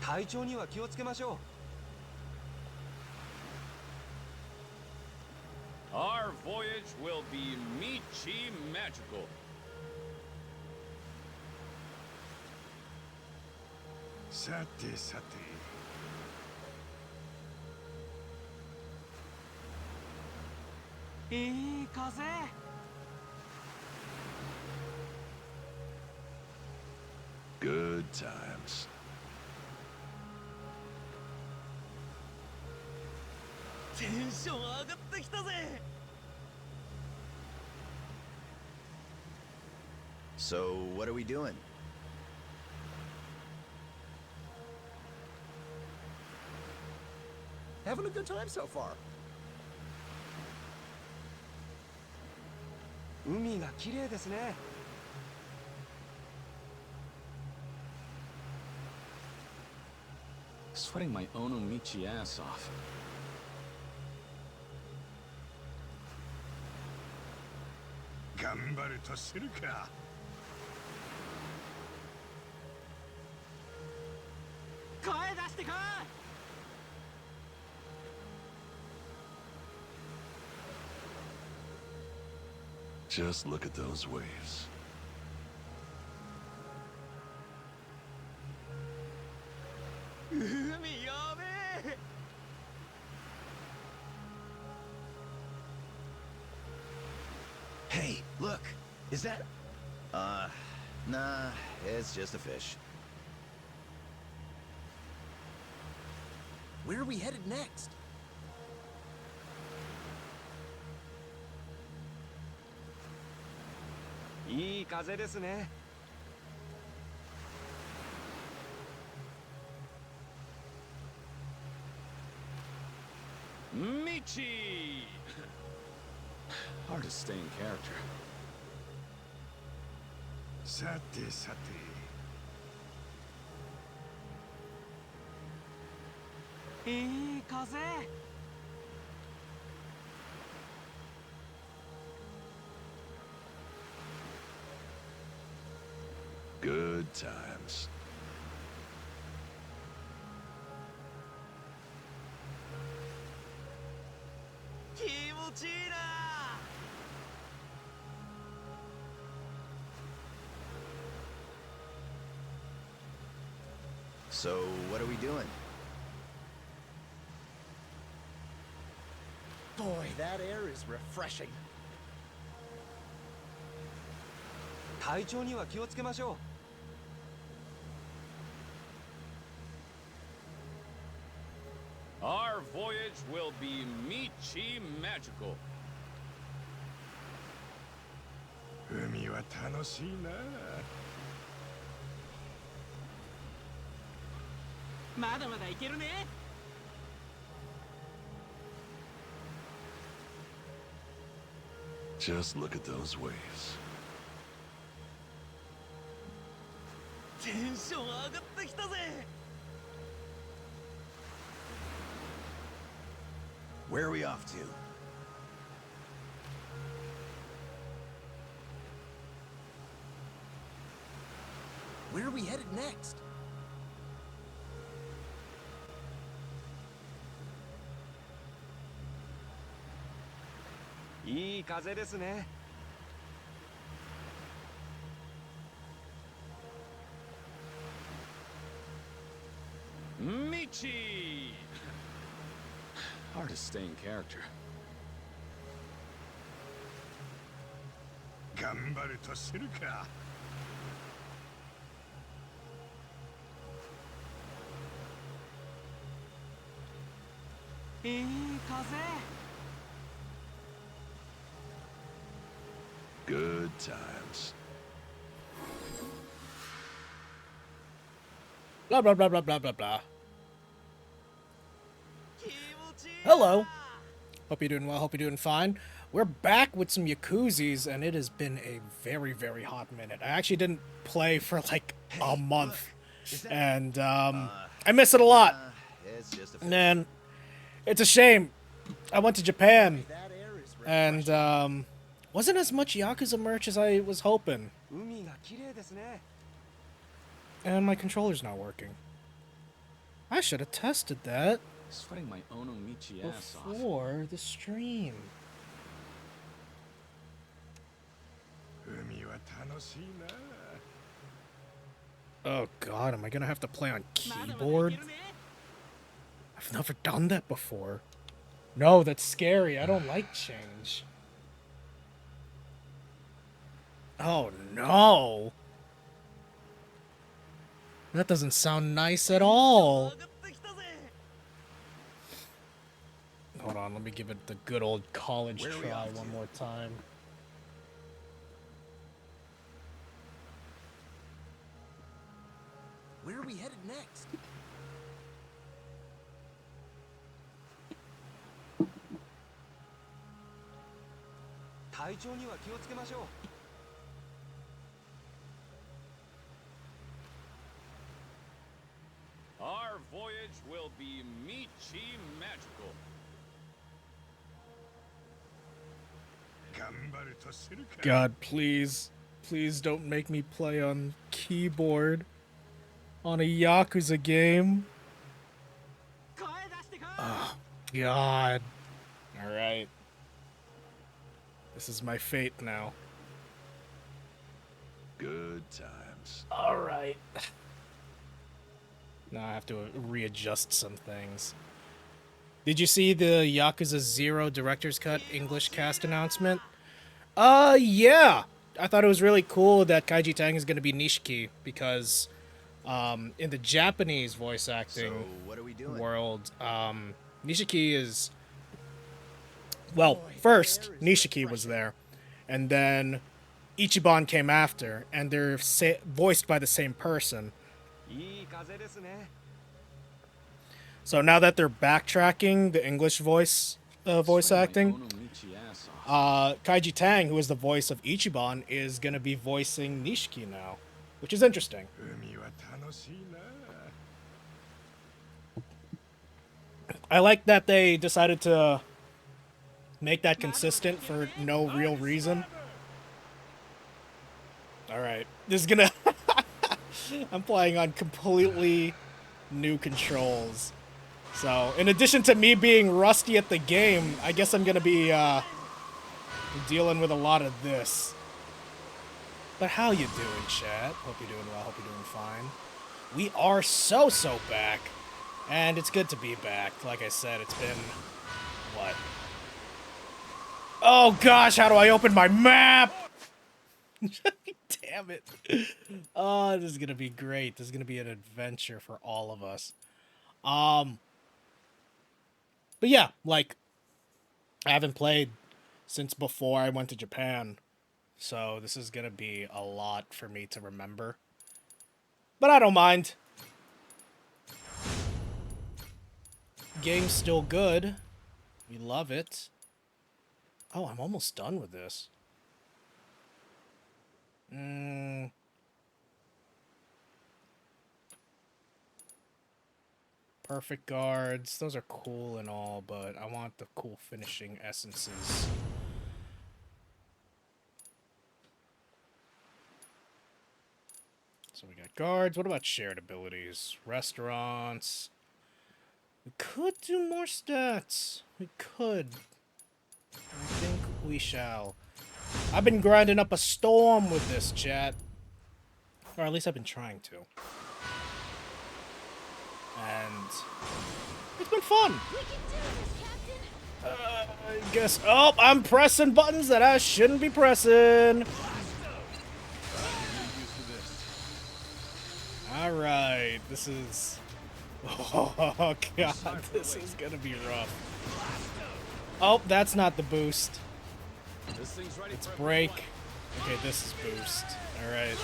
体調には気をつけましょう。 Our voyage will be Michi magical. さてさて。いい風。Good times. テンション上がってきたぜ。 So, what are we doing? Having a good time so far. 海が綺麗ですね。 Sweating my Onomichi ass off. 頑張るとするか。声出してこい。 Just look at those waves. 海やべえ。 Hey, look! Is that... Nah, it's just a fish. Where are we headed next? いい風ですね。 Michi! Hard to stay in character. さてさて。 いい風。 Good times. 気持ちいいな。 So, what are we doing? Boy, that air is refreshing. 体調には気をつけましょう。 Our voyage will be Michi magical. 海は楽しいな。まだまだいけるね。 Just look at those waves. テンション上がってきたぜ。 Where are we off to? Where are we headed next? いい風ですね。 Michi! Hard to stay in character. 頑張るとするか。 いい風。 Good times. Blah, blah, blah, blah, blah, blah, blah. 気持ちいい。 Hello. Hope you're doing well. Hope you're doing fine. We're back with some Yakuzis, and it has been a very, very hot minute. I actually didn't play for like a month, and I miss it a lot. It's just a fish. Man, it's a shame. I went to Japan, and wasn't as much Yakuza merch as I was hoping. 海が綺麗ですね。 And my controller's not working. I should have tested that Sweating my Onomichi ass off. before the stream. 海は楽しいな。 Oh god, am I gonna have to play on keyboard? I've never done that before. No, that's scary. I don't like change. Oh no! That doesn't sound nice at all. Hold on, let me give it the good old college Where are we try off to? one more time. Where are we headed next? Our voyage will be Michi magical. 頑張るとするか。 God, please. Please don't make me play on keyboard on a Yakuza game. Oh, God. Alright. This is my fate now. Good times. Alright. Now I have to readjust some things. Did you see the Yakuza 0 Director's Cut English cast announcement? Yeah! I thought it was really cool that Kaiji Tang is going to be Nishiki because in the Japanese voice acting So, what are we doing? world, Nishiki is... Well, first, Nishiki was there, and then Ichiban came after, and they're voiced by the same person. いい風ですね。 So now that they're backtracking the English voice acting, Onomichi ass off. Kaiji Tang, who is the voice of Ichiban, is going to be voicing Nishiki now, which is interesting. 海は楽しいな。 I like that they decided to make that consistent for no real reason. Alright, this is gonna... I'm playing on completely new controls. So, in addition to me being rusty at the game, I guess I'm gonna be dealing with a lot of this. But how you doing, chat? Hope you're doing well, hope you're doing fine. We are so back. And it's good to be back. Like I said, it's been... what? Oh gosh, how do I open my map? Damn it. Oh, this is gonna be great. This is gonna be an adventure for all of us. But yeah, like, I haven't played since before I went to Japan. So this is gonna be a lot for me to remember. But I don't mind. Game's still good. We love it. Oh, I'm almost done with this. Perfect guards. Those are cool and all, but I want the cool finishing essences. So we got guards. What about shared abilities? Restaurants. We could do more stats. We could. I think we shall. I've been grinding up a storm with this, chat. Or at least I've been trying to. And it's been fun. I guess. Oh, I'm pressing buttons that I shouldn't be pressing. Alright, this is... Oh, God, this is gonna be rough. Oh, that's not the boost. This thing's ready It's for break. Okay, this is boost. Alright.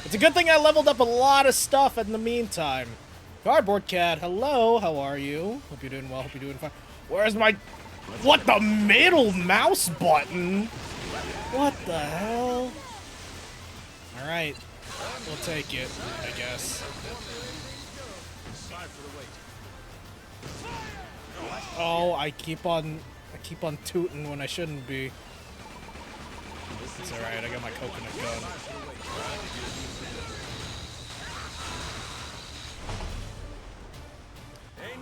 It's a good thing I leveled up a lot of stuff in the meantime. Cardboard Cat, hello, how are you? Hope you're doing well, hope you're doing fine. Where's my... What, the middle mouse button? What the hell? Alright, we'll take it, I guess. Oh, I keep on tooting when I shouldn't be. It's alright, I got my coconut gun.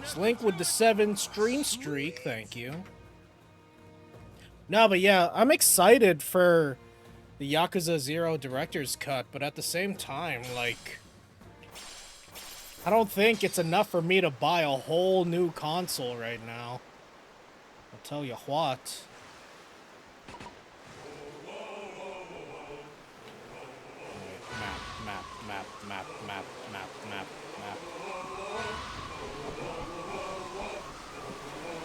Slink with the 7 stream streak, thank you. No, but yeah, I'm excited for the Yakuza 0 Director's Cut, but at the same time, like, I don't think it's enough for me to buy a whole new console right now. I'll tell you what. Map.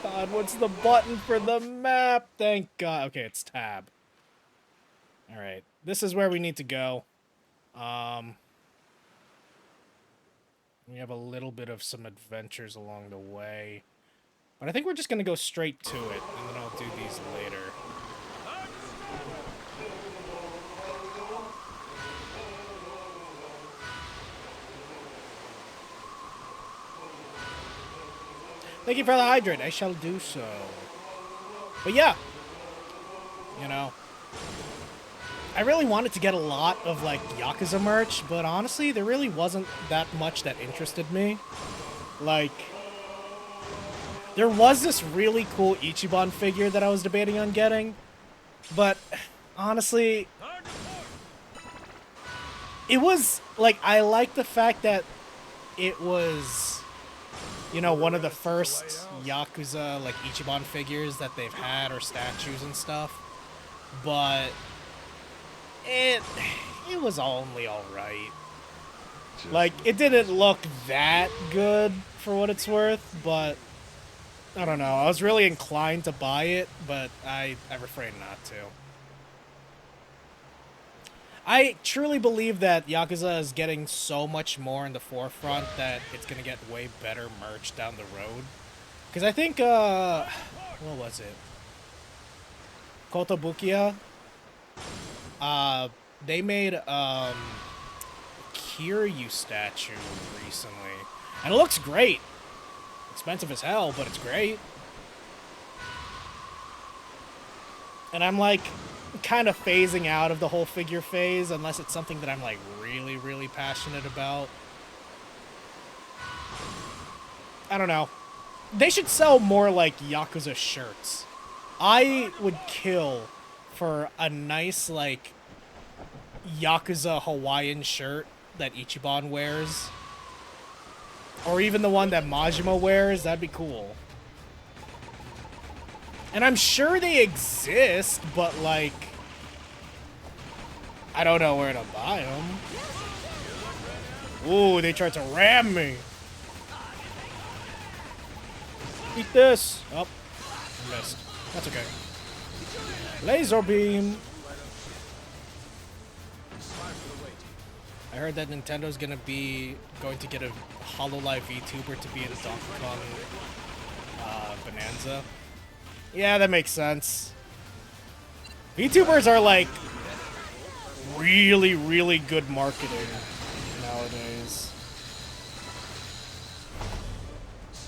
God, what's the button for the map? Thank God. Okay, it's tab. Alright, this is where we need to go. We have a little bit of some adventures along the way. But I think we're just going to go straight to it, and then I'll do these later. Thank you for the hydrate. I shall do so. But yeah. You know. I really wanted to get a lot of, like, Yakuza merch, but honestly, there really wasn't that much that interested me. Like, there was this really cool Ichiban figure that I was debating on getting, but honestly, it was, like, I like the fact that it was, you know, one of the first Yakuza, like, Ichiban figures that they've had, or statues and stuff, but it was only alright. Like, it didn't look that good for what it's worth, but I don't know. I was really inclined to buy it, but I refrained not to. I truly believe that Yakuza is getting so much more in the forefront that it's going to get way better merch down the road. Because I think, what was it? Kotobukiya? They made, Kiryu statue recently. And it looks great. Expensive as hell, but it's great. And I'm, like, kind of phasing out of the whole figure phase, unless it's something that I'm, like, really, really passionate about. I don't know. They should sell more, like, Yakuza shirts. I would kill for a nice, like, Yakuza Hawaiian shirt that Ichiban wears. Or even the one that Majima wears. That'd be cool. And I'm sure they exist, but, like, I don't know where to buy them. Ooh, they tried to ram me. Eat this. Oh, missed. That's okay. Laser beam. I heard that Nintendo's going to get a HoloLive VTuber to be in Donkey Kong Bonanza. Yeah, that makes sense. VTubers are, like, really, really good marketing nowadays.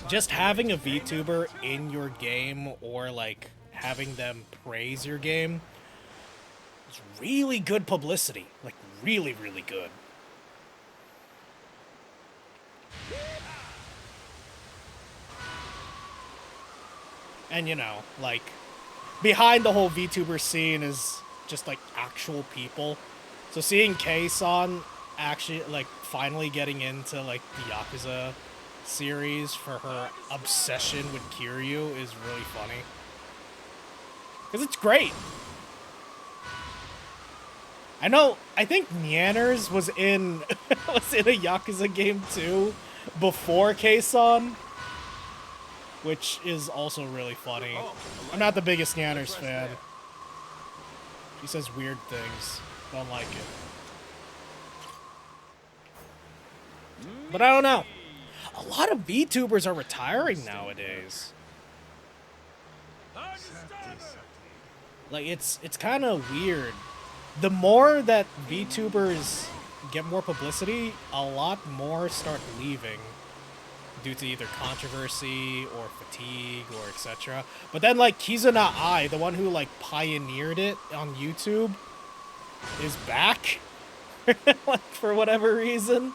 Just having a VTuber in your game, or, like, having them praise your game, is really good publicity. Like, really, really good. And, you know, like, behind the whole VTuber scene is just, like, actual people. So seeing Kei-san actually, like, finally getting into, like, the Yakuza series for her obsession with Kiryu is really funny. Because it's great. I think Nyanners was in a Yakuza game too before Kei-san, which is also really funny. I'm not the biggest Nyanners fan. She says weird things. Don't like it. But I don't know. A lot of VTubers are retiring nowadays. Like, it's kind of weird. The more that VTubers get more publicity, a lot more start leaving due to either controversy or fatigue or etc. But then, like, Kizuna Ai, the one who, like, pioneered it on YouTube, is back. Like, for whatever reason.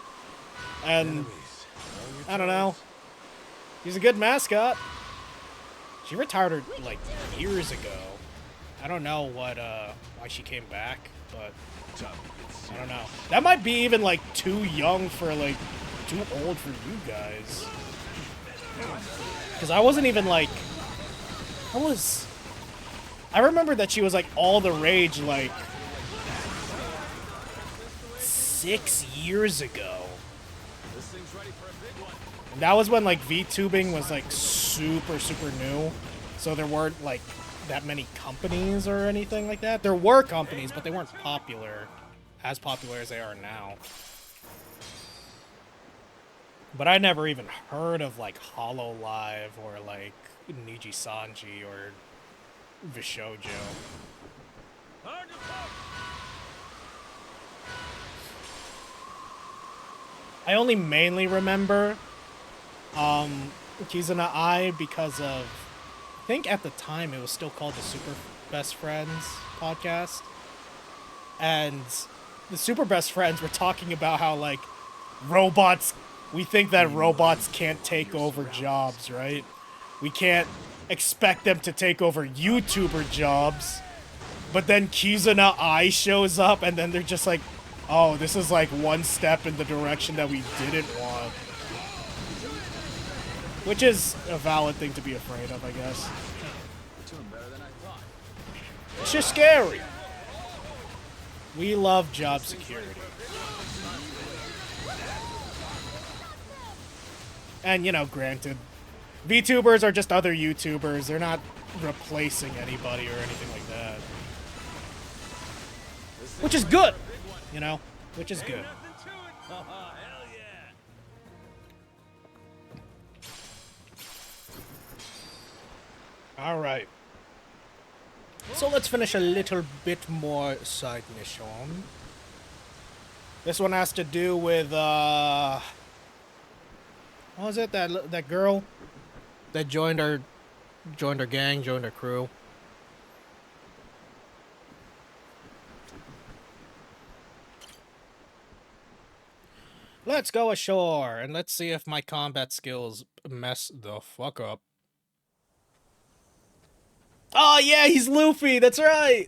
And I don't know. She's a good mascot. She retired like years ago. I don't know why she came back, but I don't know. That might be even like too young for like too old for you guys. Because I wasn't even like I remember that she was like all the rage like 6 years ago. And that was when like VTubing was like super new. So there weren't like that many companies or anything like that. There were companies, but they weren't as popular as they are now. But I never even heard of like HoloLive or like Niji Sanji or Vishojo. I only mainly remember Kizuna Ai because of, I think at the time it was still called the Super Best Friends podcast. And the Super Best Friends were talking about how like we think that robots can't take over jobs, right? We can't expect them to take over YouTuber jobs. But then Kizuna Ai shows up and then they're just like, oh, this is like one step in the direction that we didn't want. Which is a valid thing to be afraid of, I guess. It's just scary. We love job security. And, you know, granted, VTubers are just other YouTubers. They're not replacing anybody or anything like that. Which is good, you know? Which is good. Alright. So let's finish a little bit more side mission. This one has to do with, what was it? That girl that joined our gang, joined our crew. Let's go ashore and let's see if my combat skills mess the fuck up. Oh yeah, he's Luffy, that's right!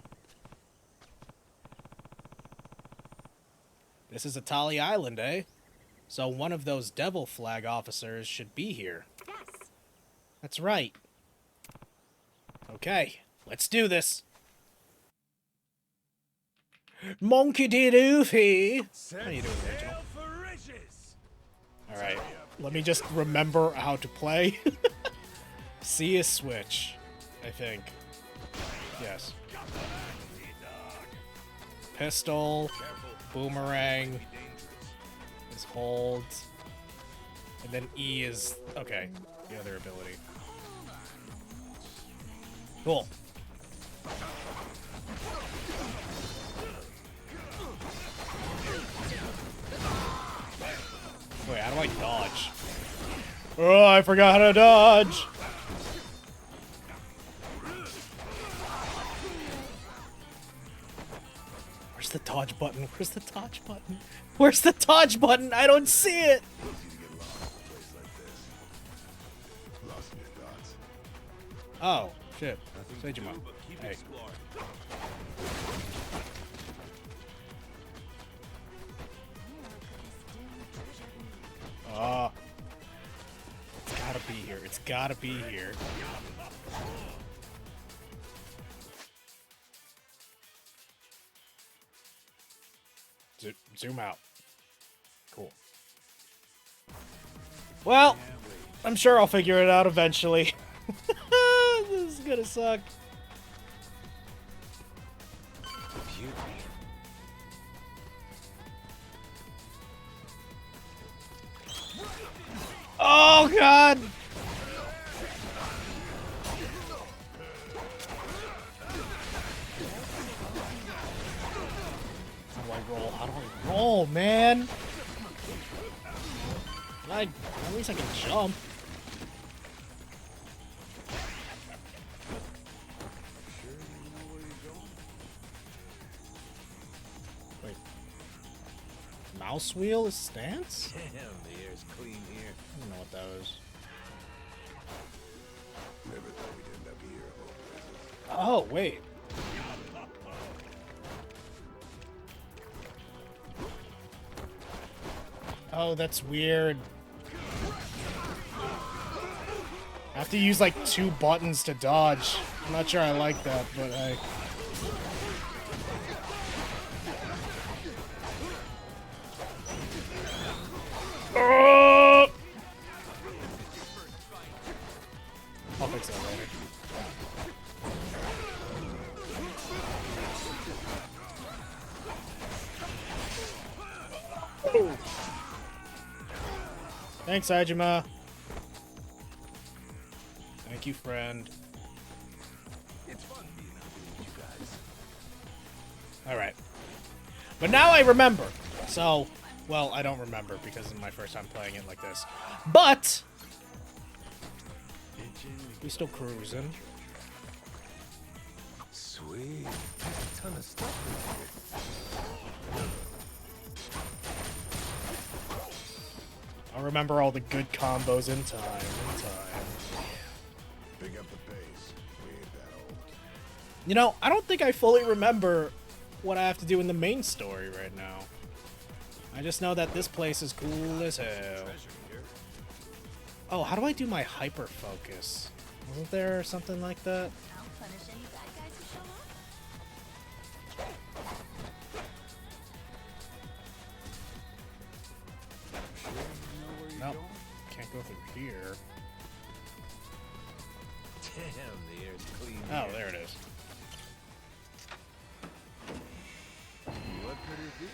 This is Atali Island, eh? So one of those devil flag officers should be here. Yes. That's right. Okay, let's do this. Monkey D. Luffy! How you doing, original? Alright, let me just remember how to play. C is switch, I think. Yes. Pistol, boomerang is hold, and then E is, okay, the other ability. Cool. Wait, how do I dodge? Oh, I forgot how to dodge! Where's the dodge button? Where's the dodge button? Where's the dodge button? I don't see it! Oh, shit. Seijima. Hey. It's gotta be here. It's gotta be here. Zoom out. Cool. Well, I'm sure I'll figure it out eventually. This is gonna suck. Oh god! How do I roll? How do I roll, man? At least I can jump. Wait. Mouse wheel is stance? Damn, the air's clean here. I don't know what that was. Never thought we'd end up here, Oh, wait. Oh, that's weird. I have to use like 2 buttons to dodge. I'm not sure I like that, but I... I'll fix that later. Thanks, Ajima. Thank you, friend. It's fun being out here with you guys. Alright. But now I remember. So, well, I don't remember because it's my first time playing it like this. But we still cruising. Sweet. There's a ton of stuff in here. I'll remember all the good combos in time. Pick up the pace. We ain't that old. You know, I don't think I fully remember what I have to do in the main story right now. I just know that this place is cool as hell. Oh, how do I do my hyper focus? Wasn't there something like that? I'll punish any bad guys who show up. Nope. Can't go through here. Damn, the air's clean. Oh, there it is. What could it be?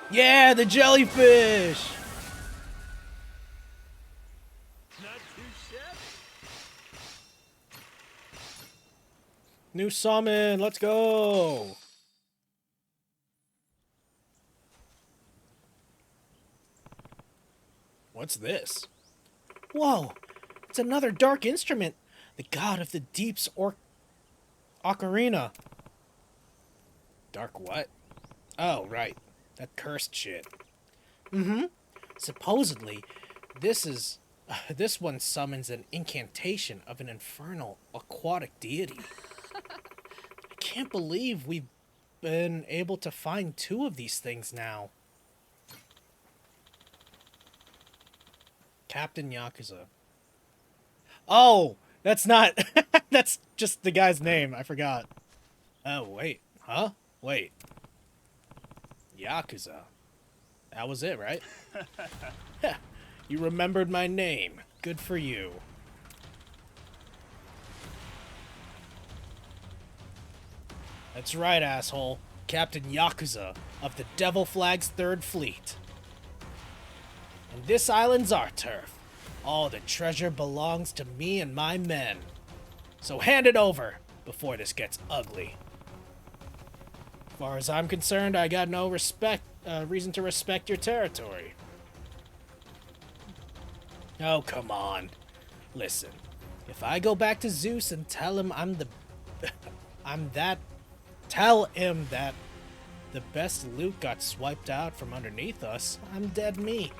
Yeah, the jellyfish! Not too shabby. New summon, let's go! What's this? Whoa! It's another dark instrument! The god of the deep's ocarina. Dark what? Oh, right. That cursed shit. Mm-hmm. Supposedly, this one summons an incantation of an infernal aquatic deity. I can't believe we've been able to find 2 of these things now. Captain Yakuza. Oh, that's not... that's just the guy's name. I forgot. Oh, wait. Huh? Wait. Yakuza. That was it, right? You remembered my name. Good for you. That's right, asshole. Captain Yakuza of the Devil Flag's 3rd Fleet. And this island's our turf. All the treasure belongs to me and my men. So hand it over before this gets ugly. As far as I'm concerned, I got no reason to respect your territory. Oh, come on. Listen, if I go back to Zeus and tell him tell him that the best loot got swiped out from underneath us, I'm dead meat.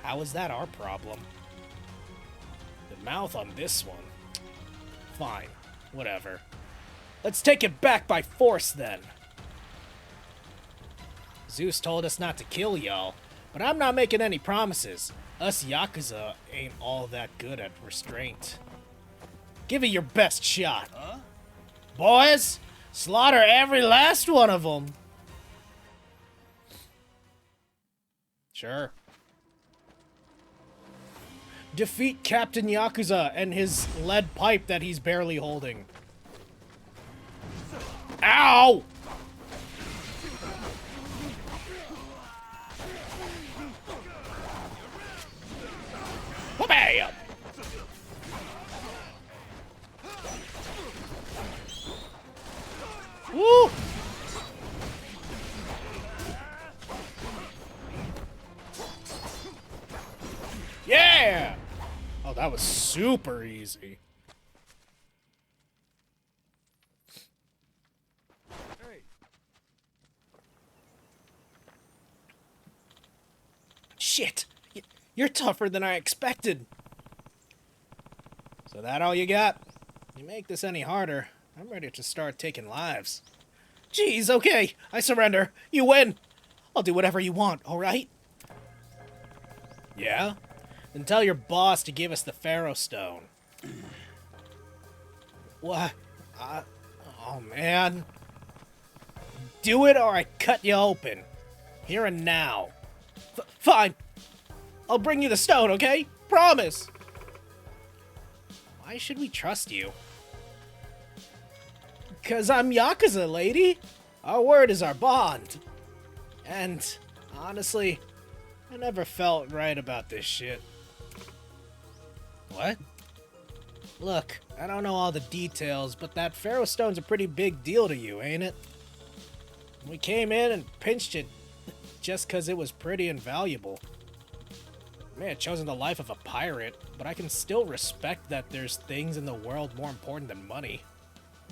How is that our problem? The mouth on this one. Fine, whatever. Let's take it back by force, then. Zeus told us not to kill y'all, but I'm not making any promises. Us Yakuza ain't all that good at restraint. Give it your best shot. Huh? Boys, slaughter every last one of them. Sure. Defeat Captain Yakuza and his lead pipe that he's barely holding. Ow! Bam! Woo! Yeah! Oh, that was super easy. Hey, Shit! You're tougher than I expected! So that all you got? You make this any harder, I'm ready to start taking lives. Jeez, okay, I surrender. You win! I'll do whatever you want, alright? Yeah? Then tell your boss to give us the Pharaoh Stone. What? Oh man. Do it or I cut you open. Here and now. Fine. I'll bring you the stone, okay? Promise. Why should we trust you? 'Cause I'm Yakuza, lady. Our word is our bond. And, honestly, I never felt right about this shit. What? Look, I don't know all the details, but that Pharaoh Stone's a pretty big deal to you, ain't it? We came in and pinched it just 'cause it was pretty and valuable. I may have chosen the life of a pirate, but I can still respect that there's things in the world more important than money.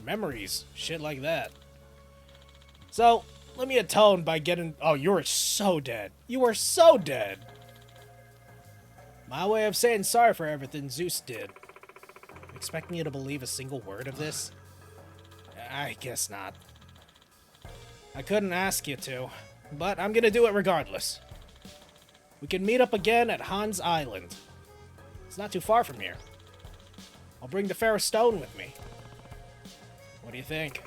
Memories, shit like that. So, let me atone by getting... Oh, you are so dead. You are so dead. My way of saying sorry for everything Zeus did. Expecting you to believe a single word of this? I guess not. I couldn't ask you to, but I'm gonna do it regardless. We can meet up again at Hans Island. It's not too far from here. I'll bring the Pharaoh Stone with me. What do you think?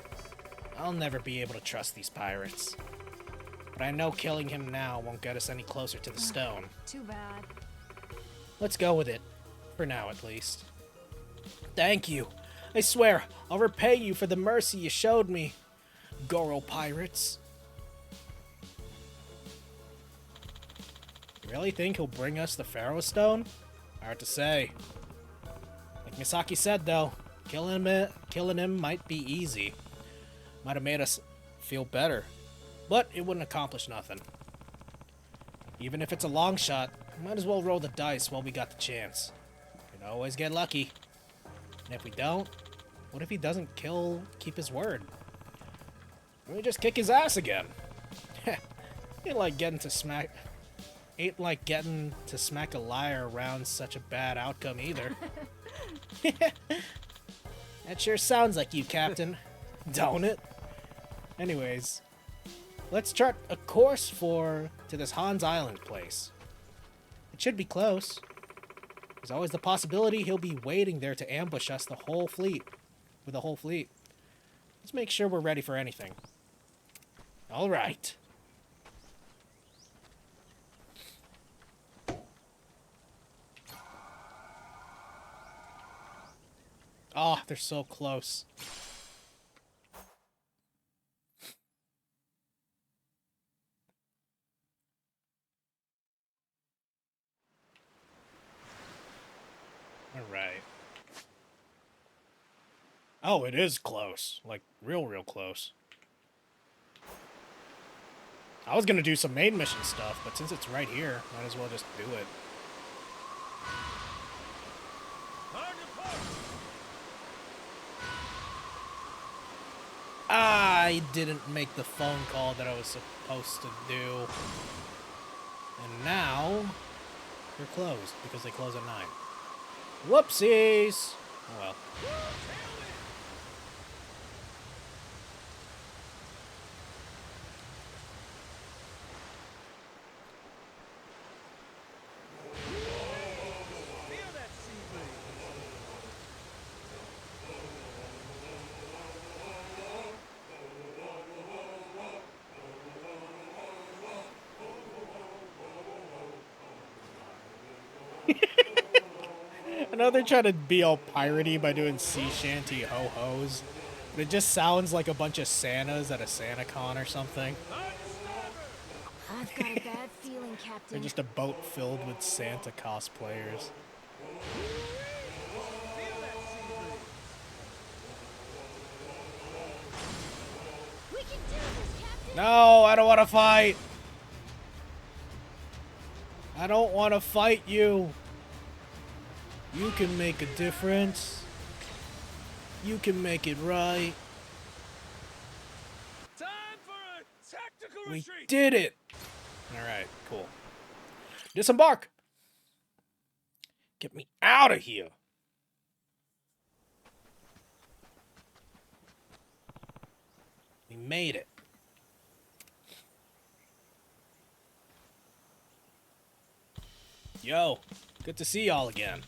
I'll never be able to trust these pirates. But I know killing him now won't get us any closer to the stone. Too bad. Let's go with it. For now, at least. Thank you. I swear, I'll repay you for the mercy you showed me, Goro pirates. Really think he'll bring us the Pharaoh Stone? Hard to say. Like Misaki said, though, killing him might be easy. Might have made us feel better, but it wouldn't accomplish nothing. Even if it's a long shot, might as well roll the dice while we got the chance. Could always get lucky. And if we don't, what if he doesn't keep his word? We just kick his ass again. Ain't like getting to smack a liar around such a bad outcome either. That sure sounds like you, Captain. Don't it? Anyways, let's chart a course to this Hans Island place. It should be close. There's always the possibility he'll be waiting there to ambush us with the whole fleet. Let's make sure we're ready for anything. All right. Oh, they're so close. All right. Oh, it is close. Like, real close. I was gonna do some main mission stuff, but since it's right here, might as well just do it. I didn't make the phone call that I was supposed to do. And now, they're closed, because they close at 9. Whoopsies! Oh well. I know they're trying to be all piratey by doing sea shanty ho-hos, but it just sounds like a bunch of Santas at a SantaCon or something. I've got a bad feeling, They're Captain. just a boat filled with Santa cosplayers. We can do this, Captain. No, I don't want to fight! I don't want to fight you! You can make a difference. You can make it right. Time for a tactical We retreat. did it! Alright, cool. Disembark! Get me out of here! We made it. Yo, good to see y'all again.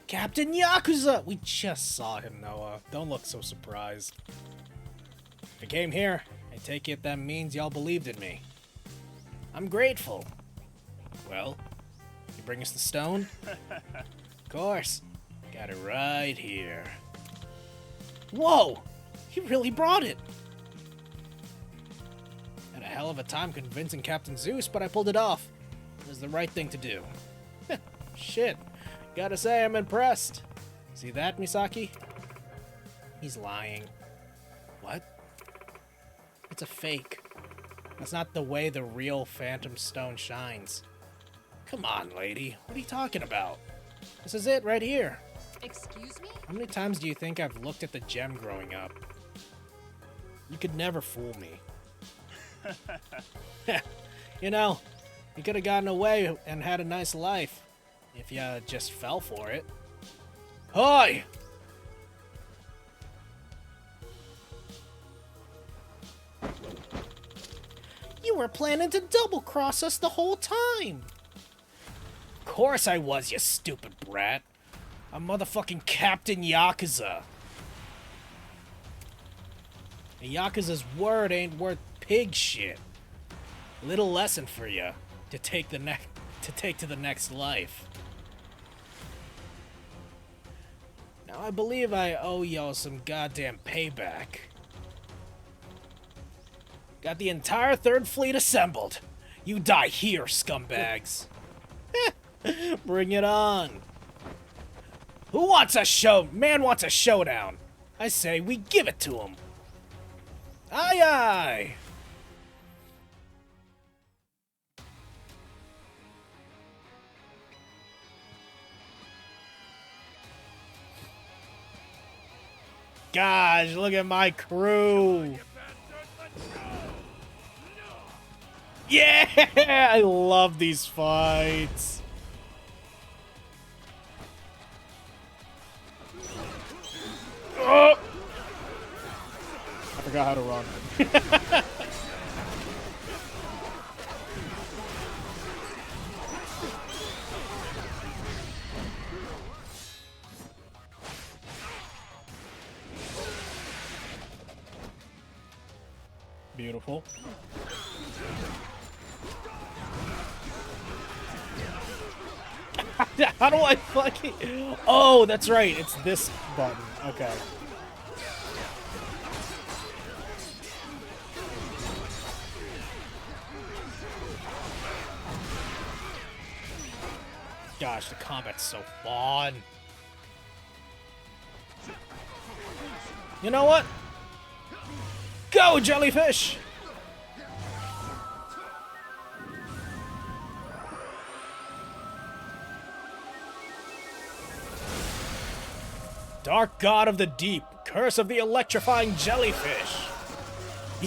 Captain Yakuza! We just saw him, Noah. Don't look so surprised. If I came here, I take it that means y'all believed in me. I'm grateful. Well, you bring us the stone? Of course. Got it right here. Whoa! He really brought it! Had a hell of a time convincing Captain Zeus, but I pulled it off. It was the right thing to do. Shit. Gotta say, I'm impressed. See that, Misaki? He's lying. What? It's a fake. That's not the way the real Phantom Stone shines. Come on, lady. What are you talking about? This is it right here. Excuse me? How many times do you think I've looked at the gem growing up? You could never fool me. You know, you could have gotten away and had a nice life if you just fell for it. Hoy! You were planning to double-cross us the whole time! Of course I was, you stupid brat. I'm motherfucking Captain Yakuza. And Yakuza's word ain't worth pig shit. Little lesson for you to take to the next life. Now I believe I owe y'all some goddamn payback. Got the entire Third Fleet assembled. You die here, scumbags. Bring it on. Who wants a show? Man wants a showdown. I say we give it to him. Aye aye. Gosh, look at my crew. Yeah, I love these fights. Oh! I forgot how to run. Beautiful. How do I fucking... Oh, that's right. It's this button. Okay. Gosh, the combat's so fun. You know what? Go, jellyfish! Dark God of the Deep, Curse of the Electrifying Jellyfish.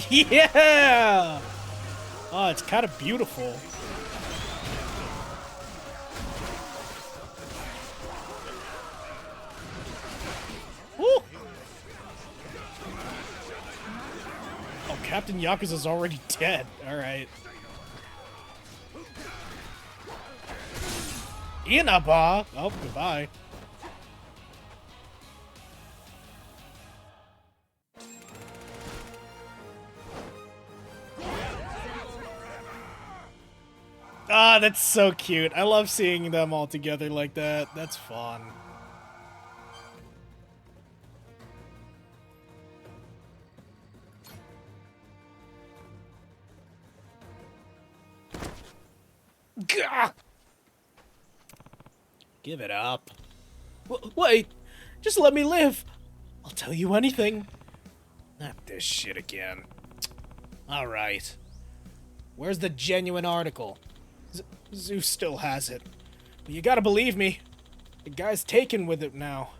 Yeah! Oh, it's kind of beautiful. Woo! Oh, Captain Yakuza's already dead. Alright. Inaba! Oh, goodbye. Ah, that's so cute. I love seeing them all together like that. That's fun. Gah! Give it up. Wait, just let me live. I'll tell you anything. Not this shit again. All right. Where's the genuine article? Zeus still has it. But you gotta believe me. The guy's taken with it now.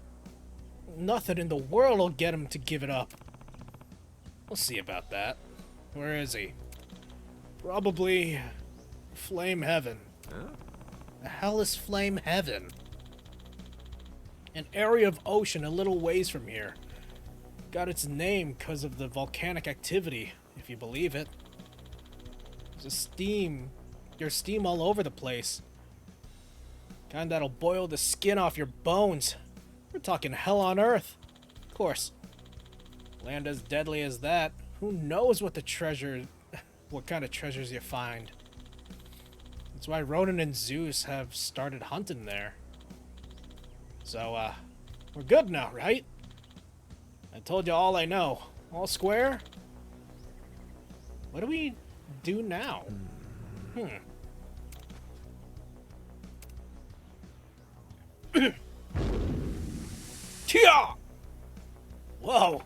Nothing in the world will get him to give it up. We'll see about that. Where is he? Probably Flame Heaven. Huh? The hell is Flame Heaven? An area of ocean a little ways from here. Got its name because of the volcanic activity, if you believe it. There's steam all over the place. Kind that'll boil the skin off your bones. We're talking hell on earth. Of course. Land as deadly as that. Who knows what what kind of treasures you find. That's why Ronan and Zeus have started hunting there. So, we're good now, right? I told you all I know. All square? What do we do now? Tia! Whoa!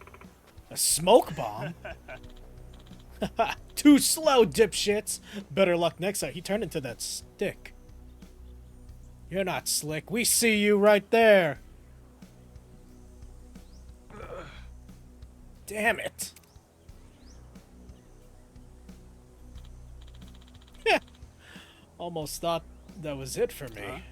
A smoke bomb? Too slow, dipshits! Better luck next time. He turned into that stick. You're not slick. We see you right there. Damn it. Almost thought that was it for me.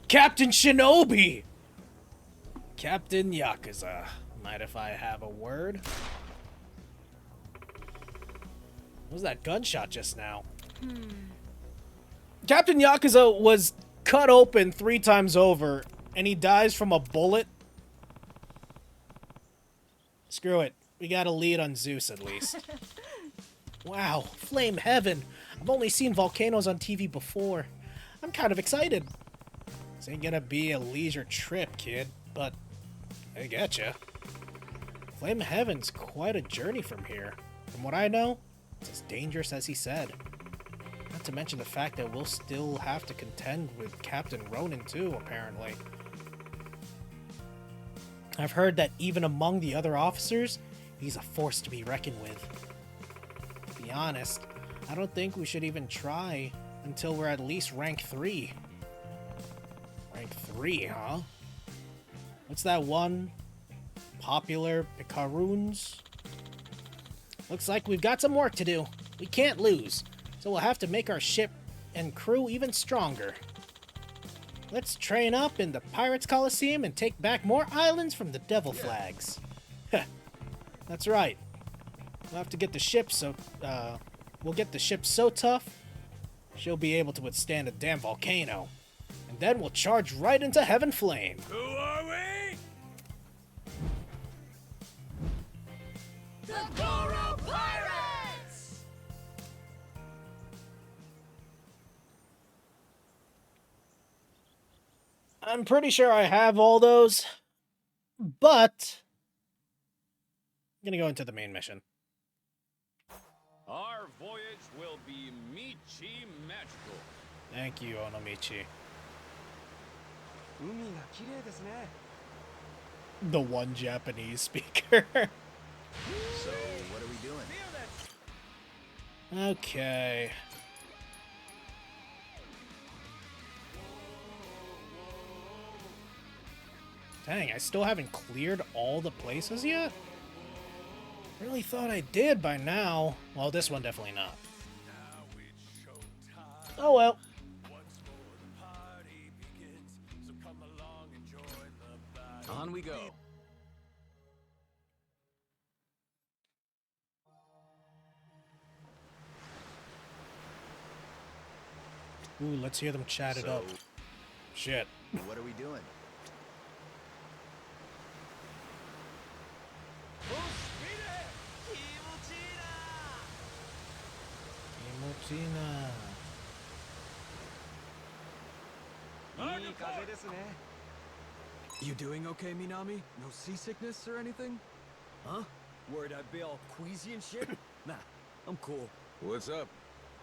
Captain Shinobi! Captain Yakuza. Mind if I have a word? What was that gunshot just now? Captain Yakuza was cut open 3 times over, and he dies from a bullet? Screw it. We got a lead on Zeus, at least. Wow, Flame Heaven. I've only seen volcanoes on TV before. I'm kind of excited. This ain't gonna be a leisure trip, kid, but I getcha. Flame Heaven's quite a journey from here. From what I know, it's as dangerous as he said. Not to mention the fact that we'll still have to contend with Captain Ronan too, apparently. I've heard that even among the other officers, he's a force to be reckoned with. To be honest, I don't think we should even try until we're at least rank 3. Rank 3, huh? What's that one? Popular Picaroons? Looks like we've got some work to do. We can't lose, so we'll have to make our ship and crew even stronger. Let's train up in the Pirates Coliseum and take back more islands from the Devil Flags. That's right. We'll have to get the ship we'll get the ship so tough, she'll be able to withstand a damn volcano. And then we'll charge right into Heaven Flame. Who are we? The Goro Pirates! I'm pretty sure I have all those, but I'm gonna go into the main mission. Our voyage will be Michi magical. Thank you, Onomichi. 海が綺麗ですね。 The one Japanese speaker. So, what are we doing? Okay. Dang, I still haven't cleared all the places yet? Really thought I did by now. Well, this one definitely not. Oh well. On we go. Ooh, let's hear them chat it up. Shit. What are we doing? Emochina. いい風ですね。 You doing okay, Minami? No seasickness or anything? Huh? Worried I'd be all queasy and shit? Nah, I'm cool. What's up?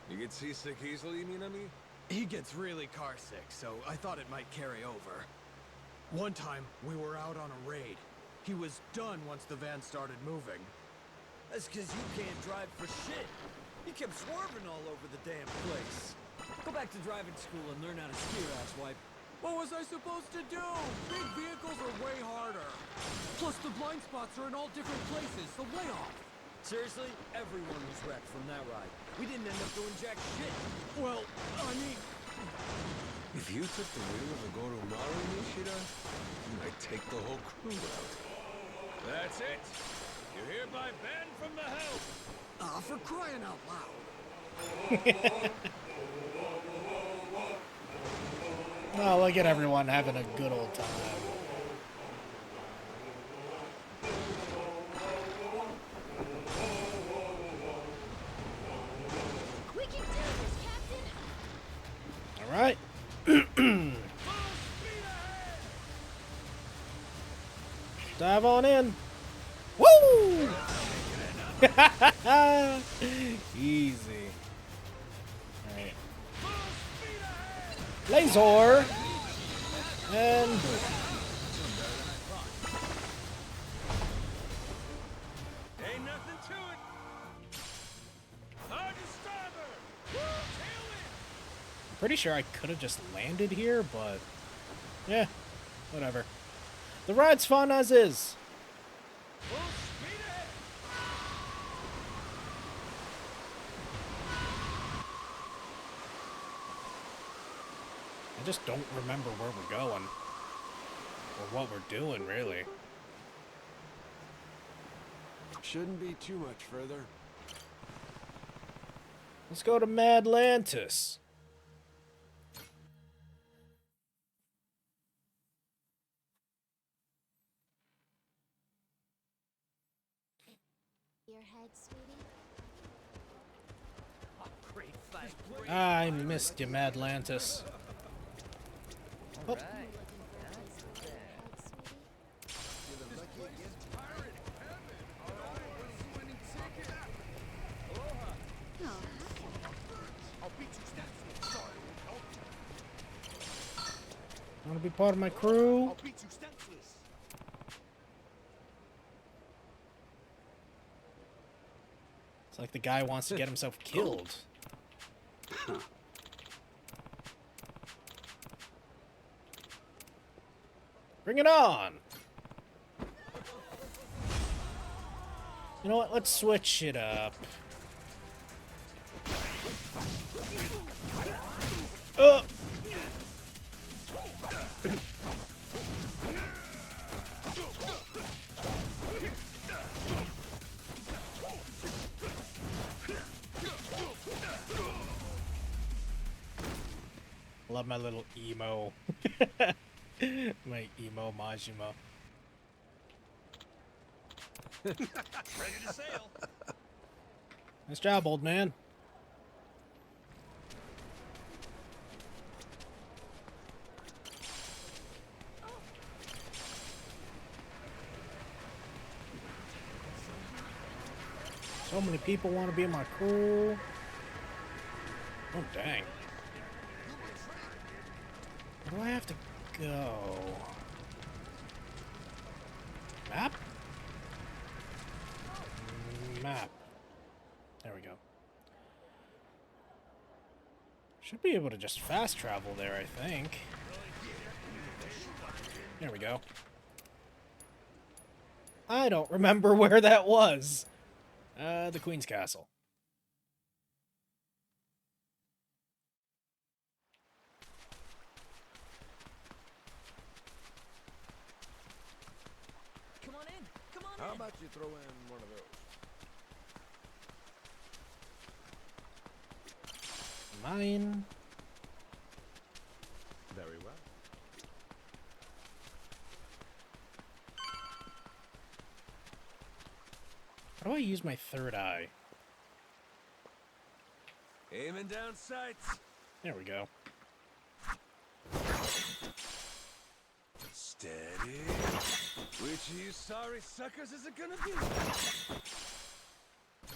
You get seasick easily, Minami? He gets really carsick, so I thought it might carry over. One time, we were out on a raid. He was done once the van started moving. That's because you can't drive for shit. You kept swerving all over the damn place. Go back to driving school and learn how to steer, asswipe. What was I supposed to do? Big vehicles are way harder. Plus, the blind spots are in all different places, so lay off. Seriously, everyone was wrecked from that ride. We didn't end up doing jack shit. Well, I mean... If you took the wheel of the Goromaru, Nishida, you might take the whole crew out. That's it. You're hereby banned from the helm. Ah, for crying out loud. Oh, look at everyone having a good old time. We can do this, Captain! All right. Dive on in. Woo! Easy. All right. Laser. And boom. Ain't nothing to it. Hard to starboard. Tailwind. Pretty sure I could have just landed here, but yeah, whatever. The ride's fun as is. Full speed ahead. I just don't remember where we're going. Or what we're doing, really. Shouldn't be too much further. Let's go to Madlantis. Your head, sweetie. I missed you, Madlantis. Oh. Your head, sweetie. Oh, Want to be part of my crew? It's like the guy wants to get himself killed. Bring it on! You know what? Let's switch it up. Love my little emo. My emo Majima. Ready to sail. Nice job, old man. So many people want to be in my crew. Oh, dang. Where do I have to go? Map? Map. There we go. Should be able to just fast travel there, I think. There we go. I don't remember where that was. The Queen's Castle. Come on in. Come on How in. about you throw in one of those? Mine. Very well. How do I use my third eye? Aiming down sights. There we go. Steady. Which of you sorry suckers is it gonna be?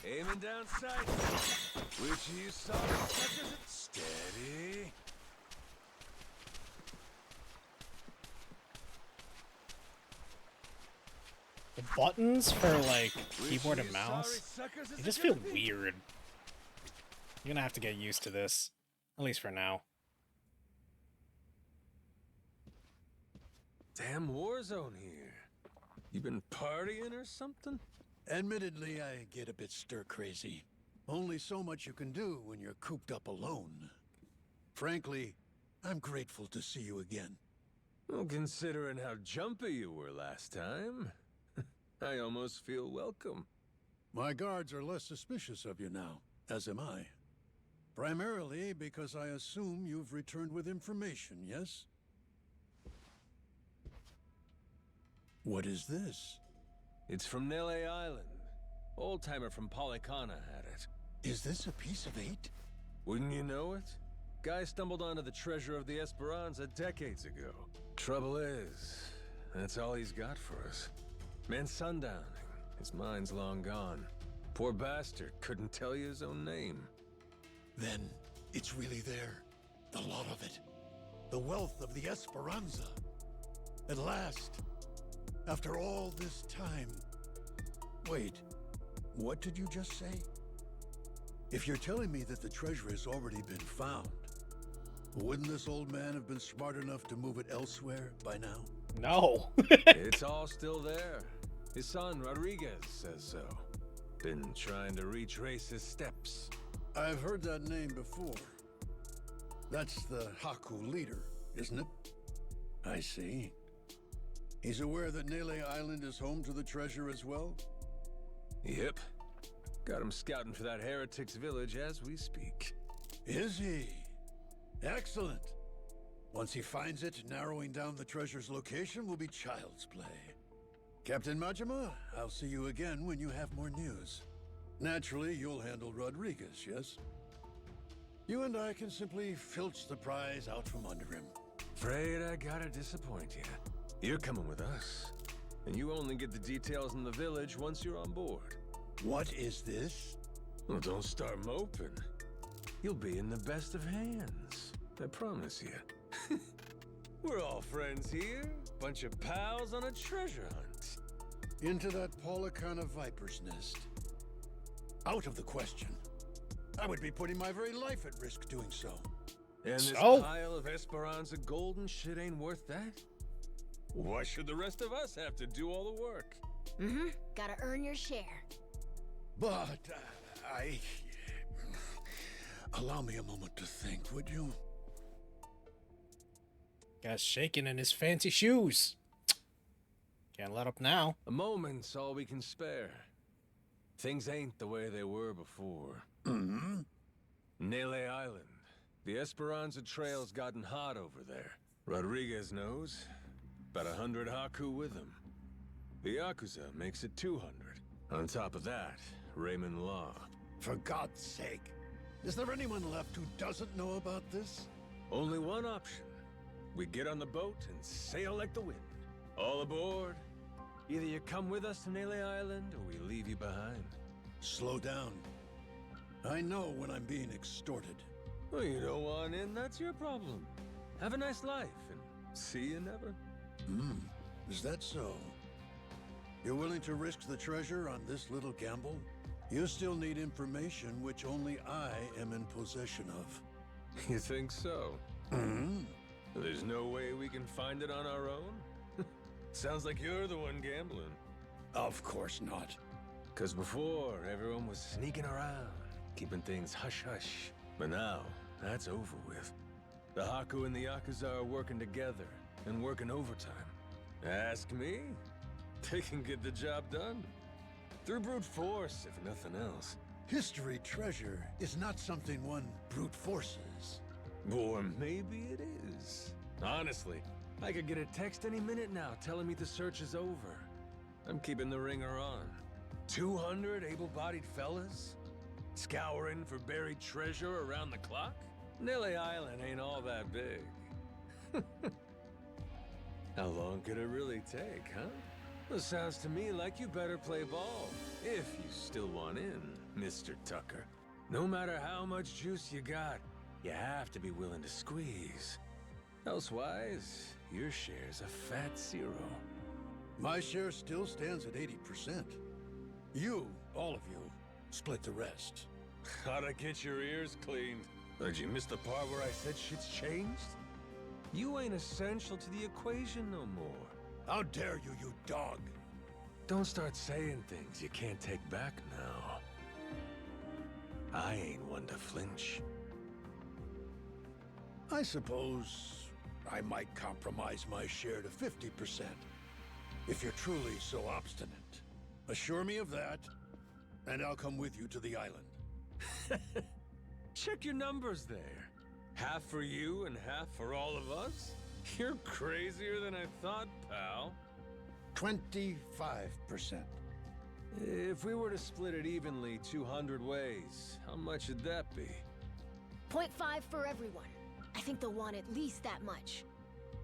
Aiming down sights. Which of you sorry suckers it? Steady. The buttons for, like, Which keyboard of and you mouse, sorry suckers is they it just gonna feel be? weird. You're gonna have to get used to this. At least for now. Damn war zone here. You been partying or something? Admittedly, I get a bit stir-crazy. Only so much you can do when you're cooped up alone. Frankly, I'm grateful to see you again. Well, considering how jumpy you were last time, I almost feel welcome. My guards are less suspicious of you now, as am I. Primarily because I assume you've returned with information, yes? What is this? It's from Nele Island. Old-timer from Polycana had it. Is this a piece of 8? Wouldn't you know it? Guy stumbled onto the treasure of the Esperanza decades ago. Trouble is, that's all he's got for us. Man sundowning. His mind's long gone. Poor bastard couldn't tell you his own name. Then it's really there. The lot of it. The wealth of the Esperanza. At last. After all this time. Wait, what did you just say? If you're telling me that the treasure has already been found, wouldn't this old man have been smart enough to move it elsewhere by now? No. It's all still there. His son, Rodriguez, says so. Been trying to retrace his steps. I've heard that name before. That's the Haku leader, isn't it? I see. He's aware that Nele Island is home to the treasure as well? Yep. Got him scouting for that heretic's village as we speak. Is he? Excellent. Once he finds it, narrowing down the treasure's location will be child's play. Captain Majima, I'll see you again when you have more news. Naturally, you'll handle Rodriguez, yes? You and I can simply filch the prize out from under him. Afraid I gotta disappoint you. You're coming with us. And you only get the details in the village once you're on board. What is this? Well, don't start moping. You'll be in the best of hands. I promise you. We're all friends here. Bunch of pals on a treasure hunt. Into that Polycana viper's nest. Out of the question. I would be putting my very life at risk doing so. And this So? pile of Esperanza gold and shit ain't worth that? Why should the rest of us have to do all the work? Mm-hmm. Gotta earn your share. But, allow me a moment to think, would you? Guy's shaking in his fancy shoes. Can't let up now. A moment's all we can spare. Things ain't the way they were before. Mm-hmm. Nele Island. The Esperanza Trail's gotten hot over there. Rodriguez knows. About 100 Haku with him. The Yakuza makes it 200. On top of that, Raymond Law. For God's sake. Is there anyone left who doesn't know about this? Only one option. We get on the boat and sail like the wind. All aboard. Either you come with us to Nele Island, or we leave you behind. Slow down. I know when I'm being extorted. Well, you don't want in, that's your problem. Have a nice life, and see you never. Is that so? You're willing to risk the treasure on this little gamble? You still need information which only I am in possession of. You think so? Hmm? There's no way we can find it on our own? Sounds like you're the one gambling. Of course not. 'Cause before, everyone was sneaking around, keeping things hush-hush. But now, that's over with. The Haku and the Yakuza are working together, and working overtime. Ask me? They can get the job done. Through brute force, if nothing else. History treasure is not something one brute forces. Or maybe it is. Honestly, I could get a text any minute now telling me the search is over. I'm keeping the ringer on. 200 able-bodied fellas? Scouring for buried treasure around the clock? Nele Island ain't all that big. How long could it really take, huh? Well, sounds to me like you better play ball, if you still want in, Mr. Tucker. No matter how much juice you got, you have to be willing to squeeze. Elsewise, your share's a fat zero. My share still stands at 80%. You, all of you, split the rest. How'd I get your ears cleaned? Did you miss the part where I said shit's changed? You ain't essential to the equation no more. How dare you, you dog! Don't start saying things you can't take back now. I ain't one to flinch. I suppose I might compromise my share to 50%, if you're truly so obstinate. Assure me of that, and I'll come with you to the island. Check your numbers there. Half for you and half for all of us? You're crazier than I thought, pal. 25%. If we were to split it evenly 200 ways, how much would that be? 0.5 for everyone. I think they'll want at least that much.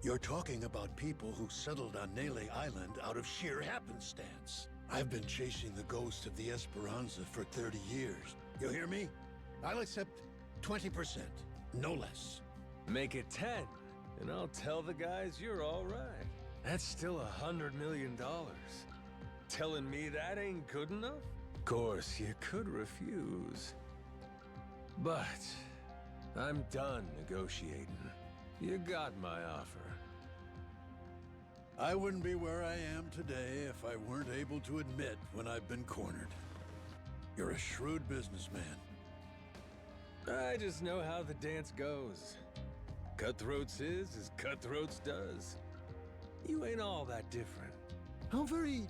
You're talking about people who settled on Nele Island out of sheer happenstance. I've been chasing the ghost of the Esperanza for 30 years. You hear me? I'll accept 20%, no less. Make it 10, and I'll tell the guys you're all right. That's still $100 million. Telling me that ain't good enough? Of course, you could refuse. But I'm done negotiating. You got my offer. I wouldn't be where I am today if I weren't able to admit when I've been cornered. You're a shrewd businessman. I just know how the dance goes. Cutthroats is as cutthroats does. You ain't all that different. How very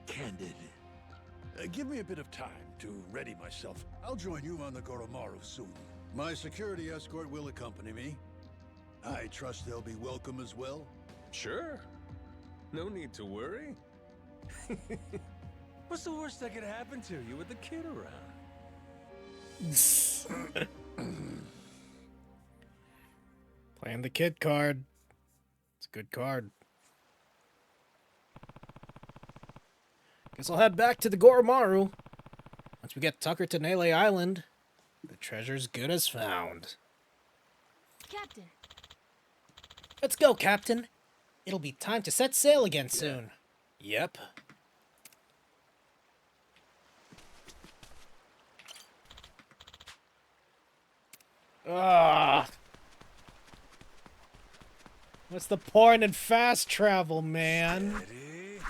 candid. Give me a bit of time to ready myself. I'll join you on the Goromaru soon. My security escort will accompany me. I trust they'll be welcome as well. Sure. No need to worry. What's the worst that could happen to you with the kid around? Playing the kid card. It's a good card. Guess I'll head back to the Goromaru. Once we get Tucker to Nele Island, the treasure's good as found. Captain. Let's go, Captain. It'll be time to set sail again soon. Yep. Ah. What's the point in fast travel, man? Steady.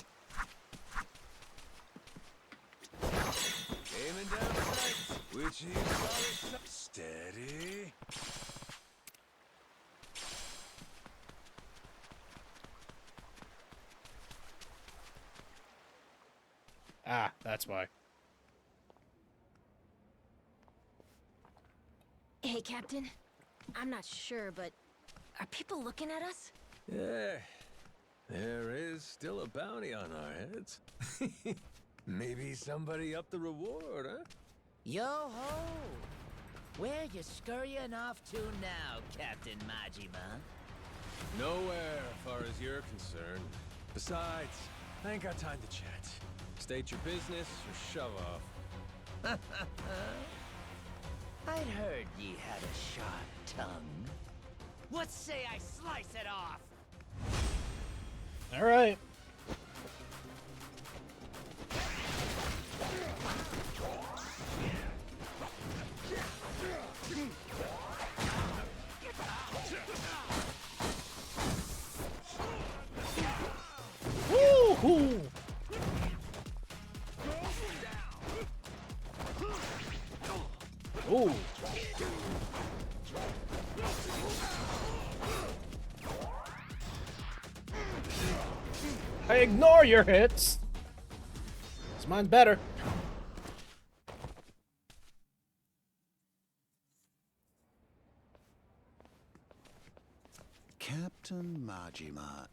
Aiming down sights, which is steady. Ah, that's why. Hey, Captain. I'm not sure, but are people looking at us? Yeah, there is still a bounty on our heads. Maybe somebody upped the reward, huh? Yo-ho! Where you scurrying off to now, Captain Majima? Nowhere, as far as you're concerned. Besides, I ain't got time to chat. State your business or shove off. I'd heard ye had a sharp tongue. What say I slice it off? All right. Woo-hoo! Ooh. I ignore your hits. This mine's better. Captain Majima.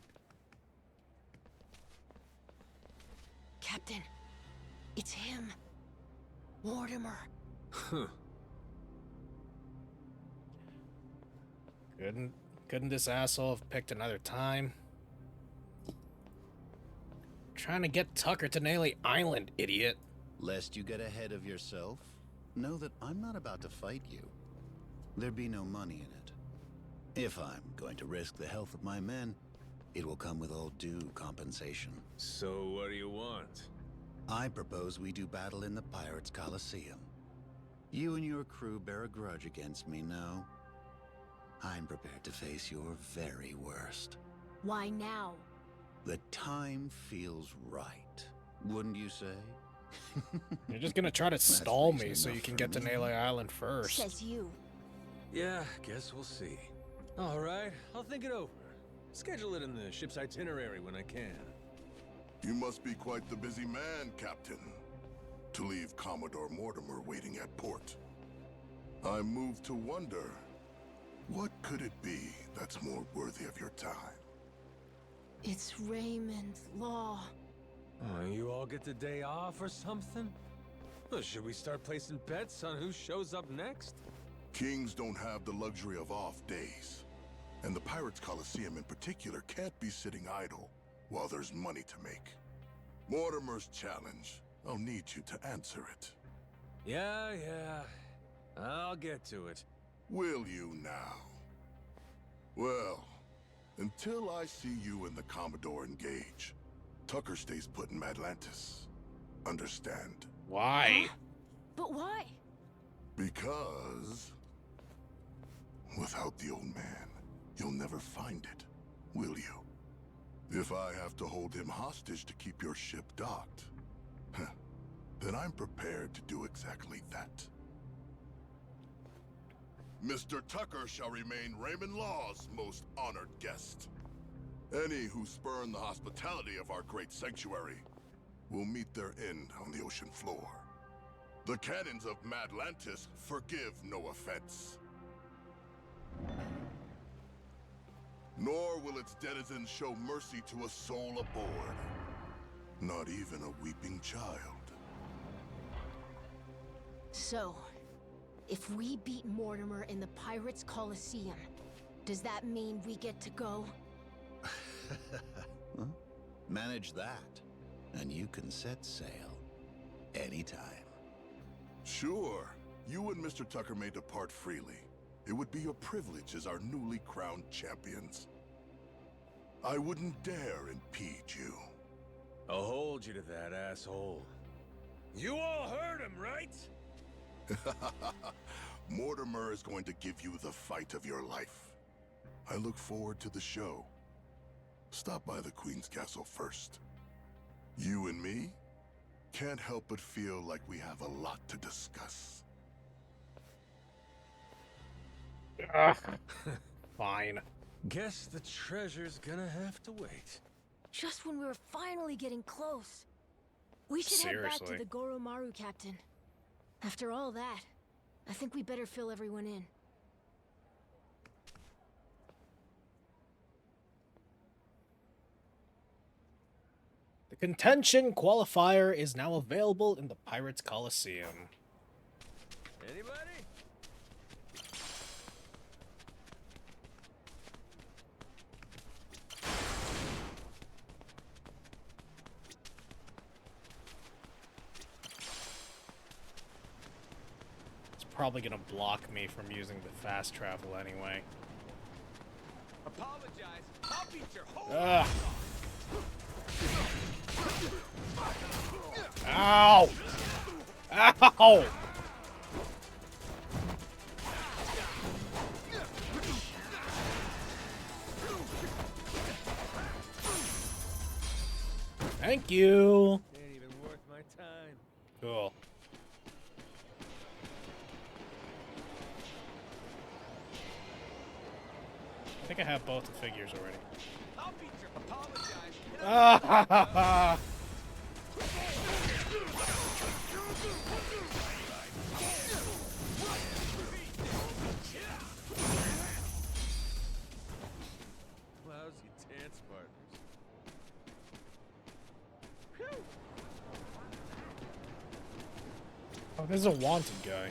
Captain, it's him. Mortimer. Couldn't this asshole have picked another time? Trying to get Tucker to Nele Island, idiot. Lest you get ahead of yourself, know that I'm not about to fight you. There'd be no money in it. If I'm going to risk the health of my men, it will come with all due compensation. So what do you want? I propose we do battle in the Pirates' Coliseum. You and your crew bear a grudge against me, no? I'm prepared to face your very worst. Why now? The time feels right, wouldn't you say? You're just gonna try to stall me reason so you enough can for get to me. Nele Island first. Says you. Yeah, guess we'll see. All right, I'll think it over. Schedule it in the ship's itinerary when I can. You must be quite the busy man, Captain, to leave Commodore Mortimer waiting at port. I'm moved to wonder, what could it be that's more worthy of your time? It's Raymond Law. Oh, you all get the day off or something? Well, should we start placing bets on who shows up next? Kings don't have the luxury of off days. And the Pirates Coliseum in particular can't be sitting idle while there's money to make. Mortimer's challenge. I'll need you to answer it. Yeah. I'll get to it. Will you now? Well, until I see you and the Commodore engage, Tucker stays put in Madlantis. Understand? Why? But why? Because without the old man, you'll never find it, will you? If I have to hold him hostage to keep your ship docked, then I'm prepared to do exactly that. Mr. Tucker shall remain Raymond Law's most honored guest. Any who spurn the hospitality of our great sanctuary will meet their end on the ocean floor. The cannons of Madlantis forgive no offense. Nor will its denizens show mercy to a soul aboard. Not even a weeping child. So, if we beat Mortimer in the Pirates Coliseum, does that mean we get to go? Huh? Manage that, and you can set sail anytime. Sure, you and Mr. Tucker may depart freely. It would be your privilege as our newly crowned champions. I wouldn't dare impede you. I'll hold you to that, asshole. You all heard him, right? Mortimer is going to give you the fight of your life. I look forward to the show. Stop by the Queen's Castle first. You and me can't help but feel like we have a lot to discuss. Fine. Guess the treasure's gonna have to wait. Just when we were finally getting close. We should head back to Seriously. the Goromaru, Captain. After all that, I think we better fill everyone in. The contention qualifier is now available in the Pirates Coliseum. Anybody? It's probably gonna block me from using the fast travel anyway. Apologize. I'll beat your whole Ugh. Ow! Ow! Thank you. Ain't even worth my time. Cool. I think I have both the figures already. I'll beat your apologize. Ah, ha, ha, ha. Lousy dance partners. Oh, this is a wanted guy.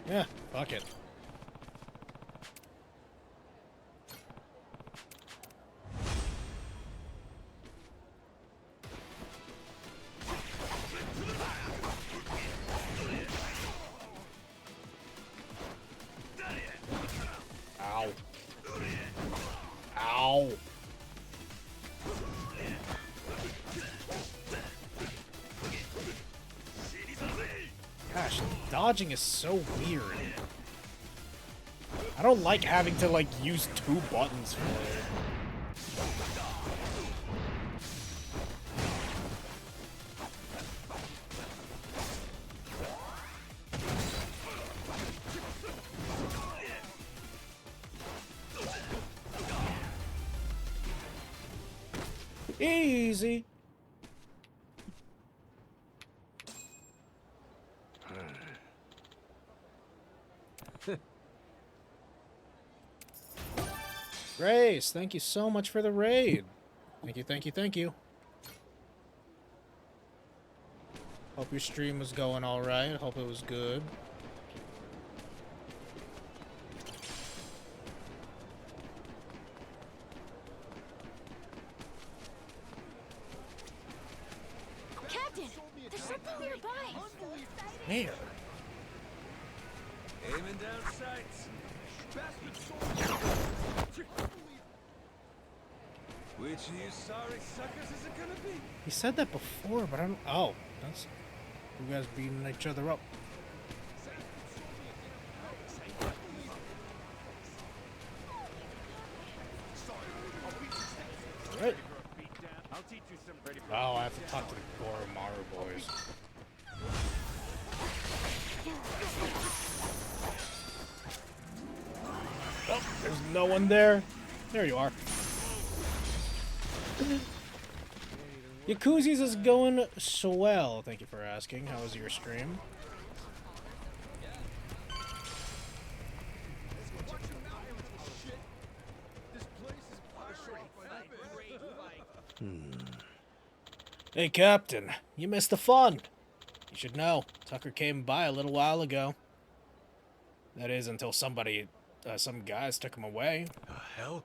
Yeah, fuck it. Ow. Ow. Gosh, dodging is so weird. I don't like having to, like, use two buttons for it. Easy. Grace, thank you so much for the raid. Thank you, thank you, thank you. Hope your stream was going alright. Hope it was good. Captain, there's something nearby. Where? Aiming down sights. Which of you sorry suckers is it gonna be? He said that before, but I don't. Oh, that's you guys beating each other up. Right. Oh, I have to talk to the Goromaru boys. Oh, there's no one there. There you are. Yakuza's is going swell. Thank you for asking. How was your stream? Hey, Captain. You missed the fun. You should know. Tucker came by a little while ago. That is, until somebody, some guys took him away. Hell?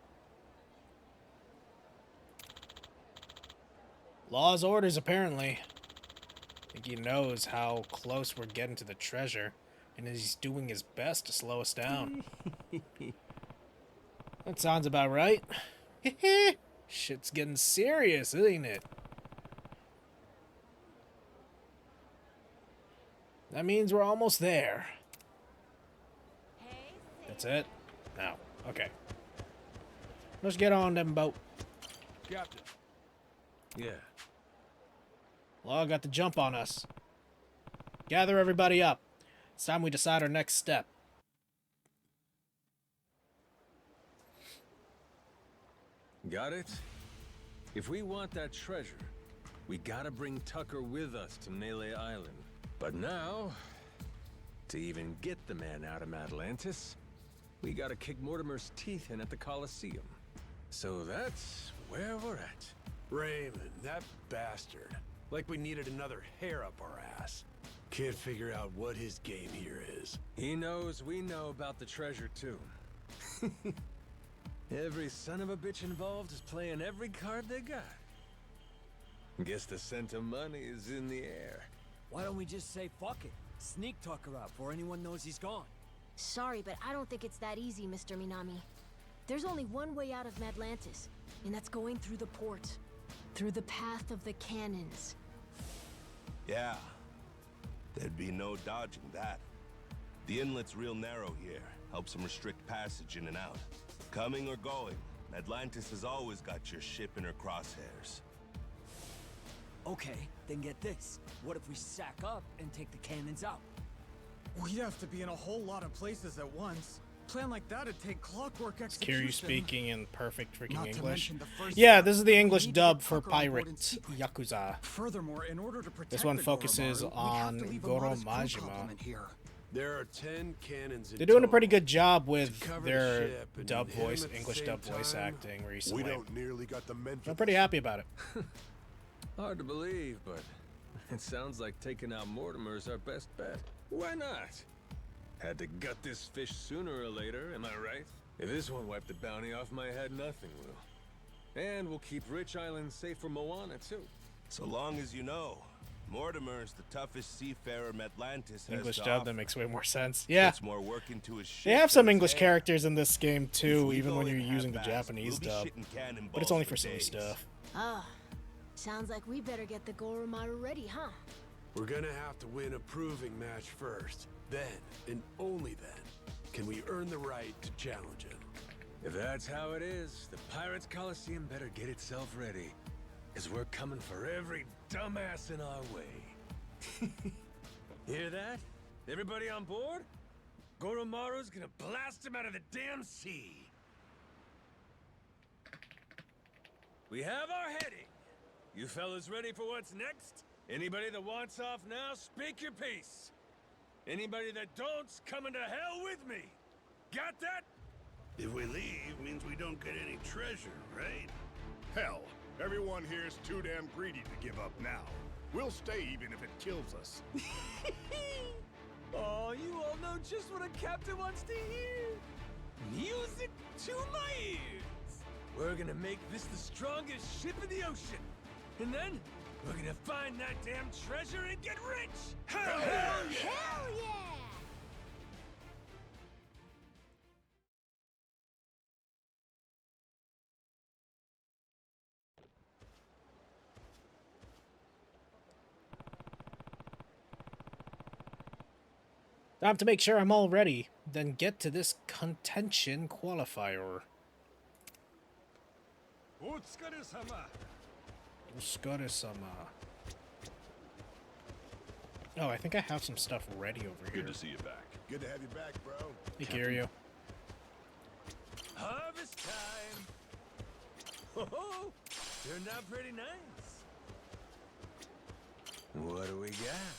Law's orders, apparently. I think he knows how close we're getting to the treasure, and he's doing his best to slow us down. That sounds about right. Shit's getting serious, isn't it? That means we're almost there. That's it? No. Okay. Let's get on them boat. Captain. Yeah. Law got the jump on us. Gather everybody up. It's time we decide our next step. Got it? If we want that treasure, we gotta bring Tucker with us to Melee Island. But now, to even get the man out of Atlantis, we gotta kick Mortimer's teeth in at the Colosseum. So that's where we're at. Raymond, that bastard. Like we needed another hair up our ass. Can't figure out what his game here is. He knows we know about the treasure, too. Every son of a bitch involved is playing every card they got. Guess the scent of money is in the air. Why don't we just say fuck it? Sneak Tucker out before anyone knows he's gone. Sorry, but I don't think it's that easy, Mr. Minami. There's only one way out of Atlantis, and that's going through the port. Through the path of the cannons. Yeah. There'd be no dodging that. The inlet's real narrow here. Helps them restrict passage in and out. Coming or going, Atlantis has always got your ship in her crosshairs. Okay, then get this. What if we sack up and take the cannons out? We'd have to be in a whole lot of places at once. Plan like that'd take clockwork Is execution. Kiryu speaking in perfect freaking Not to English? mention the first Yeah, step, this is the we English need to dub get for Tucker on board in Pirate secret. Yakuza. Furthermore, in order to protect This one the focuses Goromaru, on we have to leave a Goro modest crew Majima. complement here. There are 10 cannons in They're doing a total. pretty good job with To cover the their ship and dub him voice, at the English same dub voice time. acting recently. We don't nearly got the men for I'm pretty happy about it. Hard to believe, but it sounds like taking out Mortimer's our best bet. Why not? Had to gut this fish sooner or later, am I right? If this won't wipe the bounty off my head, nothing will. And we'll keep Rich Island safe for Moana, too. So long as you know, Mortimer's the toughest seafarer Atlantis has English to dub, offer. that makes way more sense. Yeah. Puts more work into his ship They have some than his English hair. characters in this game If too, we even go when in you're using the half-assed, Japanese we'll be dub. shitting cannonballs But it's only for for some days. stuff. Ah, sounds like we better get the Goromaru ready, huh? We're gonna have to win a proving match first. Then, and only then, can we earn the right to challenge it. If that's how it is, the Pirates Coliseum better get itself ready. Cause we're coming for every dumbass in our way. Hear that? Everybody on board? Goromaru's gonna blast him out of the damn sea. We have our heading. You fellas ready for what's next? Anybody that wants off now, speak your piece. Anybody that don't's coming to hell with me. Got that? If we leave, means we don't get any treasure, right? Hell, everyone here is too damn greedy to give up now. We'll stay even if it kills us. Oh, you all know just what a captain wants to hear. Music to my ears. We're gonna make this the strongest ship in the ocean. And then, we're gonna find that damn treasure and get rich! Hell yeah! Hell yeah! Time to make sure I'm all ready, then get to this contention qualifier. Utsukare-sama. Oh, I think I have some stuff ready over here. Good to see you back. Good to have you back, bro. Hey, Kiryu. Harvest time! Oh, turned out pretty nice. What do we got?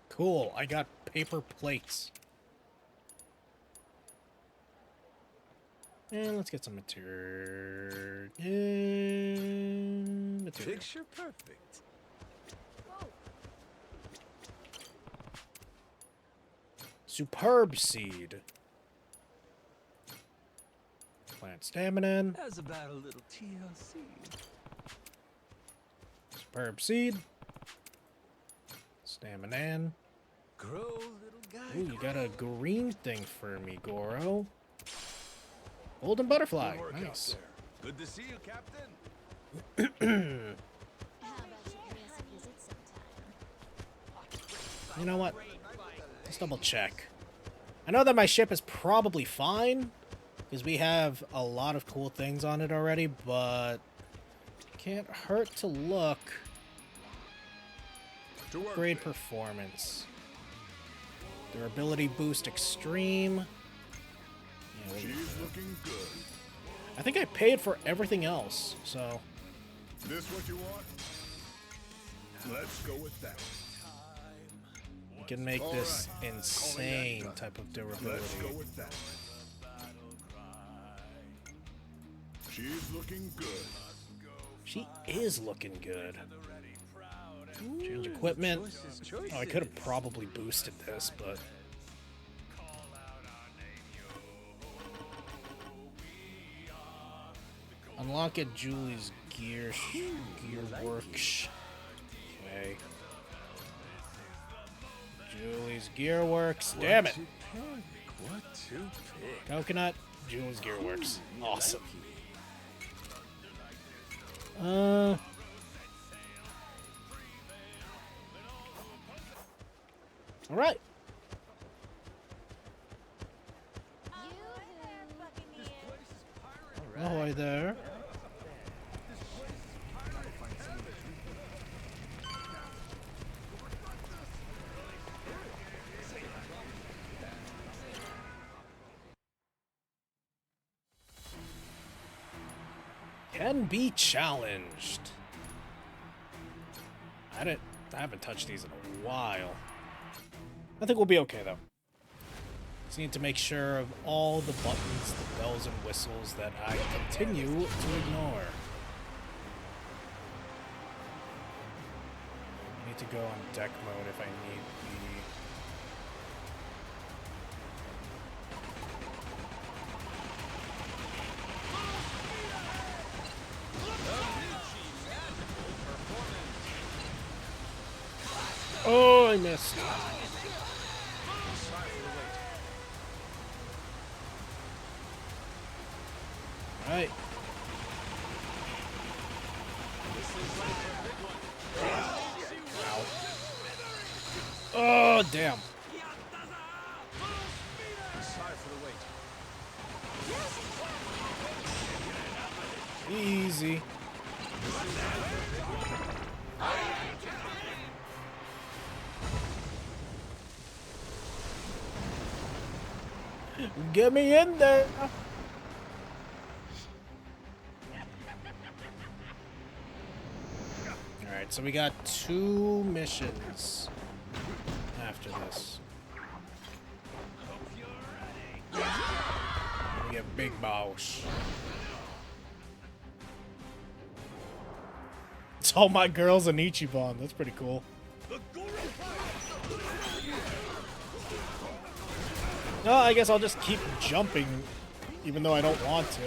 Cool, I got paper plates. And let's get some material. Picture perfect. Superb seed. Plant stamina. How's about a little TLC? Superb seed. Stamina. Grow, little guy. Ooh, you got a green thing for me, Goro. Golden butterfly. Nice. Good to see you, Captain. How about you pay us a visit sometime? You know what? Let's double check. I know that my ship is probably fine, because we have a lot of cool things on it already, but can't hurt to look. Upgrade performance. Durability boost extreme. Yeah, She's looking good. I think I paid for everything else, so. This what you want? Let's go with that. We can make this insane type of durability. Let's go with that. She's looking good. She is looking good. Change equipment. Oh, I could have probably boosted this, but. Unlock at Julie's gear works. Okay. Julie's gear works. Damn it. What to pick? Coconut. Julie's gear works. Awesome. All right. Ahoy there. Can be challenged. I haven't touched these in a while. I think we'll be okay though. Just need to make sure of all the buttons, the bells and whistles that I continue to ignore. I need to go on deck mode if I need the... Oh, I missed. Right. Oh, damn. Easy. Get me in there. Alright, so we got 2 missions after this. We get Big Boss. It's all my girls in Ichiban. That's pretty cool. No, I guess I'll just keep jumping, even though I don't want to.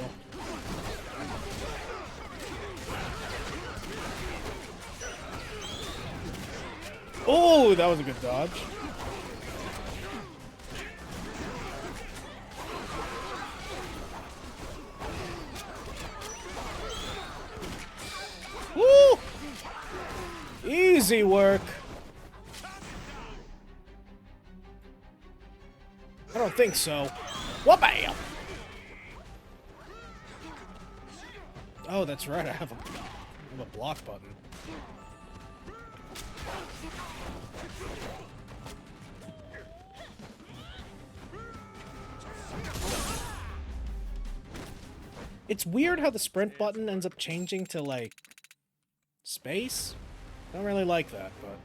Oh, that was a good dodge. Woo! Easy work. I don't think so. Wha-bam! Oh, that's right. I have a block button. It's weird how the sprint button ends up changing to, like, space. I don't really like that, but...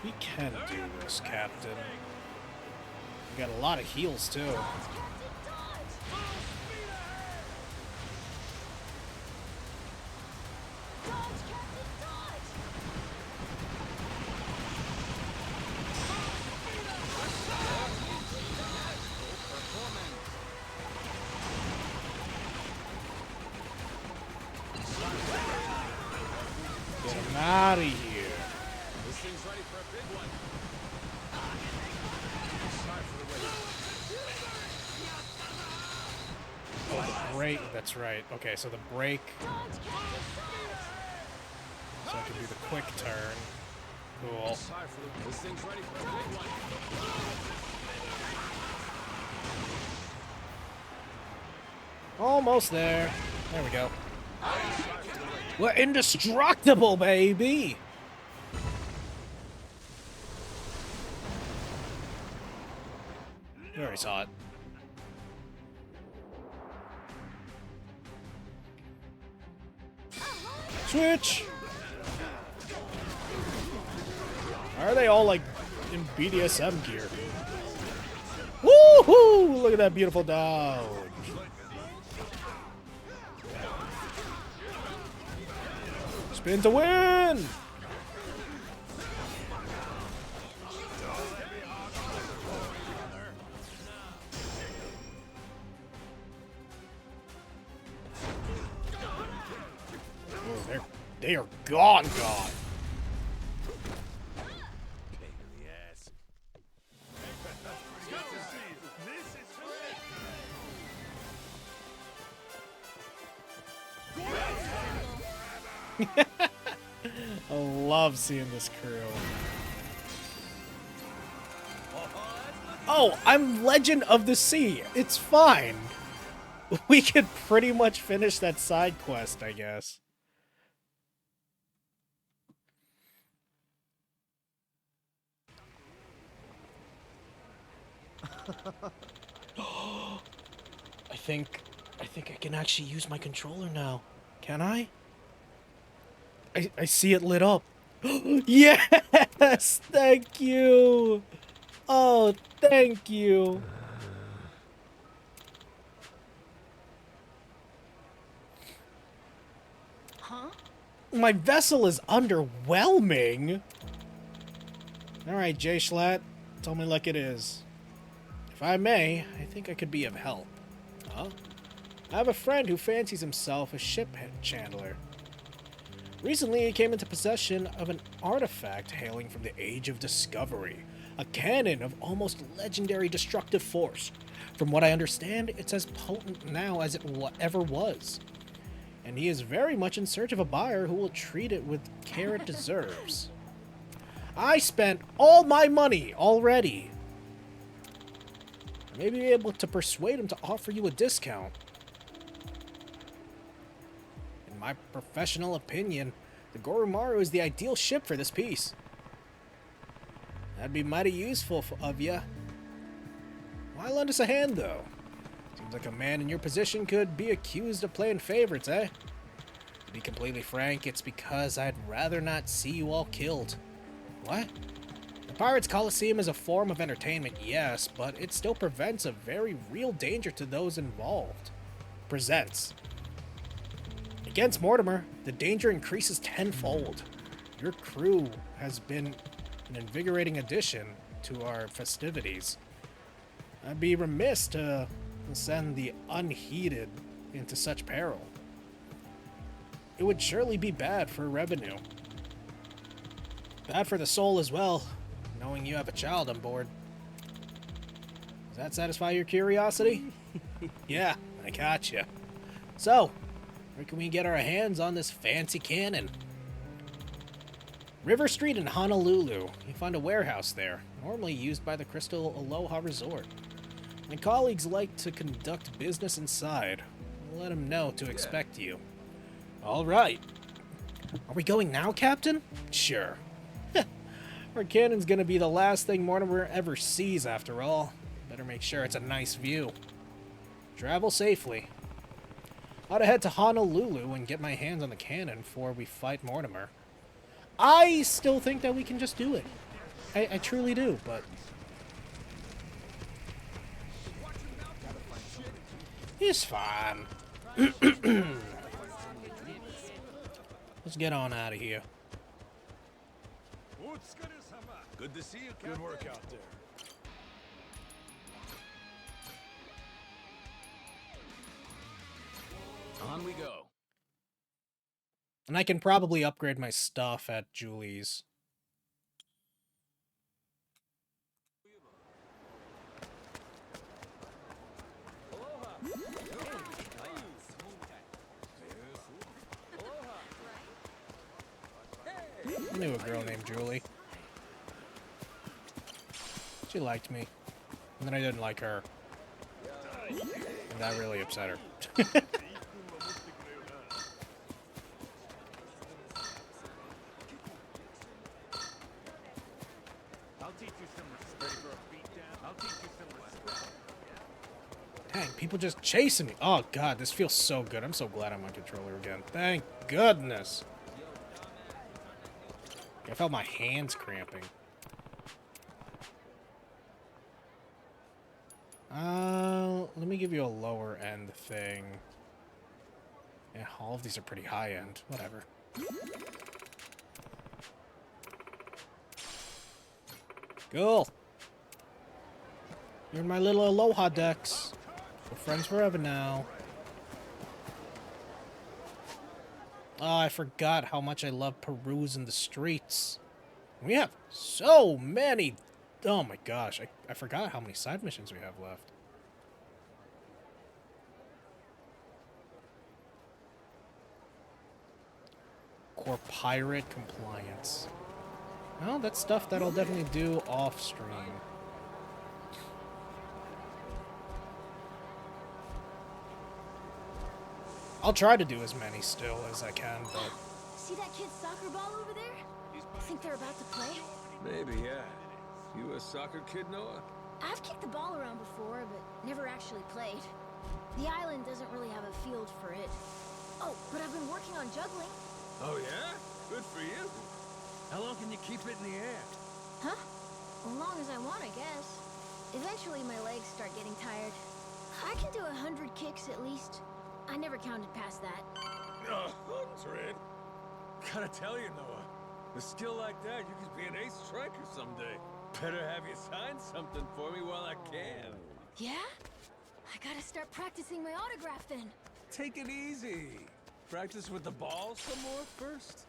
We can do this, Captain. We got a lot of heals, too. Get him out of here. This thing's ready for a big one. Oh, the break. That's right. Okay, so the break. So I can do the quick turn. Cool. This thing's ready for a big one. Almost there. There we go. We're indestructible, baby! You already saw it. Switch! Why are they all, like, in BDSM gear? Woohoo! Look at that beautiful dodge. Spin to win! Oh, they are gone. I love seeing this crew. Oh, I'm Legend of the Sea. It's fine. We could pretty much finish that side quest, I guess. I think I can actually use my controller now. Can I? I see it lit up. Yes! Thank you! Oh, thank you! Huh? My vessel is underwhelming! Alright, Jay Schlatt, tell me like it is. If I may, I think I could be of help. Huh? I have a friend who fancies himself a ship chandler. Recently, he came into possession of an artifact hailing from the Age of Discovery, a cannon of almost legendary destructive force. From what I understand, it's as potent now as it ever was. And he is very much in search of a buyer who will treat it with care it deserves. I spent all my money already. I may be able to persuade him to offer you a discount. In my professional opinion, the Goromaru is the ideal ship for this piece. That'd be mighty useful of ya. Why lend us a hand, though? Seems like a man in your position could be accused of playing favorites, eh? To be completely frank, it's because I'd rather not see you all killed. What? The Pirates Coliseum is a form of entertainment, yes, but it still prevents a very real danger to those involved. Presents. Against Mortimer, the danger increases tenfold. Your crew has been an invigorating addition to our festivities. I'd be remiss to send the unheeded into such peril. It would surely be bad for revenue. Bad for the soul as well, knowing you have a child on board. Does that satisfy your curiosity? Yeah, I gotcha. So, where can we get our hands on this fancy cannon? River Street in Honolulu. You find a warehouse there, normally used by the Crystal Aloha Resort. My colleagues like to conduct business inside. I'll let them know to expect you. All right. Are we going now, Captain? Sure. Our cannon's gonna be the last thing Mortimer ever sees, after all. Better make sure it's a nice view. Travel safely. Ought to head to Honolulu and get my hands on the cannon before we fight Mortimer. I still think that we can just do it. I truly do, but... It's fine. Let's get on out of here. Good to see you, Captain. Good work out there. On we go. And I can probably upgrade my stuff at Julie's. I knew a girl named Julie. She liked me. And then I didn't like her. And that really upset her. Dang, people just chasing me. Oh god, this feels so good. I'm so glad I'm on controller again. Thank goodness. I felt my hands cramping. Let me give you a lower end thing. Yeah, all of these are pretty high end. Whatever. Cool. You're in my little Aloha decks. We're friends forever now. Oh, I forgot how much I love perusing the streets. We have so many. Oh my gosh, I forgot how many side missions we have left. Core pirate compliance. Well, that's stuff that I'll definitely do off stream. I'll try to do as many still as I can, but... See that kid's soccer ball over there? Think they're about to play? Maybe, yeah. You a soccer kid, Noah? I've kicked the ball around before, but never actually played. The island doesn't really have a field for it. Oh, but I've been working on juggling. Oh, yeah? Good for you. How long can you keep it in the air? Huh? As long as I want, I guess. Eventually, my legs start getting tired. I can do 100 kicks at least. I never counted past that. 100? Gotta tell you, Noah. A skill like that, you could be an ace striker someday. Better have you sign something for me while I can. Yeah? I gotta start practicing my autograph then. Take it easy. Practice with the ball some more first.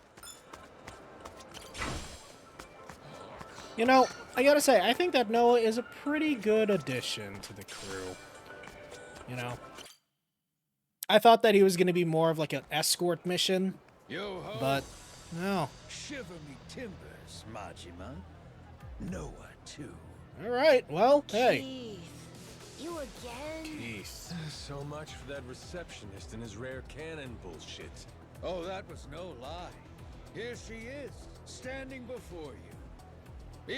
You know, I gotta say, I think that Noah is a pretty good addition to the crew. You know? I thought that he was gonna be more of like an escort mission. Yo-ho. But, no. Shiver me timbers, Majima. Noah, too. Alright, well, hey. Keith, you again? Keith. So much for that receptionist and his rare cannon bullshit. Oh, that was no lie. Here she is, standing before you.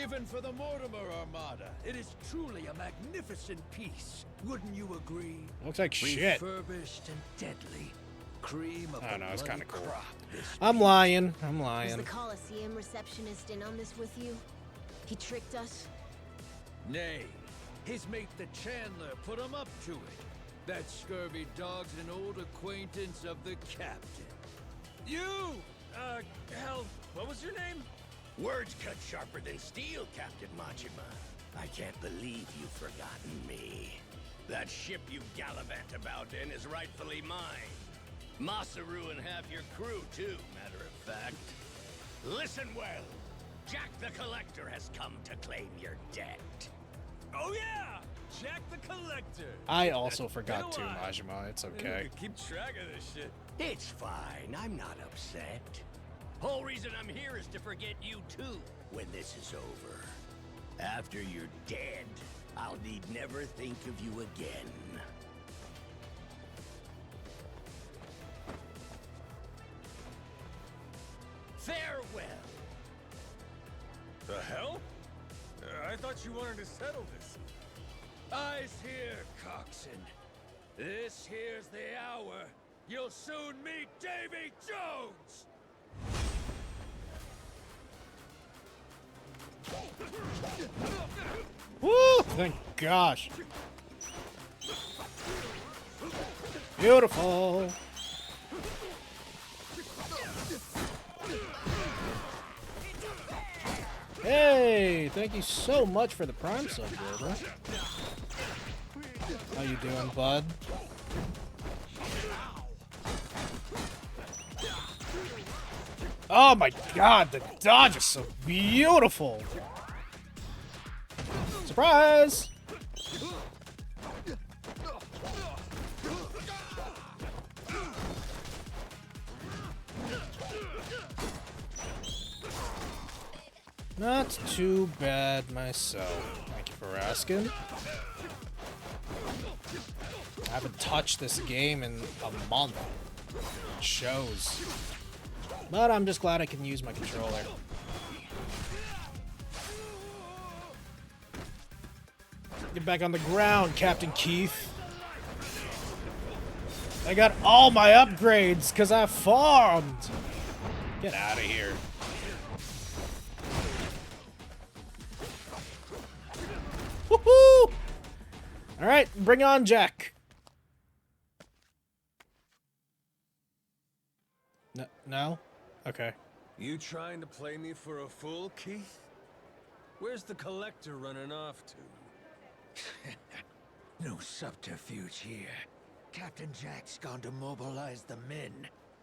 Even for the Mortimer Armada, it is truly a magnificent piece. Wouldn't you agree? Looks like shit. Refurbished and deadly. Cream of I don't know, it's kind of cool. I'm lying. Was the Coliseum receptionist in on this with you? He tricked us? Nay, his mate the Chandler put him up to it. That scurvy dog's an old acquaintance of the captain. You! Hell, what was your name? Words cut sharper than steel, Captain Majima. I can't believe you've forgotten me. That ship you gallivant about in is rightfully mine. Masaru and half your crew, too, matter of fact. Listen well. Jack the Collector has come to claim your debt. Oh yeah! Jack the Collector! I also forgot to, Majima. It's okay. Keep track of this shit. It's fine. I'm not upset. Whole reason I'm here is to forget you too when this is over. After you're dead, I'll need never think of you again. Farewell. The hell? I thought you wanted to settle this. Eyes here, Coxswain. This here's the hour. You'll soon meet Davy Jones! Woo! Thank gosh. Beautiful. Hey, thank you so much for the Prime sub, brother. How you doing, bud? Oh my god, the dodge is so beautiful! Surprise! Not too bad myself. Thank you for asking. I haven't touched this game in a month. It shows. But I'm just glad I can use my controller. Get back on the ground, Captain Keith. I got all my upgrades because I farmed. Get out of here. Woohoo! Alright, bring on Jack. No? Okay. You trying to play me for a fool, Keith? Where's the Collector running off to? No subterfuge here. Captain Jack's gone to mobilize the men.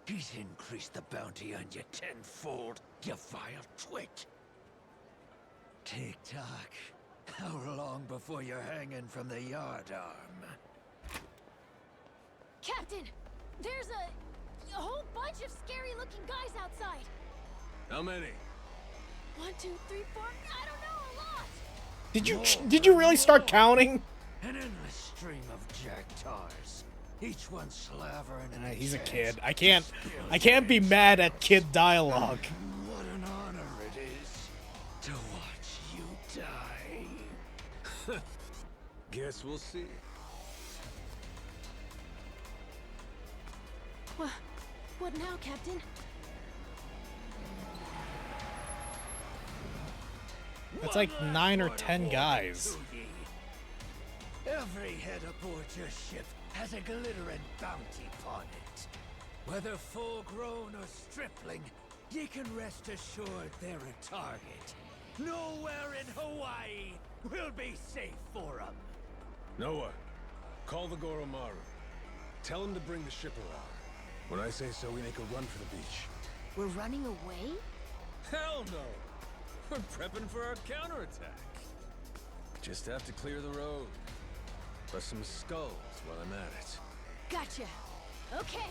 He's increased the bounty on you tenfold, you vile twit. Tick-tock. How long before you're hanging from the yardarm? Captain! There's a whole bunch of scary-looking guys outside. How many? 1, 2, 3, 4. I don't know, a lot. Did you really start counting? An endless stream of Jacktars. Each one slavering. He's a kid. I can't be mad at kid dialogue. What an honor it is to watch you die. Guess we'll see. What now, Captain? That's like 9 or 10 guys. Every head aboard your ship has a glittering bounty upon it. Whether full-grown or stripling, ye can rest assured they're a target. Nowhere in Hawaii will be safe for 'em. Noah, call the Goromaru. Tell him to bring the ship around. When I say so, we make a run for the beach. We're running away? Hell no! We're prepping for our counterattack. Just have to clear the road. Plus some skulls while I'm at it. Gotcha. Okay.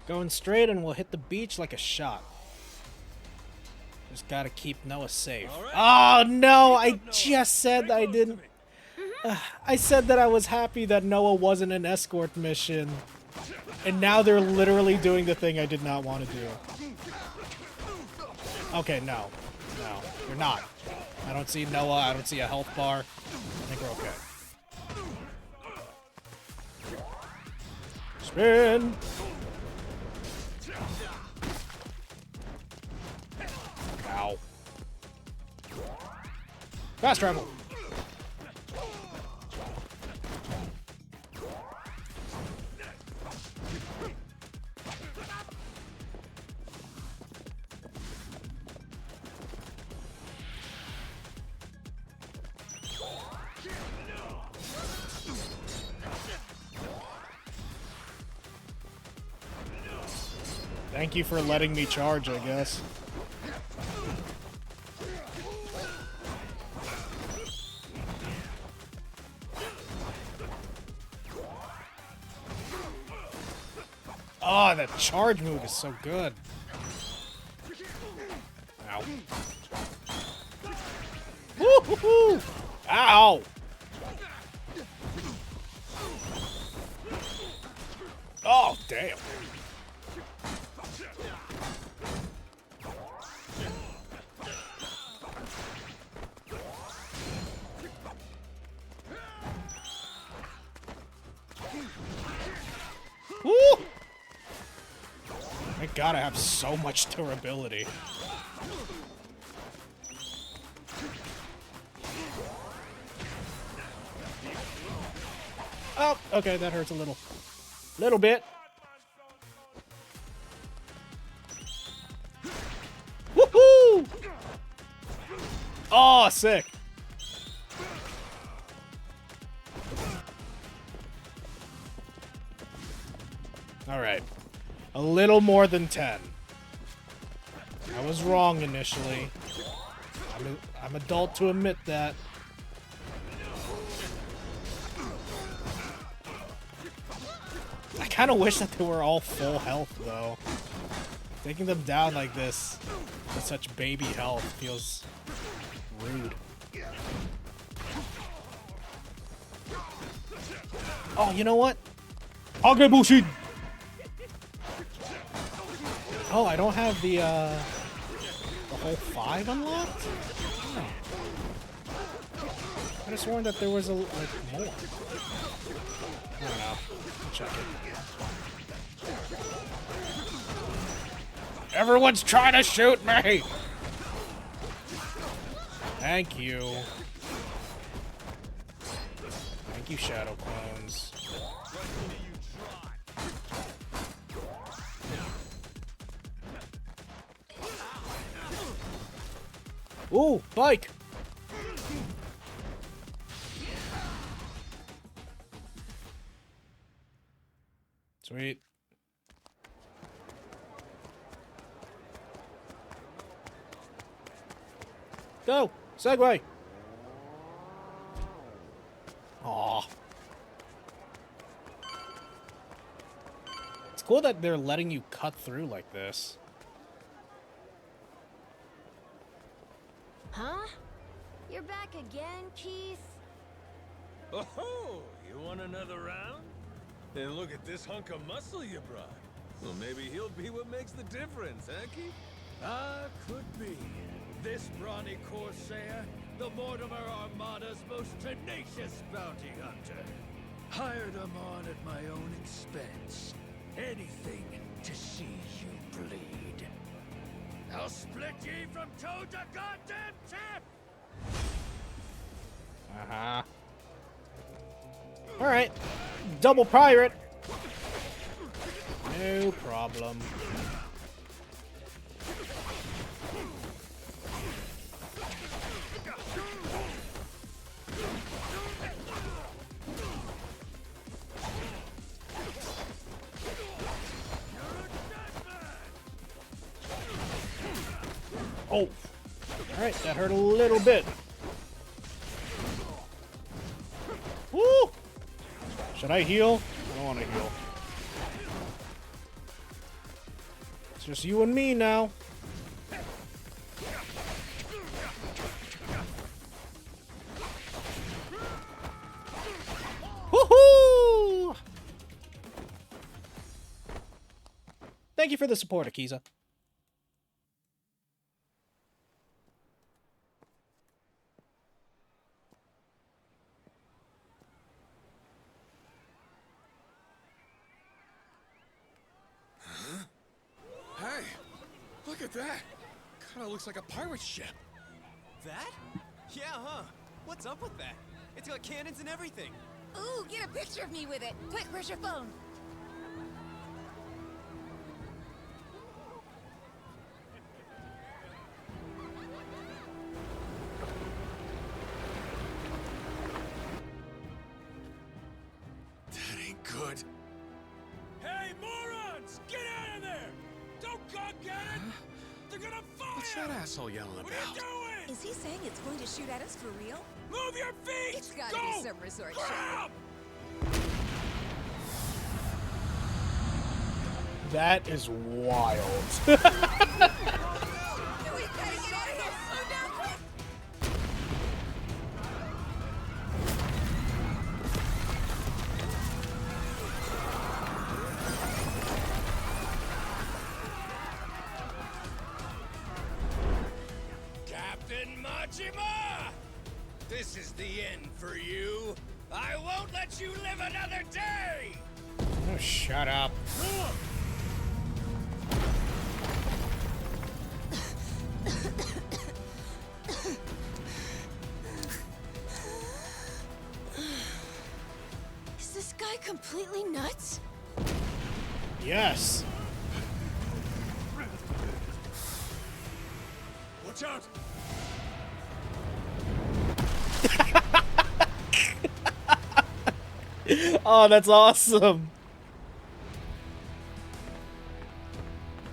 Going straight and we'll hit the beach like a shot. Just gotta keep Noah safe. Right. Oh no, I just said I didn't. I said that I was happy that Noah wasn't an escort mission. And now they're literally doing the thing I did not want to do. Okay, no. No, you're not. I don't see Noah. I don't see a health bar. I think we're okay. Spin! Ow. Fast travel! Thank you for letting me charge, I guess. Oh, that charge move is so good. Ow. Woo-hoo-hoo! Ow! Oh, damn. Woo! Thank God I have so much durability. Oh, okay, that hurts a little. Little bit. Woohoo! Oh, sick. All right. A little more than 10. I was wrong initially. I'm adult to admit that. I kind of wish that they were all full health, though. Taking them down like this with such baby health feels rude. Oh, you know what? Hagebushin! Oh, I don't have the whole 5 unlocked? Oh. I could have sworn that there was like more. I don't know. I'll check it. Everyone's trying to shoot me! Thank you. Thank you, Shadow Clones. Ooh, bike! Sweet. Go! Segway! Aw. It's cool that they're letting you cut through like this. Huh? You're back again, Keith? Oh, you want another round? Then look at this hunk of muscle you brought. Well, maybe he'll be what makes the difference, huh, Keith? Could be. This brawny corsair, the Mortimer Armada's most tenacious bounty hunter. Hired him on at my own expense. Anything to see you bleed. I'll split ye from toe to goddamn tip! Uh-huh. Alright. Double pirate. No problem. Oh. Alright, that hurt a little bit. Woo! Should I heal? I don't want to heal. It's just you and me now. Woohoo! Thank you for the support, Yakuza. that? Kinda looks like a pirate ship. That? Yeah, huh? What's up with that? It's got cannons and everything. Ooh, get a picture of me with it. Quick, where's your phone? That ain't good. Hey, morons! Get out of there! Don't go get it! They're gonna fire! What's that asshole yelling What about? are you doing? Is he saying it's going to shoot at us for real? Move your feet! It's gotta Go! be some resort shit. Grab! That is wild. We gotta get out of here! Slow down, quick! Captain Majima! This is the end for you. I won't let you live another day! Oh, shut up. Is this guy completely nuts? Yes. Watch out! Oh, that's awesome.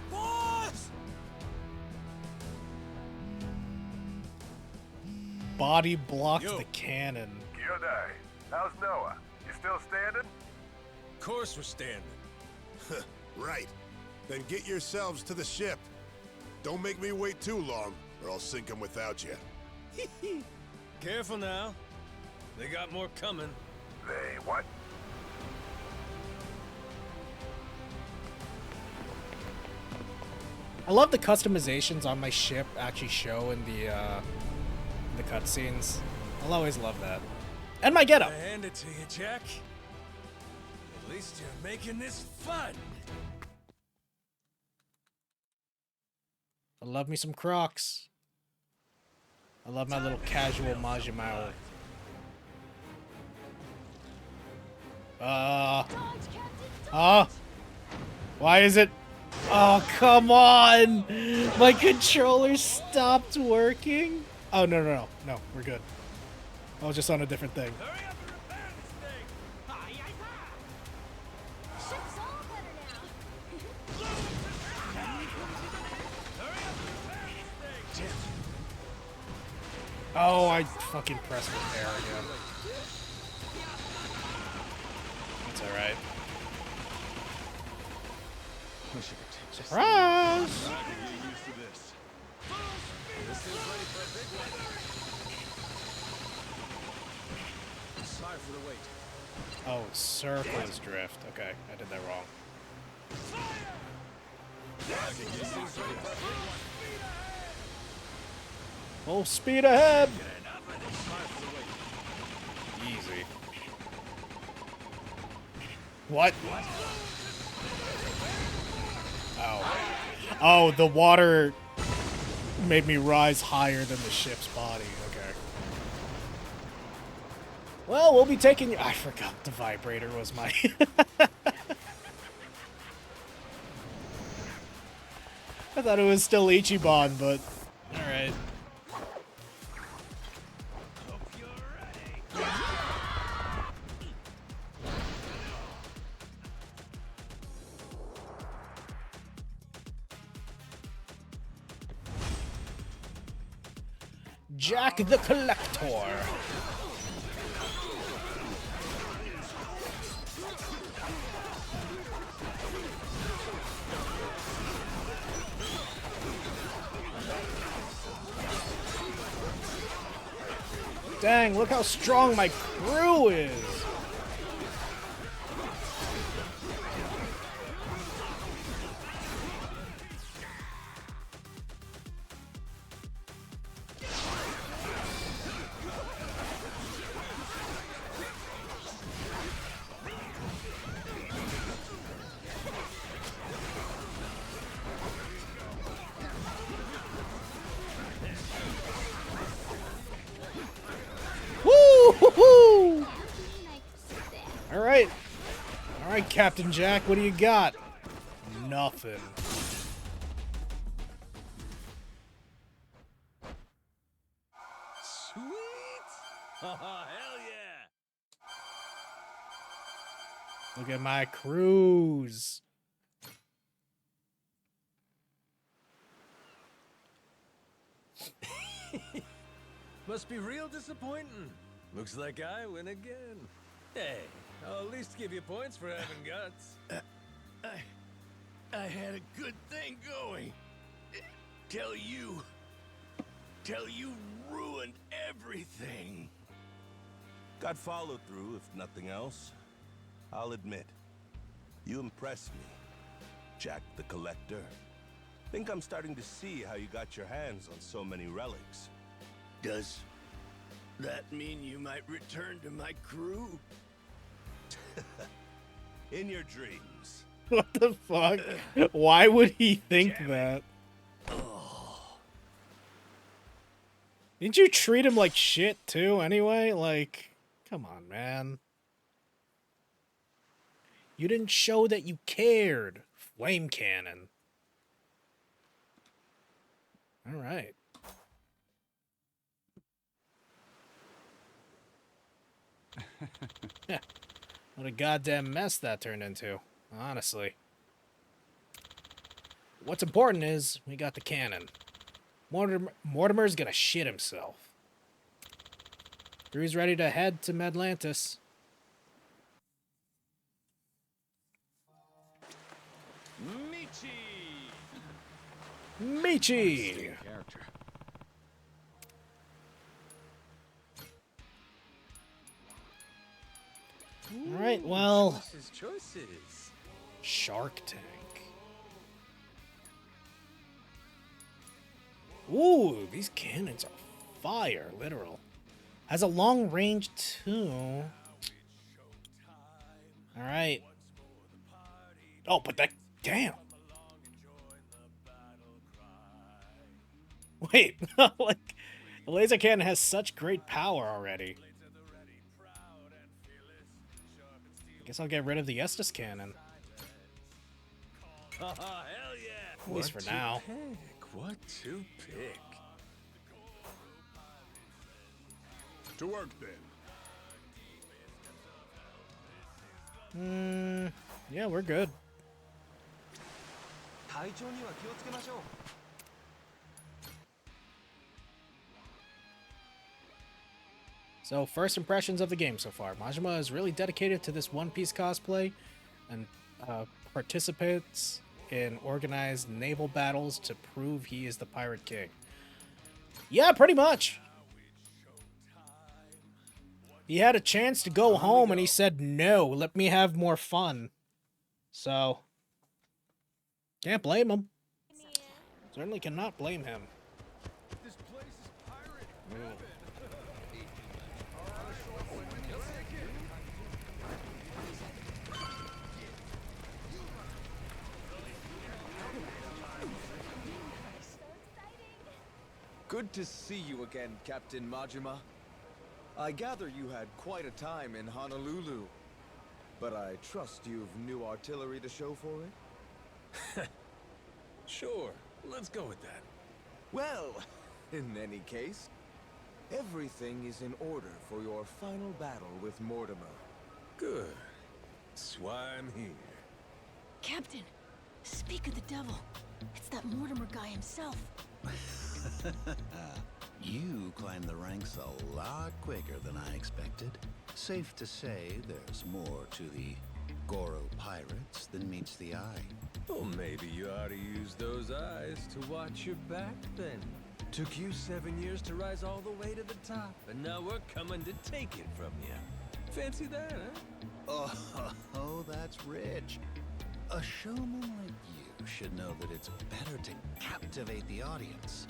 Boss! Body blocked the cannon. Kyodai, how's Noah? You still standing? Of course we're standing. Right. Then get yourselves to the ship. Don't make me wait too long, or I'll sink them without you. Careful now. They got more coming. They what? I love the customizations on my ship actually show in the cutscenes. I'll always love that. And my getup. I hand it to you, Jack. At least you're making this fun. I love me some Crocs. I love my little casual Majima. Why is it? Oh, come on! My controller stopped working? Oh, no, we're good. I was just on a different thing. Ship's all better now. Oh, I fucking pressed repair again. That's alright. Surprise! Sorry for the wait. Oh, circles drift. Okay, I did that wrong. Full speed ahead! Easy. What? Oh. Oh, the water made me rise higher than the ship's body. Okay. Well, we'll be taking... I forgot the vibrator was my... I thought it was still Ichiban, but... Alright. Jack the Collector. Dang, look how strong my crew is. Alright, Captain Jack, what do you got? Nothing. Sweet! Oh, hell yeah! Look at my cruise. Must be real disappointing. Looks like I win again. Hey, I'll at least give you points for having guts. I had a good thing going. Till you ruined everything. Got follow through, if nothing else. I'll admit, you impress me, Jack the Collector. Think I'm starting to see how you got your hands on so many relics. Does that mean you might return to my crew? In your dreams. What the fuck? Why would he think that? Didn't you treat him like shit too anyway? Like, come on, man. You didn't show that you cared. Flame cannon. Alright. What a goddamn mess that turned into, honestly. What's important is we got the cannon. Mortimer's gonna shit himself. Drew's ready to head to Medlantis. Michi! Alright, well... Choices. Shark Tank. Ooh, these cannons are fire, literal. Has a long range too. Alright. Oh, but that... Damn. Wait, like... The laser cannon has such great power already. I guess I'll get rid of the Estus cannon. Oh, hell yeah! At least for now. What to pick? To work then. Yeah, we're good. So, first impressions of the game so far. Majima is really dedicated to this One Piece cosplay and participates in organized naval battles to prove he is the Pirate King. Yeah, pretty much. He had a chance to go home and he said, no, let me have more fun. So, can't blame him. Certainly cannot blame him. This place is pirate heaven. Good to see you again, Captain Majima. I gather you had quite a time in Honolulu, but I trust you've new artillery to show for it? Sure, let's go with that. Well, in any case, everything is in order for your final battle with Mortimer. Good. That's why I'm here. Captain, speak of the devil. It's that Mortimer guy himself. You climbed the ranks a lot quicker than I expected. Safe to say there's more to the Goro pirates than meets the eye. Well, maybe you ought to use those eyes to watch your back then. Took you 7 years to rise all the way to the top, and now we're coming to take it from you. Fancy that, huh? Oh, that's rich. A showman like you should know that it's better to captivate the audience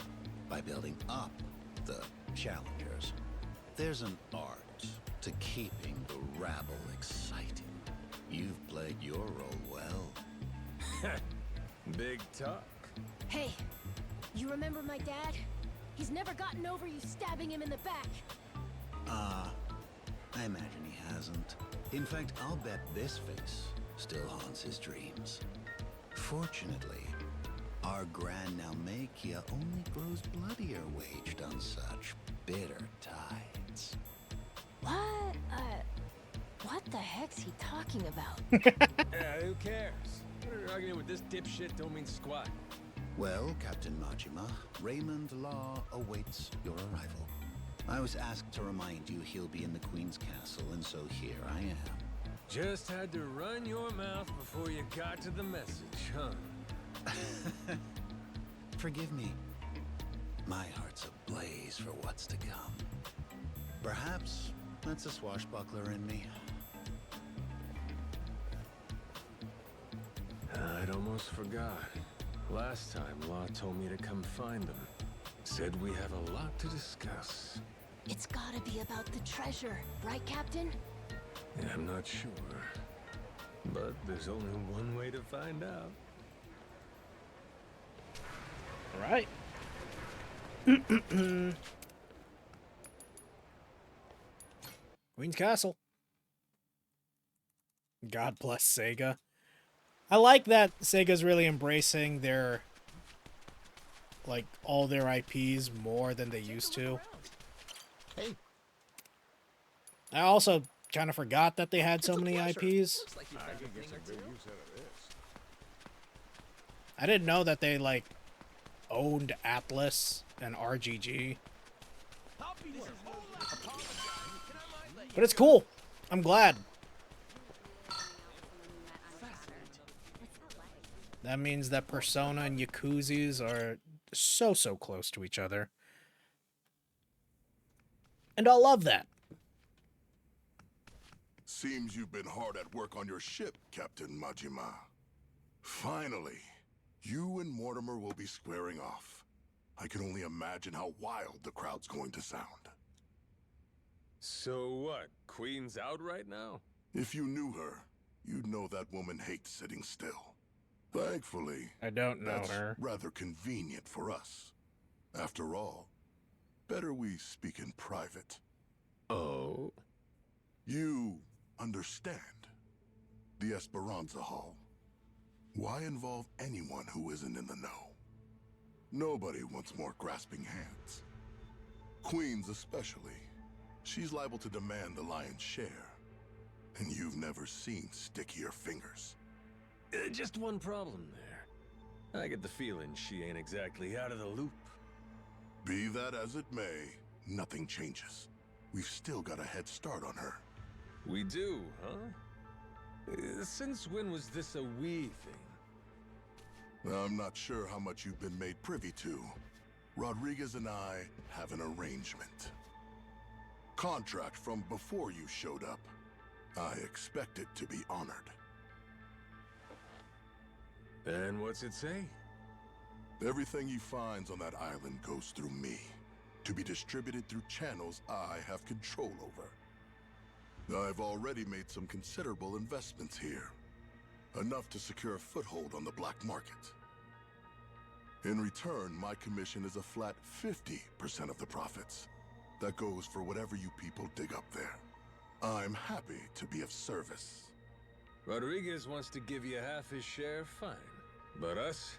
by building up the challengers. There's an art to keeping the rabble excited. You've played your role well. Big talk. Hey, you remember my dad? He's never gotten over you stabbing him in the back. I imagine he hasn't. In fact, I'll bet this face still haunts his dreams. Fortunately, our Grand Naumachia only grows bloodier waged on such bitter tides. What? What the heck's he talking about? Yeah, who cares? Arguing with this dipshit don't mean squat. Well, Captain Majima, Raymond Law awaits your arrival. I was asked to remind you he'll be in the Queen's Castle, and so here I am. Just had to run your mouth before you got to the message, huh? Forgive me. My heart's ablaze for what's to come. Perhaps that's a swashbuckler in me. I'd almost forgot. Last time, Law told me to come find them. Said we have a lot to discuss. It's gotta be about the treasure, right, Captain? Yeah, I'm not sure. But there's only one way to find out. All right. Queen's Castle. God bless Sega. I like that Sega's really embracing their, like, all their IPs more than they used to. Hey. I also kind of forgot that they had so many IPs. I can get some good use out of this. I didn't know that they, like, owned Atlas and RGG. But it's cool. I'm glad. That means that Persona and Yakuzas are so close to each other. And I'll love that. Seems you've been hard at work on your ship, Captain Majima. Finally, you and Mortimer will be squaring off. I can only imagine how wild the crowd's going to sound. So what? Queen's out right now? If you knew her, you'd know that woman hates sitting still. Thankfully, I don't know that's her. rather convenient for us. After all, better we speak in private. Oh? You understand. The Esperanza Hall. Why involve anyone who isn't in the know? Nobody wants more grasping hands. Queens especially. She's liable to demand the lion's share. And you've never seen stickier fingers. Just one problem there. I get the feeling she ain't exactly out of the loop. Be that as it may, nothing changes. We've still got a head start on her. We do, huh? Since when was this a we thing? I'm not sure how much you've been made privy to. Rodriguez and I have an arrangement. Contract from before you showed up. I expect it to be honored. And what's it say? Everything he finds on that island goes through me, to be distributed through channels I have control over. I've already made some considerable investments here, enough to secure a foothold on the black market. In return, my commission is a flat 50% of the profits. That goes for whatever you people dig up there. I'm happy to be of service. Rodriguez wants to give you half his share, fine. But us?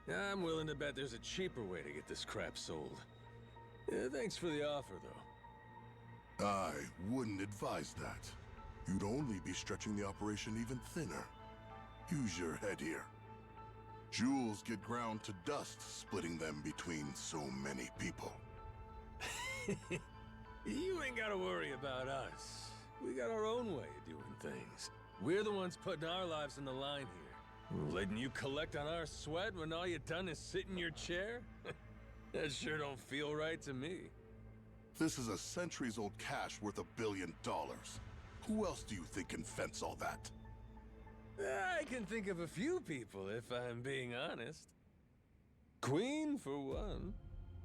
I'm willing to bet there's a cheaper way to get this crap sold. Thanks for the offer, though. I wouldn't advise that. You'd only be stretching the operation even thinner. Use your head here. Jewels get ground to dust splitting them between so many people. You ain't gotta worry about us. We got our own way of doing things. We're the ones putting our lives on the line here. Letting you collect on our sweat when all you done is sit in your chair? That sure don't feel right to me. This is a centuries-old cache worth $1 billion. Who else do you think can fence all that? I can think of a few people, if I'm being honest. Queen, for one.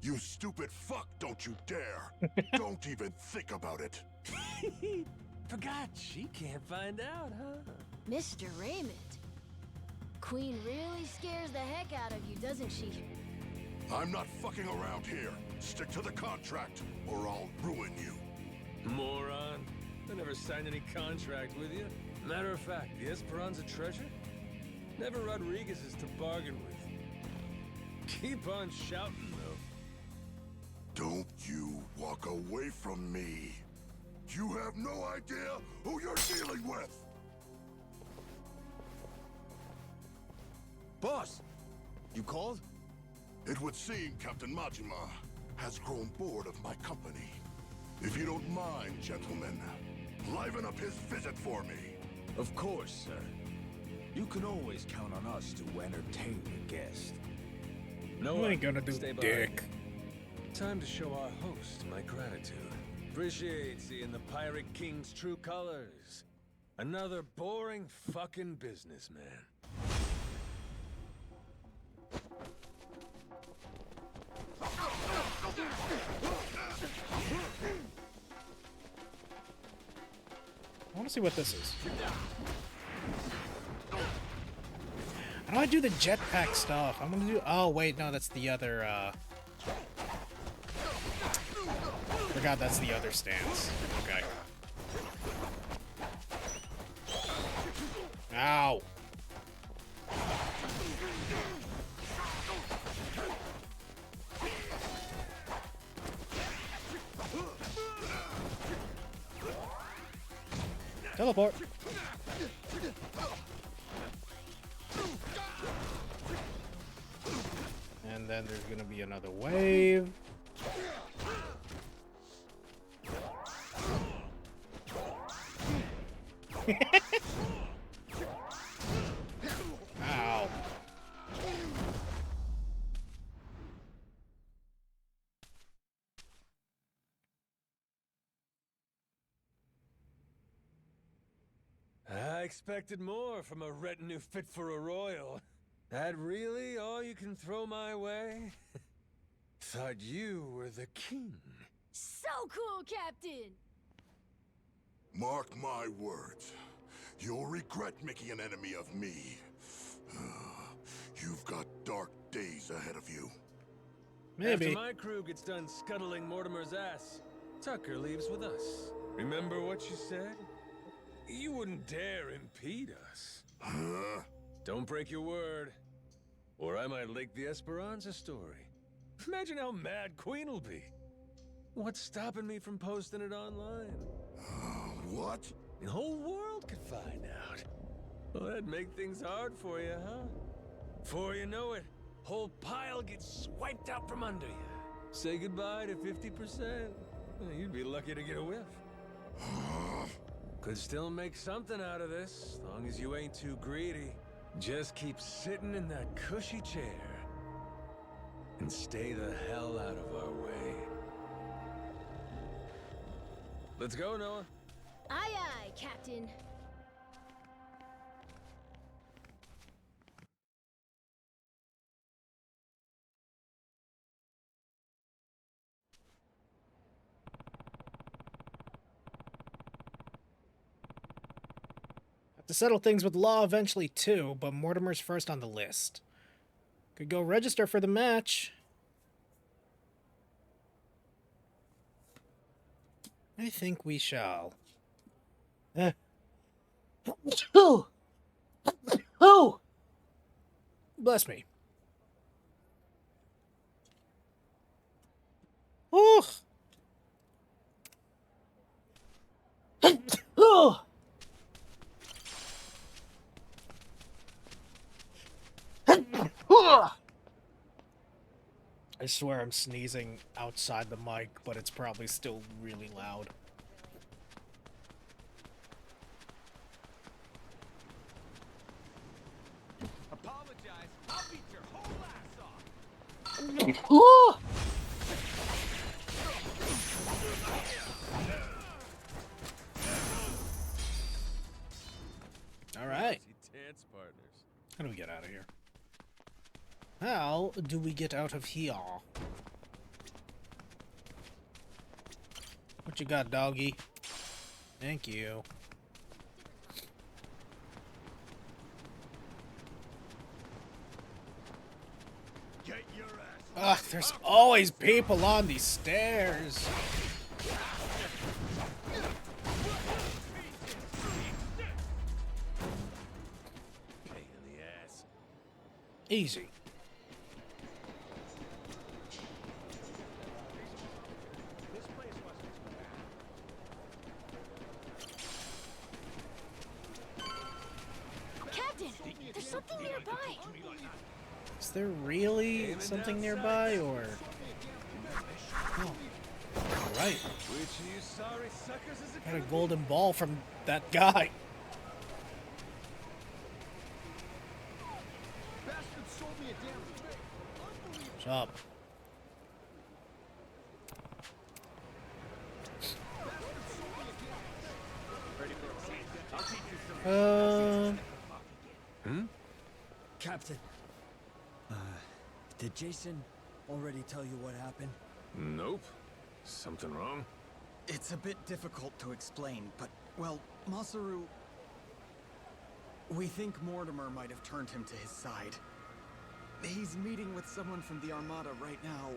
You stupid fuck, don't you dare! Don't even think about it! Forgot she can't find out, huh? Mr. Raymond. Queen really scares the heck out of you, doesn't she? I'm not fucking around here. Stick to the contract, or I'll ruin you. Moron. I never signed any contract with you. Matter of fact, the Esperanza treasure? Never Rodriguez's to bargain with. Keep on shouting, though. Don't you walk away from me. You have no idea who you're dealing with! Boss! You called? It would seem Captain Majima has grown bored of my company. If you don't mind, gentlemen, liven up his visit for me. Of course, sir. You can always count on us to entertain your guest. No, I ain't gonna do stay dick. Time to show our host my gratitude. Appreciate seeing the Pirate King's true colors. Another boring fucking businessman. I want to see what this is. How do I do the jetpack stuff? I'm gonna do. Oh wait, no, that's the other. Forgot that's the other stance. Okay. Ow. Teleport. And then there's gonna be another wave. Ow. I expected more from a retinue fit for a royal. That really all you can throw my way? Thought you were the king. So cool, Captain! Mark my words. You'll regret making an enemy of me. You've got dark days ahead of you. Maybe. After my crew gets done scuttling Mortimer's ass, Tucker leaves with us. Remember what you said? You wouldn't dare impede us. Huh? Don't break your word, or I might leak the Esperanza story. Imagine how mad Queen will be. What's stopping me from posting it online? What? The whole world could find out. Well, that'd make things hard for you, huh? Before you know it, whole pile gets swiped out from under you. Say goodbye to 50%. You'd be lucky to get a whiff. Could still make something out of this, as long as you ain't too greedy. Just keep sitting in that cushy chair. And stay the hell out of our way. Let's go, Noah. Aye, aye, Captain. Have to settle things with law eventually too, but Mortimer's first on the list. Could go register for the match. I think we shall. Oh! Oh! Bless me. Oh! Oh! I swear I'm sneezing outside the mic, but it's probably still really loud. Apologize. I'll beat your whole ass off. Oh! All right. Dance partners. How do we get out of here? How do we get out of here? What you got, doggy? Thank you. Get your ass. Ugh, there's always people on these stairs. Easy. Captain, there's something nearby. Is there really something nearby, or... Oh. Alright. Got a golden ball from that guy. What's up? Captain, did Jason already tell you what happened? Nope. Something wrong? It's a bit difficult to explain, but, well, Masaru... We think Mortimer might have turned him to his side. He's meeting with someone from the Armada right now.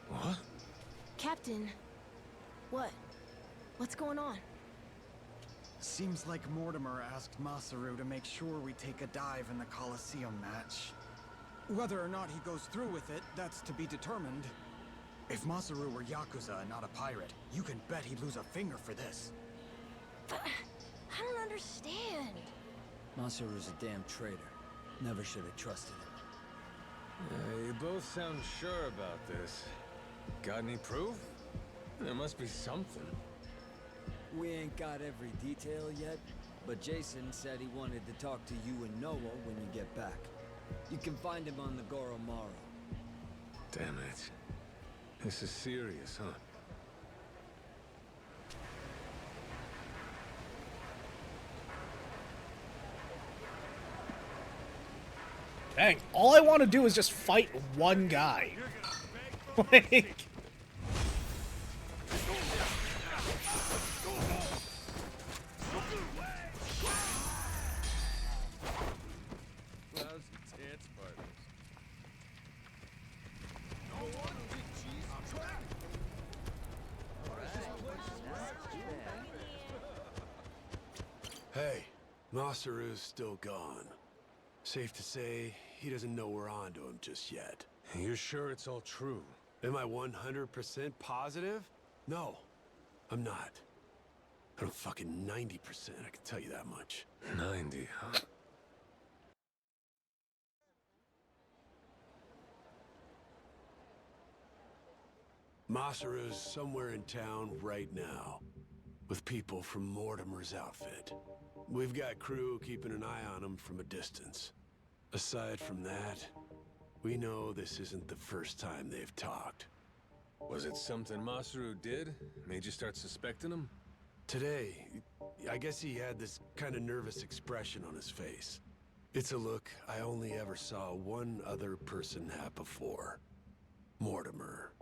What? Captain, what? What's going on? Seems like Mortimer asked Masaru to make sure we take a dive in the Colosseum match. Whether or not he goes through with it, that's to be determined. If Masaru were Yakuza and not a pirate, you can bet he'd lose a finger for this. But I don't understand. Masaru's a damn traitor. Never should have trusted him. You both sound sure about this. Got any proof? There must be something. We ain't got every detail yet, but Jason said he wanted to talk to you and Noah when you get back. You can find him on the Goromaro. Damn it. This is serious, huh? Dang, all I want to do is just fight one guy. Like... Hey, Masaru's still gone. Safe to say, he doesn't know we're onto him just yet. You're sure it's all true? Am I 100% positive? No, I'm not. But I'm fucking 90%, I can tell you that much. 90, huh? Masaru's somewhere in town right now, with people from Mortimer's outfit. We've got crew keeping an eye on him from a distance. Aside from that, we know this isn't the first time they've talked. Was it something Masaru did? Made you start suspecting him? Today, I guess he had this kind of nervous expression on his face. It's a look I only ever saw one other person have before. Mortimer.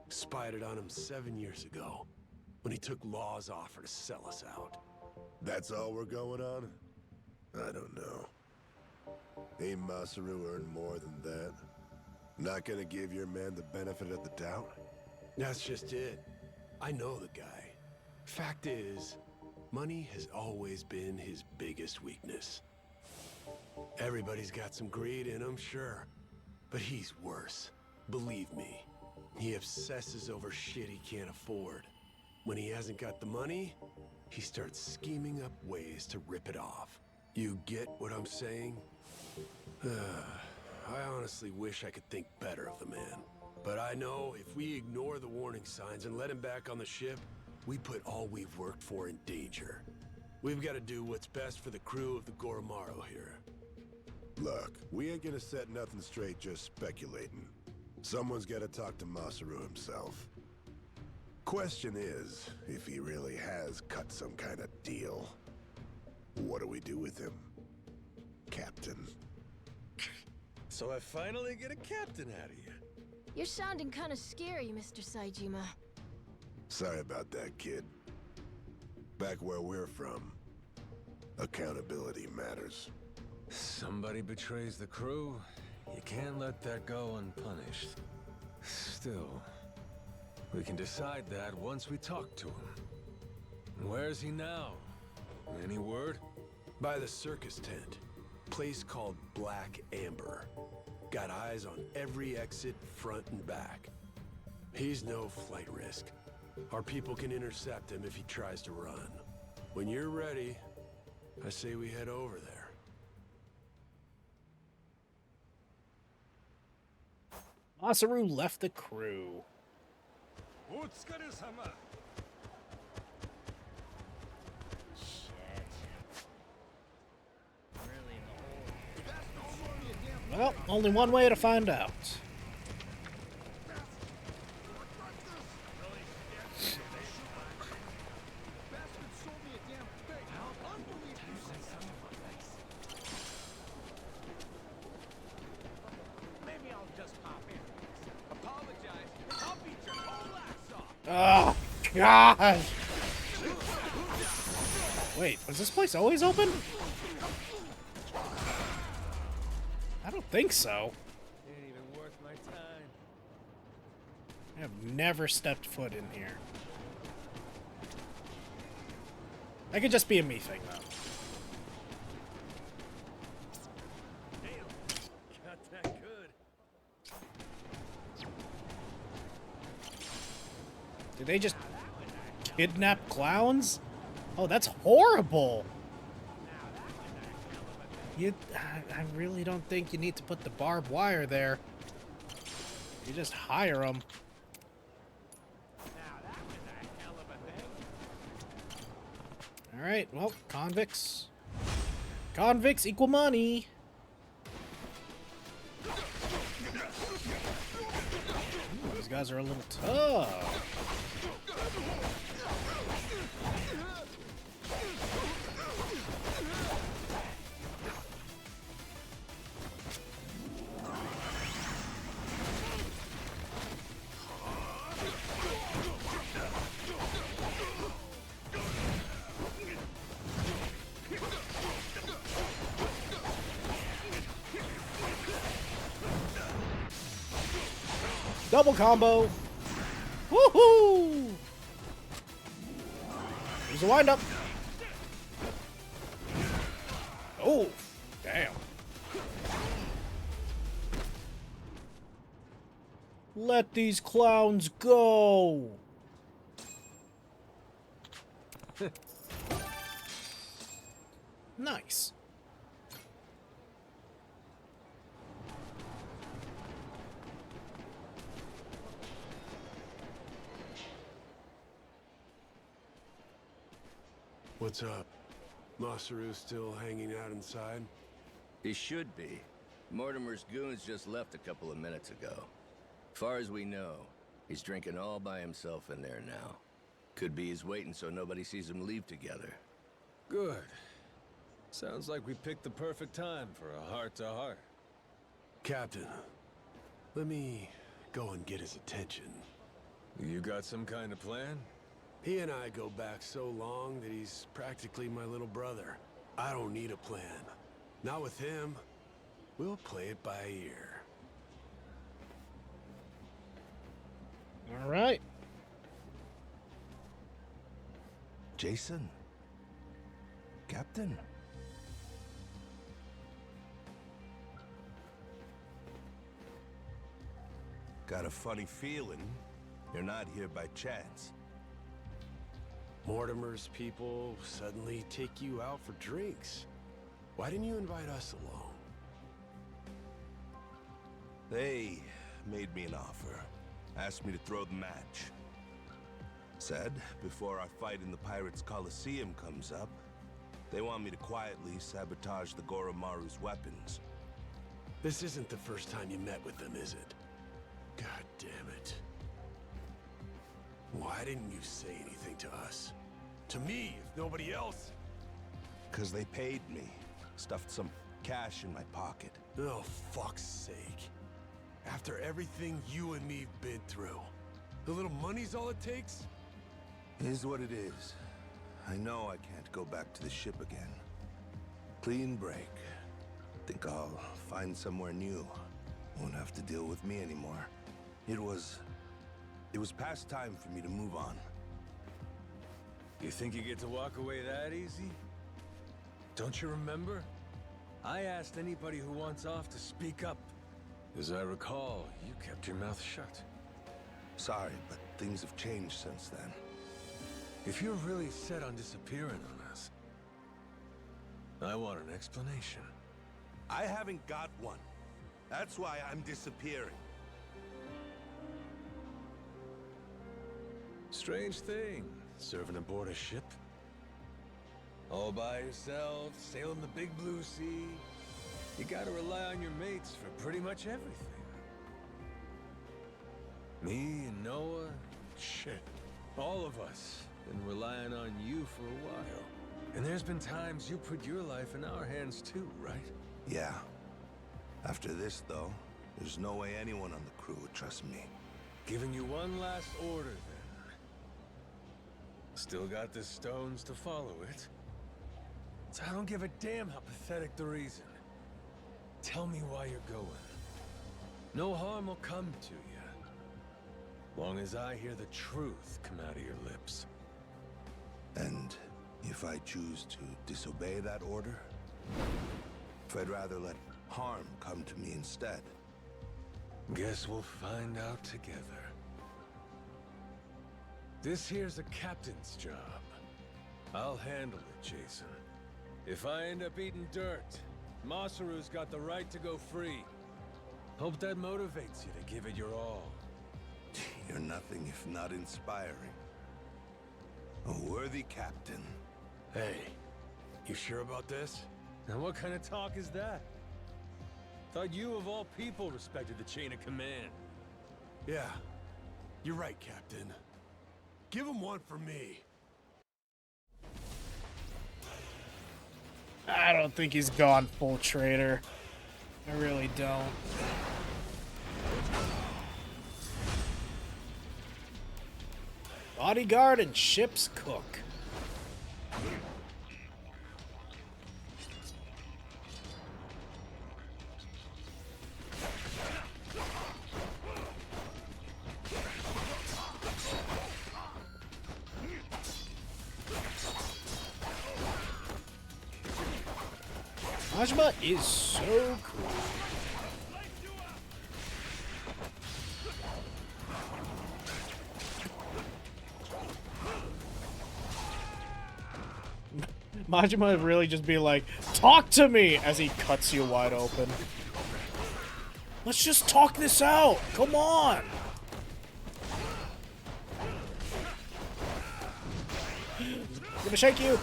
Spied it on him 7 years ago, when he took Law's offer to sell us out. That's all we're going on? I don't know. Ain't Masaru earned more than that? Not gonna give your man the benefit of the doubt? That's just it. I know the guy. Fact is, money has always been his biggest weakness. Everybody's got some greed in him, sure. But he's worse. Believe me. He obsesses over shit he can't afford. When he hasn't got the money, he starts scheming up ways to rip it off. You get what I'm saying? I honestly wish I could think better of the man. But I know if we ignore the warning signs and let him back on the ship, we put all we've worked for in danger. We've got to do what's best for the crew of the Goromaro here. Look, we ain't gonna set nothing straight just speculating. Someone's gotta talk to Masaru himself. Question is, if he really has cut some kind of deal, what do we do with him? Captain. So I finally get a captain out of you. You're sounding kind of scary, Mr. Saejima. Sorry about that, kid. Back where we're from, accountability matters. Somebody betrays the crew, you can't let that go unpunished. Still, we can decide that once we talk to him. Where's he now? Any word? By the circus tent. Place called Black Amber. Got eyes on every exit, front and back. He's no flight risk. Our people can intercept him if he tries to run. When you're ready, I say we head over there. Masaru left the crew. Well, only one way to find out. Oh, God! Wait, was this place always open? I don't think so. Ain't even worth my time. I have never stepped foot in here. That could just be a me thing, though. Damn, got that good. Did they just kidnap clowns? Oh, that's horrible. I really don't think you need to put the barbed wire there. You just hire them. All right, well, convicts. Convicts equal money. These guys are a little tough. Double combo. Woohoo! There's a windup. Oh, damn. Let these clowns go. Nice. What's up? Masaru still hanging out inside? He should be. Mortimer's goons just left a couple of minutes ago. Far as we know, he's drinking all by himself in there now. Could be he's waiting so nobody sees him leave together. Good. Sounds like we picked the perfect time for a heart-to-heart. Captain, let me go and get his attention. You got some kind of plan? He and I go back so long that he's practically my little brother. I don't need a plan. Not with him. We'll play it by ear. All right. Jason? Captain? Got a funny feeling you're not here by chance. Mortimer's people suddenly take you out for drinks. Why didn't you invite us along? They made me an offer. Asked me to throw the match. Said, before our fight in the Pirates' Coliseum comes up, they want me to quietly sabotage the Goromaru's weapons. This isn't the first time you met with them, is it? God damn it. Why didn't you say anything to us? To me, if nobody else? 'Cause they paid me. Stuffed some cash in my pocket. Oh, fuck's sake. After everything you and me've been through, the little money's all it takes? Is what it is. I know I can't go back to the ship again. Clean break. Think I'll find somewhere new. Won't have to deal with me anymore. It was past time for me to move on. You think you get to walk away that easy? Don't you remember? I asked anybody who wants off to speak up. As I recall, you kept your mouth shut. Sorry, but things have changed since then. If you're really set on disappearing on us, I want an explanation. I haven't got one. That's why I'm disappearing. Strange thing, serving aboard a ship. All by yourself, sailing the big blue sea. You gotta rely on your mates for pretty much everything. Me and Noah, shit, all of us been relying on you for a while. And there's been times you put your life in our hands too, right? Yeah. After this, though, there's no way anyone on the crew would trust me. Giving you one last order, then. Still got the stones to follow it. So I don't give a damn how pathetic the reason. Tell me why you're going. No harm will come to you. Long as I hear the truth come out of your lips. And if I choose to disobey that order? If I'd rather let harm come to me instead? Guess we'll find out together. This here's a captain's job. I'll handle it, Jason. If I end up eating dirt, Masaru's got the right to go free. Hope that motivates you to give it your all. You're nothing if not inspiring. A worthy captain. Hey, you sure about this? Now what kind of talk is that? Thought you of all people respected the chain of command. Yeah, you're right, Captain. Give him one for me. I don't think he's gone full traitor. I really don't. Bodyguard and ship's cook. Majima is so cool. Majima would really just be like, talk to me, as he cuts you wide open. Let's just talk this out. Come on. I'm gonna shake you.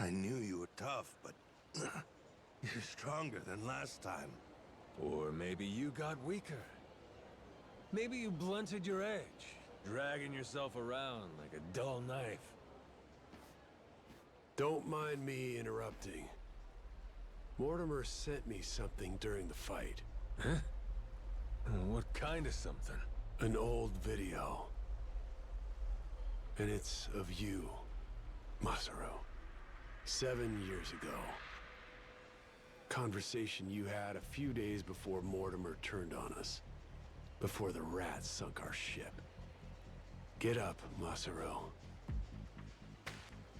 I knew you were tough, but you're stronger than last time. Or maybe you got weaker. Maybe you blunted your edge, dragging yourself around like a dull knife. Don't mind me interrupting. Mortimer sent me something during the fight. Huh? What kind of something? An old video. And it's of you, Masaru. 7 years ago. Conversation you had a few days before Mortimer turned on us. Before the rats sunk our ship. Get up, Masaru.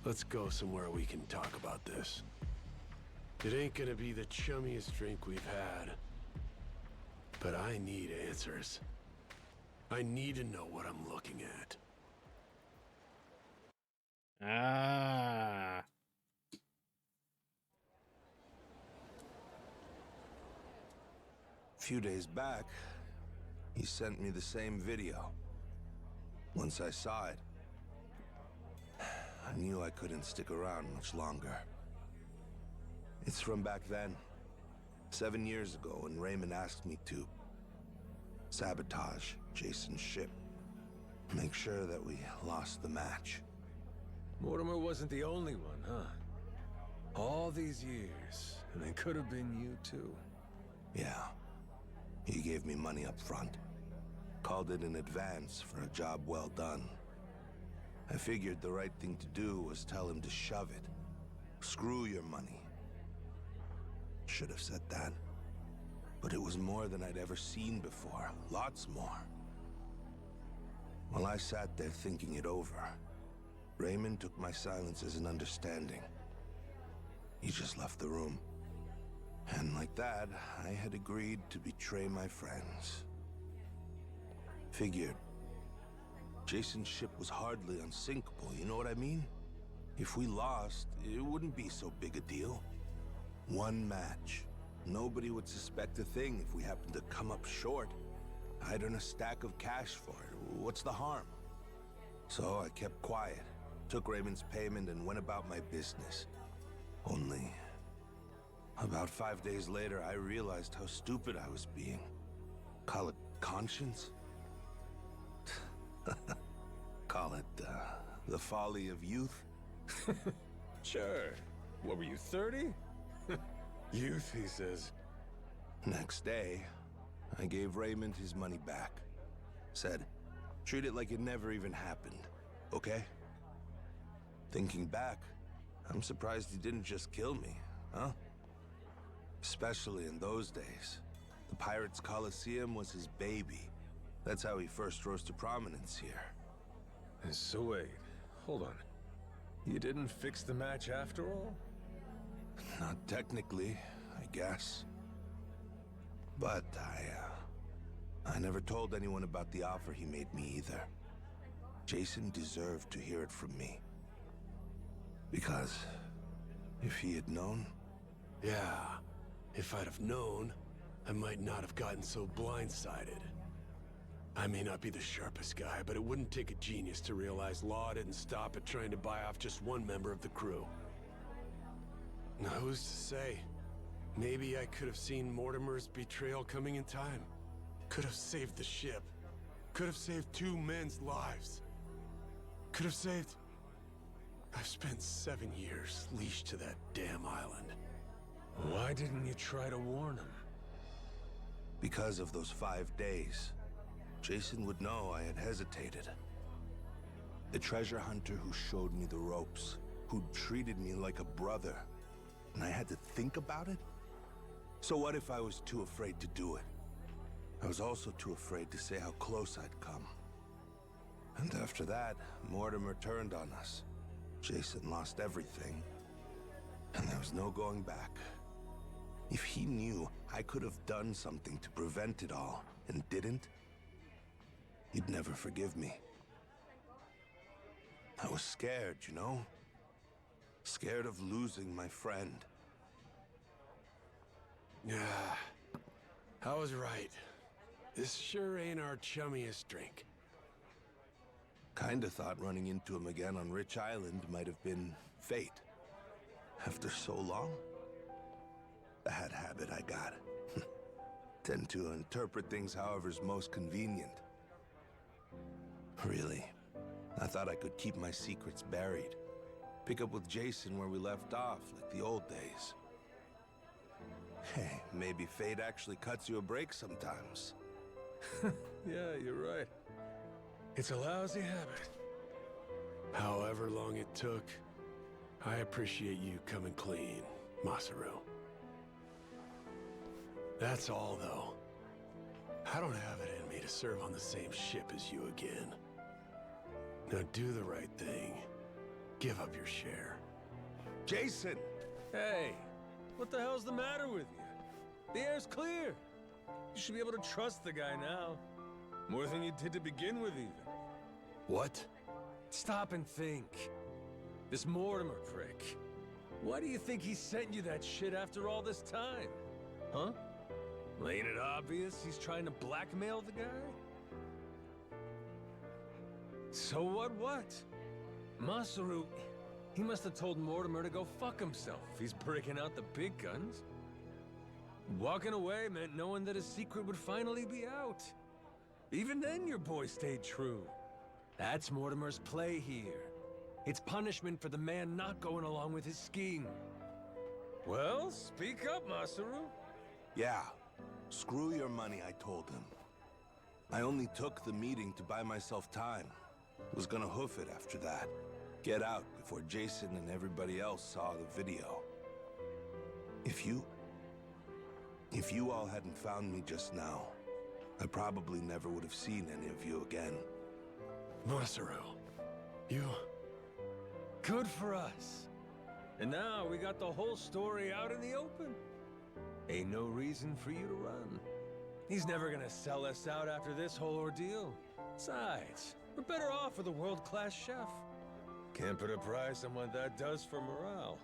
Let's go somewhere we can talk about this. It ain't gonna be the chummiest drink we've had. But I need answers. I need to know what I'm looking at. Ah. A few days back, he sent me the same video. Once I saw it, I knew I couldn't stick around much longer. It's from back then, 7 years ago, when Raymond asked me to sabotage Jason's ship. Make sure that we lost the match. Mortimer wasn't the only one, huh? All these years, and it could have been you too. Yeah. He gave me money up front. Called it an advance for a job well done. I figured the right thing to do was tell him to shove it. Screw your money. Should have said that. But it was more than I'd ever seen before. Lots more. While I sat there thinking it over, Raymond took my silence as an understanding. He just left the room. And like that, I had agreed to betray my friends. Figured. Jason's ship was hardly unsinkable, you know what I mean? If we lost, it wouldn't be so big a deal. One match. Nobody would suspect a thing if we happened to come up short. I'd earn a stack of cash for it. What's the harm? So I kept quiet, took Raymond's payment, and went about my business. Only, about 5 days later, I realized how stupid I was being. Call it conscience? Call it, the folly of youth? Sure. What were you, 30? Youth, he says. Next day, I gave Raymond his money back. Said, treat it like it never even happened, okay? Thinking back, I'm surprised he didn't just kill me, huh? Especially in those days. The Pirates Coliseum was his baby. That's how he first rose to prominence here. So wait, hold on. You didn't fix the match after all? Not technically, I guess. But I never told anyone about the offer he made me either. Jason deserved to hear it from me. Because if he had known... Yeah, if I'd have known, I might not have gotten so blindsided. I may not be the sharpest guy, but it wouldn't take a genius to realize Law didn't stop at trying to buy off just one member of the crew. Now, who's to say? Maybe I could have seen Mortimer's betrayal coming in time. Could have saved the ship. Could have saved 2 men's lives. Could have saved... I've spent 7 years leashed to that damn island. Why didn't you try to warn him? Because of those 5 days, Jason would know I had hesitated. The treasure hunter who showed me the ropes, who treated me like a brother, and I had to think about it? So what if I was too afraid to do it? I was also too afraid to say how close I'd come. And after that, Mortimer turned on us. Jason lost everything, and there was no going back. If he knew I could have done something to prevent it all, and didn't, he'd never forgive me. I was scared, you know? Scared of losing my friend. Yeah, I was right. This sure ain't our chummiest drink. Kinda thought running into him again on Rich Island might have been fate. After so long? Bad habit I got. Tend to interpret things however's most convenient. Really, I thought I could keep my secrets buried. Pick up with Jason where we left off, like the old days. Hey, maybe fate actually cuts you a break sometimes. Yeah, you're right. It's a lousy habit. However long it took, I appreciate you coming clean, Masaru. That's all, though. I don't have it in me to serve on the same ship as you again. Now do the right thing. Give up your share. Jason! Hey, what the hell's the matter with you? The air's clear. You should be able to trust the guy now. More than you did to begin with, even. What? Stop and think. This Mortimer prick. Why do you think he sent you that shit after all this time? Huh? Well, ain't it obvious he's trying to blackmail the guy? So what? Masaru, he must have told Mortimer to go fuck himself if he's breaking out the big guns. Walking away meant knowing that his secret would finally be out. Even then, your boy stayed true. That's Mortimer's play here. It's punishment for the man not going along with his scheme. Well, speak up, Masaru. Yeah, screw your money, I told him. I only took the meeting to buy myself time. Was gonna hoof it after that. Get out before Jason and everybody else saw the video. If you If you all hadn't found me just now, I probably never would have seen any of you again. Masaru, you... Good for us. And now we got the whole story out in the open. Ain't no reason for you to run. He's never gonna sell us out after this whole ordeal. Besides, we're better off with a world-class chef. Can't put a price on what that does for morale.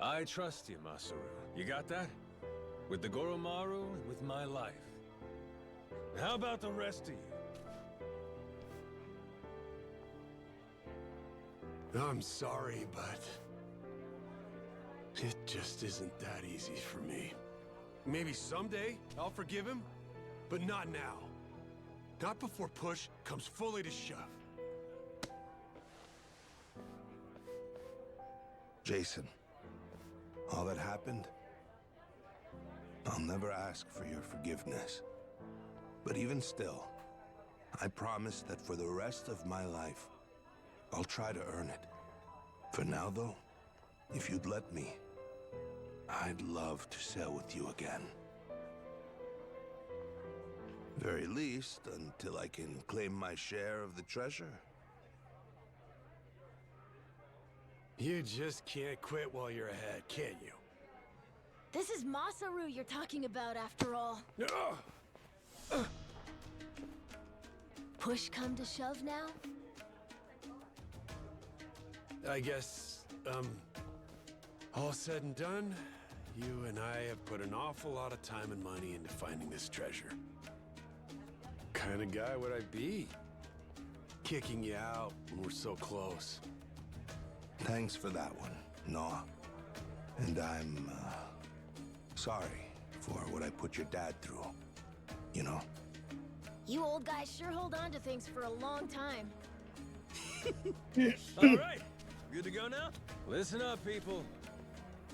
I trust you, Masaru. You got that? With the Goromaru and with my life. How about the rest of you? I'm sorry, but... it just isn't that easy for me. Maybe someday I'll forgive him, but not now. Not before push comes fully to shove. Jason, all that happened, I'll never ask for your forgiveness. But even still, I promise that for the rest of my life, I'll try to earn it. For now, though, if you'd let me, I'd love to sail with you again. Very least, until I can claim my share of the treasure. You just can't quit while you're ahead, can you? This is Masaru you're talking about, after all. Push come to shove now? I guess, all said and done, you and I have put an awful lot of time and money into finding this treasure. Kind of guy would I be? Kicking you out when we're so close. Thanks for that one, Noah. And I'm, sorry for what I put your dad through. You know? You old guys sure hold on to things for a long time. All right, good to go now? Listen up, people.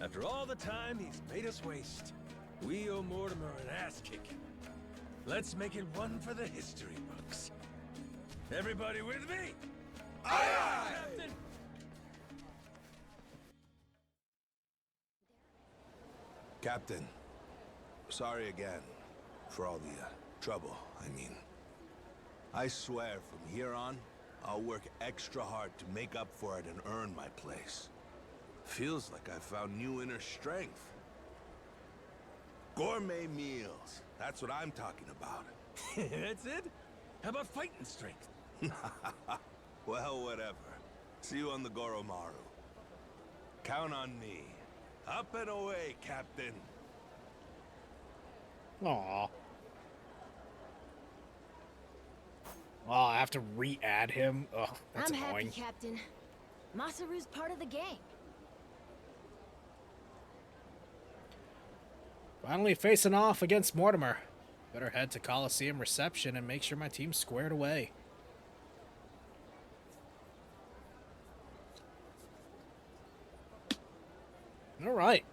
After all the time he's made us waste, we owe Mortimer an ass-kicking. Let's make it one for the history books. Everybody with me? Aye, aye! Captain! Captain, sorry again for all the trouble, I mean. I swear from here on, I'll work extra hard to make up for it and earn my place. Feels like I found new inner strength. Gourmet meals, that's what I'm talking about. That's it? How about fighting strength? Well, whatever. See you on the Goromaru. Count on me. Up and away, Captain. Aww. Well, I have to re-add him. Ugh, that's I'm annoying. happy, Captain. Masaru's part of the gang. Finally facing off against Mortimer. Better head to Coliseum reception and make sure my team's squared away. All right.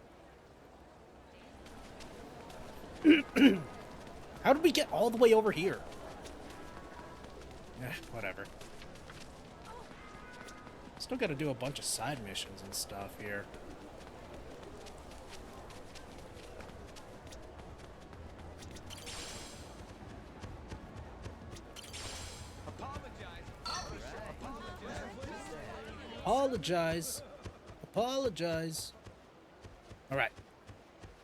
How did we get all the way over here? Whatever. Still got to do a bunch of side missions and stuff here. Apologize. Apologize. All right.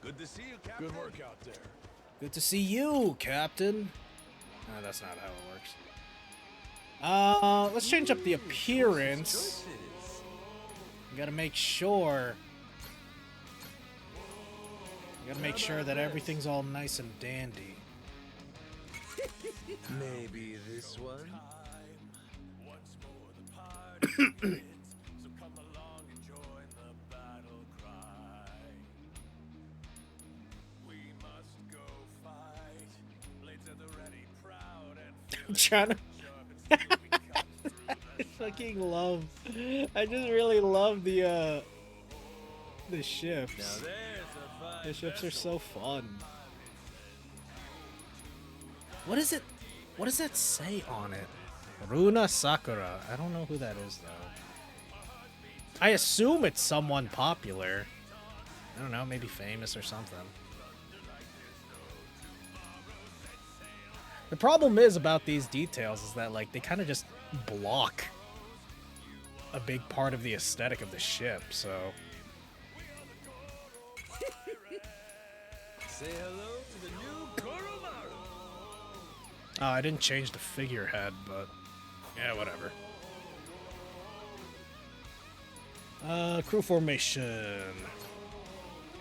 Good to see you, Captain. Good work out there. Good to see you, Captain. No, that's not how it works. Let's change up the appearance. We gotta make sure. We gotta make sure that everything's all nice and dandy. Maybe this one? I'm trying to. I fucking love. I just really love the ships. The ships are so fun. What is it? What does that say on it? Runa Sakura. I don't know who that is though. I assume it's someone popular. I don't know, maybe famous or something. The problem is about these details is that, like, they kind of just block a big part of the aesthetic of the ship, so... Say hello to the new Koromaru. I didn't change the figurehead, but... yeah, whatever. Crew formation.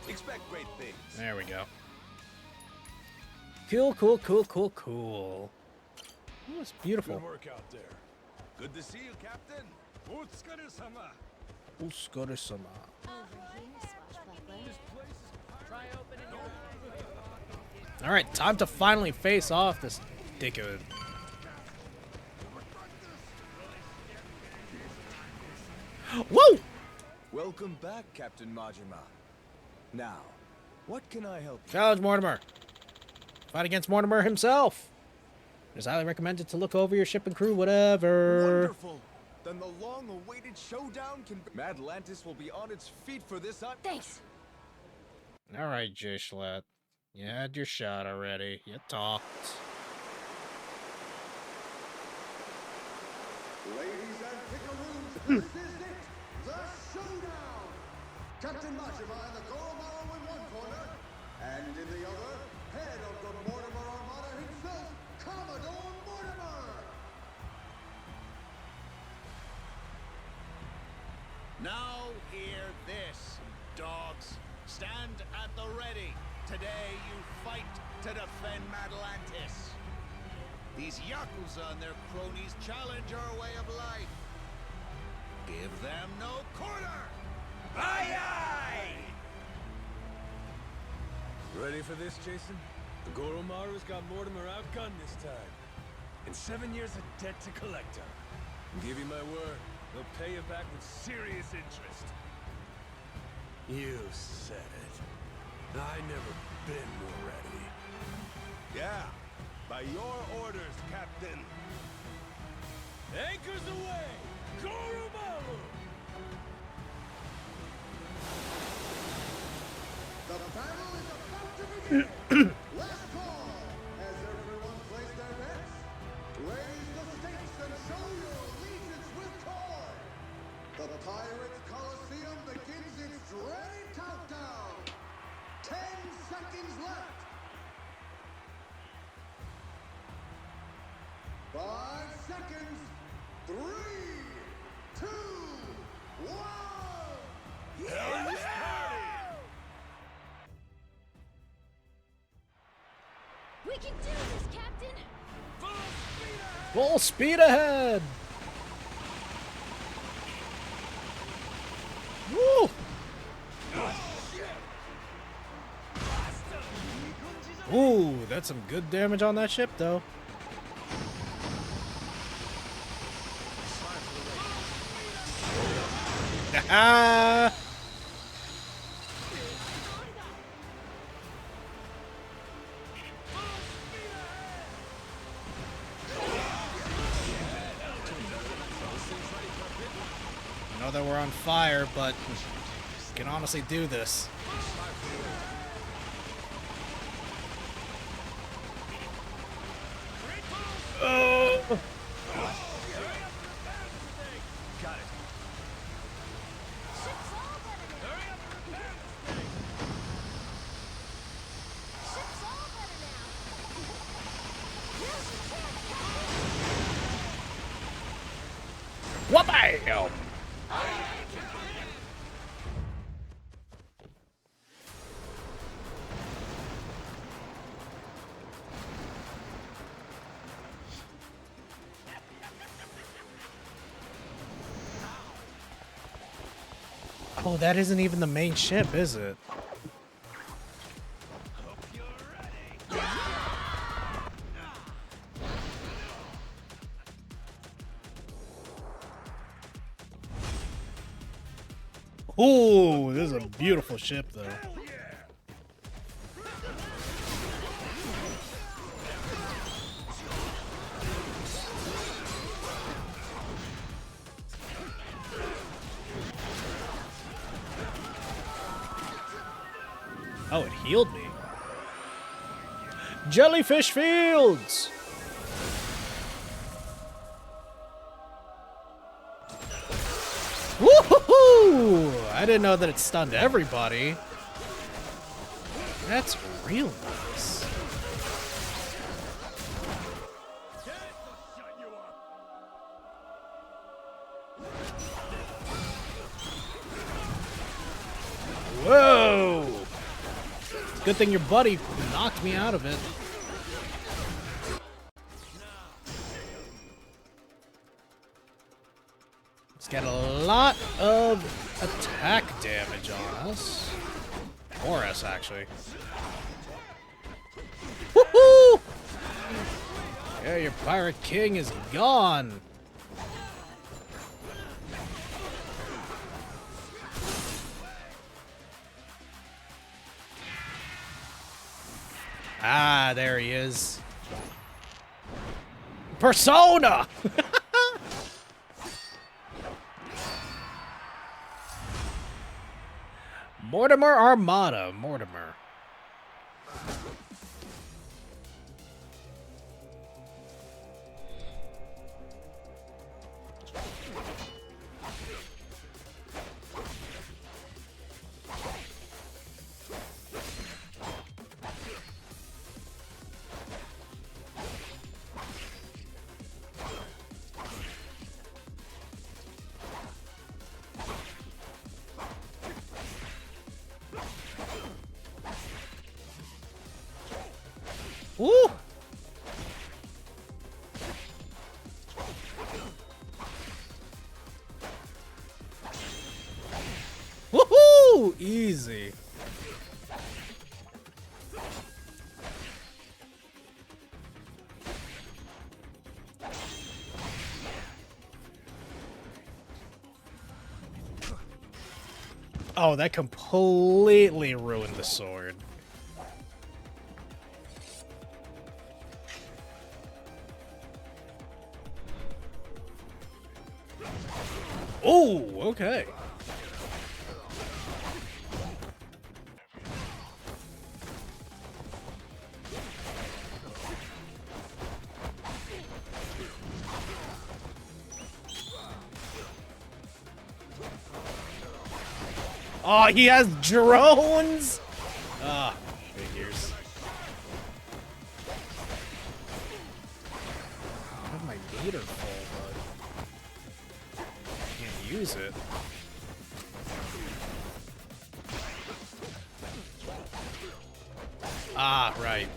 Expect great things. There we go. Cool, cool, cool, cool, cool. Oh, it's beautiful. Good work out there. Good to see you, Captain. Utsukare-sama. Utsukare-sama. Alright, time to finally face off this dickhead. Whoa! Welcome back, Captain Majima. Now, what can I help you? Challenge Mortimer. Fight against Mortimer himself. It is highly recommended to look over your ship and crew, whatever. Wonderful. Then the long-awaited showdown can... Madlantis will be on its feet for this... Thanks. Alright, Jishlet. You had your shot already. You talked. Ladies and pickaroos, this is it! The showdown! Captain Majima and the Goromaru in one corner, and in the other, head of the Mortimer Armada himself, Commodore Mortimer! Now hear this, dogs. Stand at the ready. Today you fight to defend Madlantis. These Yakuza and their cronies challenge our way of life. Give them no quarter! Aye, aye! Ready for this, Jason? The Goromaru's got Mortimer outgunned this time. And 7 years of debt to collect on. And give you my word, they'll pay you back with serious interest. You said it. I never been more ready. Yeah, by your orders, Captain. Anchors away! Goromaru! The battle is about to begin! Last call! As everyone places their bets, raise the stakes and show your allegiance with toy! The Pirates Coliseum begins its dreaded countdown! 10 seconds left! 5 seconds! 3, 2, 1! We can do this, Captain! Full speed ahead! Woo! Ooh, that's some good damage on that ship, though. Ah! I know that we're on fire, but we can honestly do this. Oh! Whoop-bam! Oh, that isn't even the main ship, is it? Ooh, this is a beautiful ship, though. Oh, it healed me. Jellyfish Fields! I didn't know that it stunned everybody. That's real nice. Whoa! Good thing your buddy knocked me out of it. Let's get a lot of attack damage on us. Or us, actually. Woohoo! Yeah, your Pirate King is gone. Ah, there he is. Persona! Mortimer Armada. Mortimer. Woo! Woohoo! Easy. Oh, that completely ruined the sword. Oh, okay. Oh, he has drones? Ah, figures. I have my meter full, but I can't use it. Ah, right.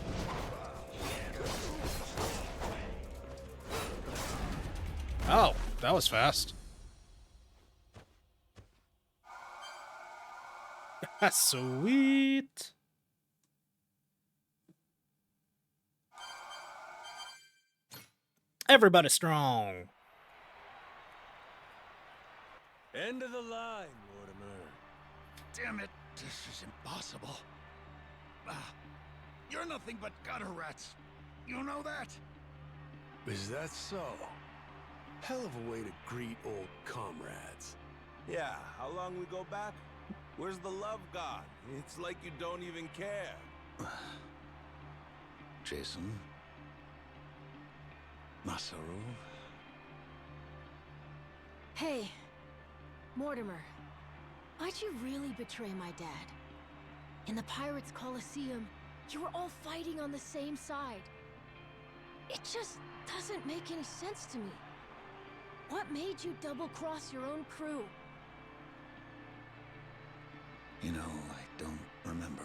Oh, that was fast. Sweet. Everybody strong. End of the line, Mortimer. Damn it, this is impossible. You're nothing but gutter rats. You know that? Is that so? Hell of a way to greet old comrades. Yeah, how long we go back? Where's the love god? It's like you don't even care. Jason? Masaru? Hey, Mortimer. Why'd you really betray my dad? In the Pirates' Coliseum, you were all fighting on the same side. It just doesn't make any sense to me. What made you double-cross your own crew? You know, I don't remember.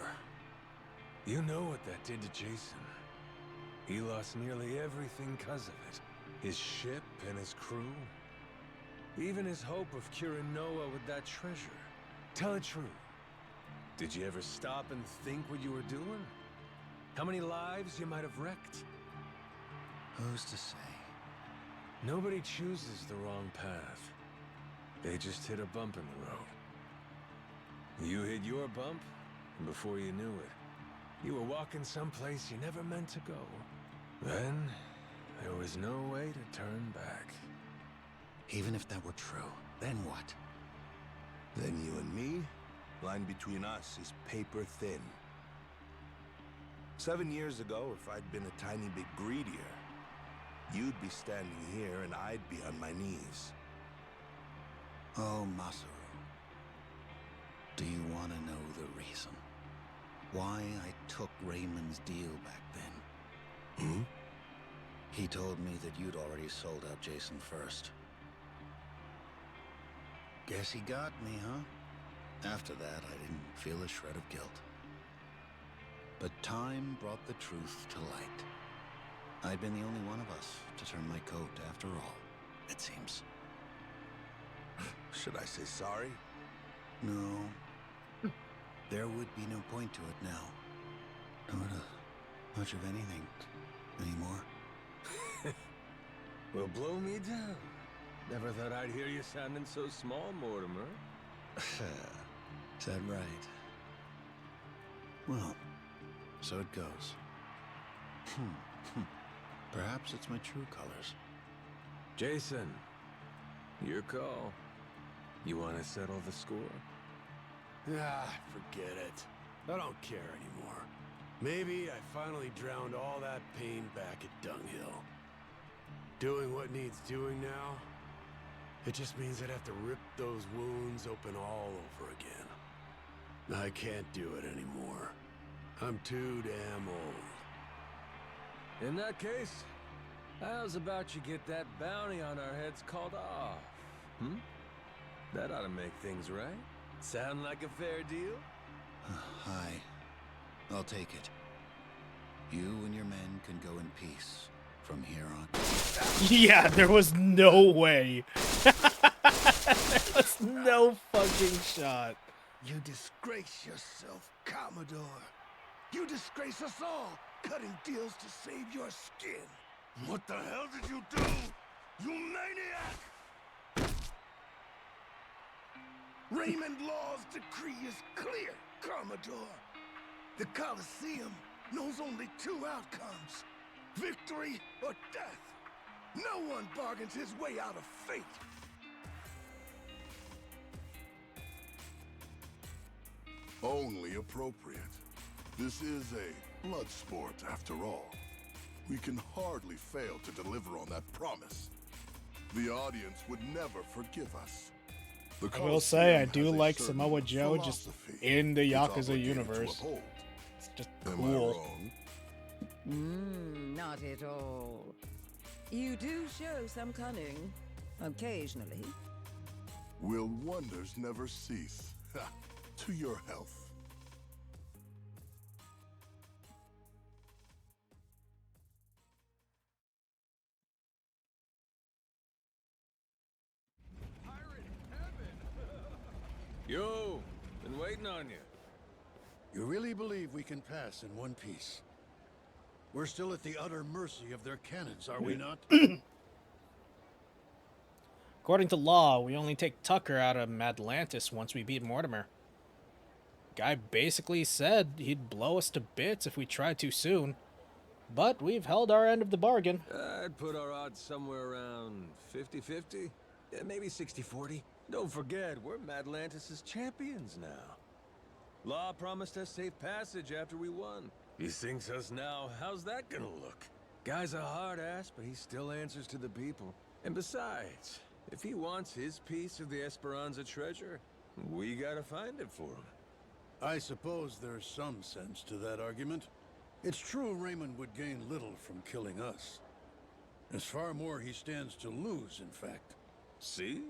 You know what that did to Jason. He lost nearly everything because of it. His ship and his crew. Even his hope of curing Noah with that treasure. Tell it true. Did you ever stop and think what you were doing? How many lives you might have wrecked? Who's to say? Nobody chooses the wrong path. They just hit a bump in the road. You hit your bump, and before you knew it, you were walking someplace you never meant to go. Then, there was no way to turn back. Even if that were true, then what? Then you and me, line between us is paper thin. 7 years ago, if I'd been a tiny bit greedier, you'd be standing here and I'd be on my knees. Oh, Masaru. Do you want to know the reason? Why I took Raymond's deal back then? Hmm? He told me that you'd already sold out Jason first. Guess he got me, huh? After that, I didn't feel a shred of guilt. But time brought the truth to light. I'd been the only one of us to turn my coat after all, it seems. Should I say sorry? No. There would be no point to it now. Nor to much of anything anymore. Well, blow me down. Never thought I'd hear you sounding so small, Mortimer. Is that right? Well, so it goes. Perhaps it's my true colors. Jason, your call. You want to settle the score? Ah, forget it. I don't care anymore. Maybe I finally drowned all that pain back at Dunghill. Doing what needs doing now, it just means I'd have to rip those wounds open all over again. I can't do it anymore. I'm too damn old. In that case, how's about you get that bounty on our heads called off? That ought to make things right. Sound like a fair deal? Hi. I'll take it. You and your men can go in peace from here on. Yeah, there was no way. There was no fucking shot. You disgrace yourself, Commodore. You disgrace us all, cutting deals to save your skin. What the hell did you do? You maniac! Raymond Law's decree is clear, Commodore. The Colosseum knows only two outcomes: victory or death. No one bargains his way out of fate. Only appropriate. This is a blood sport, after all. We can hardly fail to deliver on that promise. The audience would never forgive us. I will say, I do like Samoa Joe just in the Yakuza universe. It's just cool. Not at all. You do show some cunning, occasionally. Will wonders never cease? To your health. Yo, been waiting on you. You really believe we can pass in one piece? We're still at the utter mercy of their cannons, are we not? According to law, we only take Tucker out of Atlantis once we beat Mortimer. Guy basically said he'd blow us to bits if we tried too soon. But we've held our end of the bargain. I'd put our odds somewhere around 50-50. Yeah, maybe 60-40. Don't forget, we're Atlantis' champions now. Law promised us safe passage after we won. He sinks us now, how's that gonna look? Guy's a hard ass, but he still answers to the people. And besides, if he wants his piece of the Esperanza treasure, we gotta find it for him. I suppose there's some sense to that argument. It's true Raymond would gain little from killing us. There's far more he stands to lose, in fact. See?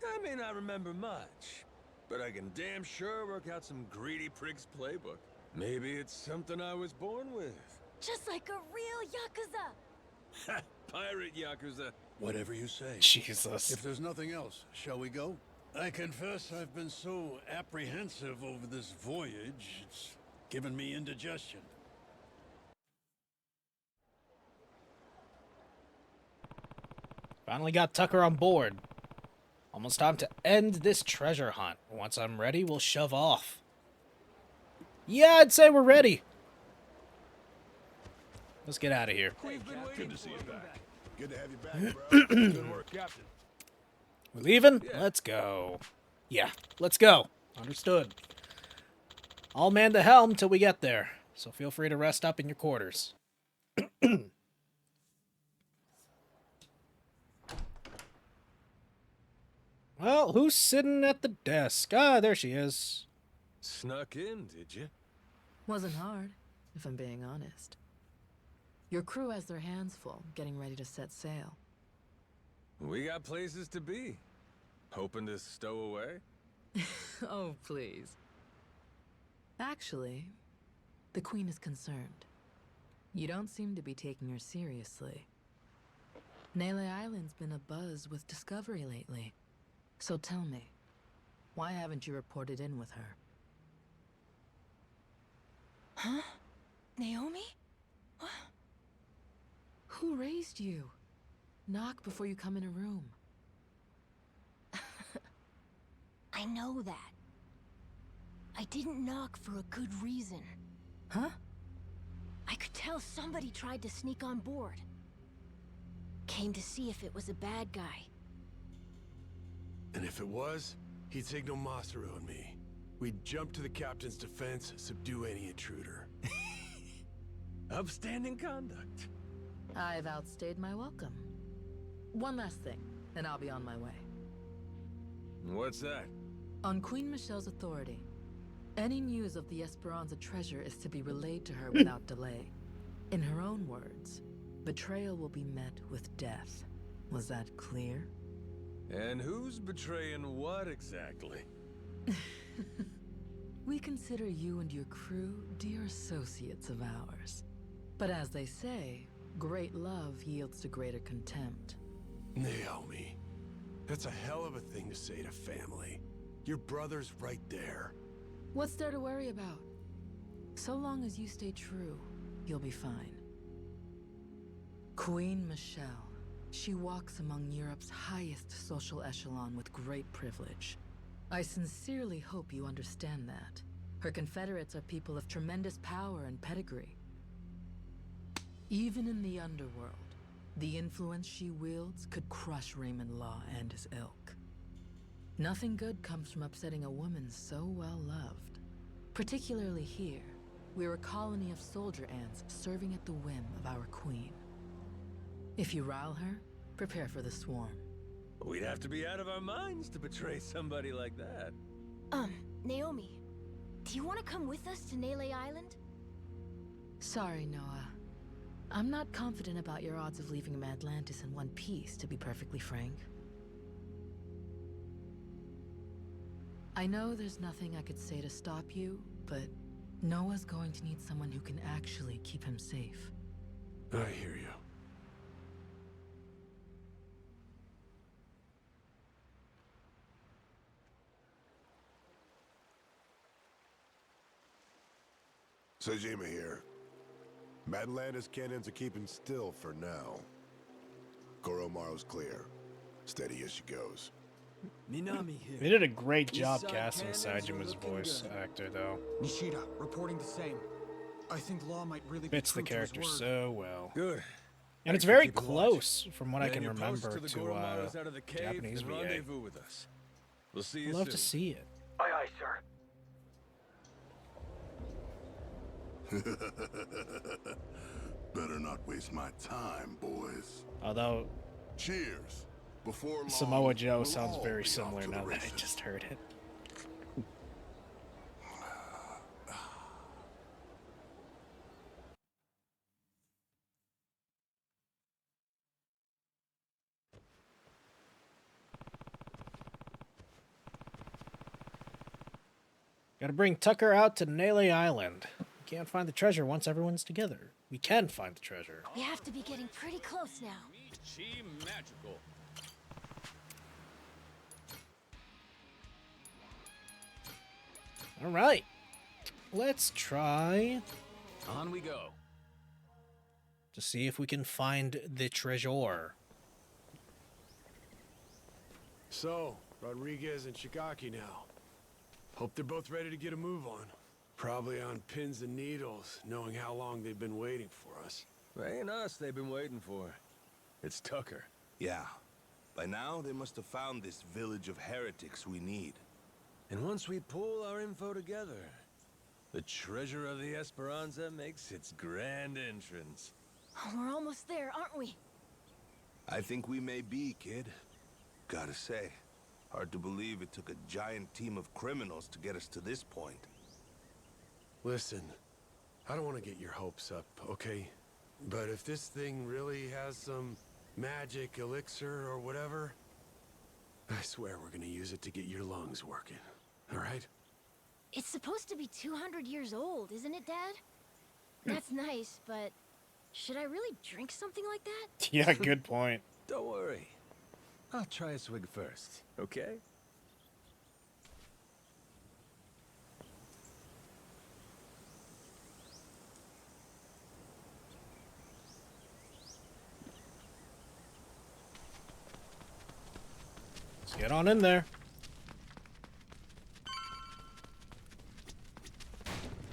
I may not remember much, but I can damn sure work out some greedy prick's playbook. Maybe it's something I was born with. Just like a real Yakuza. Pirate Yakuza. Whatever you say. Jesus. If there's nothing else, shall we go? I confess I've been so apprehensive over this voyage, it's given me indigestion. Finally got Tucker on board. Almost time to end this treasure hunt. Once I'm ready, we'll shove off. Yeah, I'd say we're ready. Let's get out of here. Good to see you back. Good to have you back, bro. Good work, Captain. We're leaving? Yeah. Let's go. Yeah, let's go. Understood. I'll man the helm till we get there, so feel free to rest up in your quarters. Well, who's sitting at the desk? Ah, there she is. Snuck in, did you? Wasn't hard, if I'm being honest. Your crew has their hands full, getting ready to set sail. We got places to be. Hoping to stow away? Oh, please. Actually, the Queen is concerned. You don't seem to be taking her seriously. Nele Island's been abuzz with discovery lately. So tell me, why haven't you reported in with her? Huh? Naomi? What? Who raised you? Knock before you come in a room. I know that. I didn't knock for a good reason. Huh? I could tell somebody tried to sneak on board. Came to see if it was a bad guy. And if it was, he'd signal Masaru and me. We'd jump to the captain's defense, subdue any intruder. Upstanding conduct. I've outstayed my welcome. One last thing, and I'll be on my way. What's that? On Queen Michelle's authority, any news of the Esperanza treasure is to be relayed to her without delay. In her own words, betrayal will be met with death. Was that clear? And who's betraying what exactly? We consider you and your crew dear associates of ours. But as they say, great love yields to greater contempt. Naomi, that's a hell of a thing to say to family. Your brother's right there. What's there to worry about? So long as you stay true, you'll be fine. Queen Michelle. She walks among Europe's highest social echelon with great privilege. I sincerely hope you understand that. Her confederates are people of tremendous power and pedigree. Even in the underworld, the influence she wields could crush Raymond Law and his ilk. Nothing good comes from upsetting a woman so well loved. Particularly here, we're a colony of soldier ants serving at the whim of our queen. If you rile her, prepare for the swarm. We'd have to be out of our minds to betray somebody like that. Naomi, do you want to come with us to Nele Island? Sorry, Noah. I'm not confident about your odds of leaving Atlantis in one piece, to be perfectly frank. I know there's nothing I could say to stop you, but Noah's going to need someone who can actually keep him safe. I hear you. Sejima here. Atlantis cannons are keeping still for now. Goromaru's clear. Steady as she goes. Minami here. They did a great job East side casting cannons are Sajima's looking voice good. actor, though. Nishida, reporting the same. I think Law might really Fits be the true to his character word. so well. Good. And it's Thanks for very keeping close, from what I Then can you post remember, the to Goromaras out of the cave Japanese and VA. rendezvous with us. We'll see you I'd love soon. to see it. Aye, aye, sir. Better not waste my time, boys. Although Cheers. Before long, Samoa Joe we'll sounds all very be off similar to the now that I races. just heard it. Gotta bring Tucker out to Nele Island. We can't find the treasure once everyone's together. We can find the treasure. We have to be getting pretty close now. Chi magical. All right. Let's try On we go. to see if we can find the treasure. So, Rodriguez and Shigaki now. Hope they're both ready to get a move on. Probably on pins and needles, knowing how long they've been waiting for us. Ain't us they've been waiting for. It's Tucker. Yeah. By now, they must have found this village of heretics we need. And once we pull our info together, the treasure of the Esperanza makes its grand entrance. Oh, we're almost there, aren't we? I think we may be, kid. Gotta say, Hard to believe it took a giant team of criminals to get us to this point. Listen, I don't want to get your hopes up, okay? But if this thing really has some magic elixir or whatever, I swear we're gonna use it to get your lungs working, all right? It's supposed to be 200 years old, isn't it, Dad? That's nice, but should I really drink something like that? Yeah, good point. Don't worry. I'll try a swig first, okay? Let's get on in there.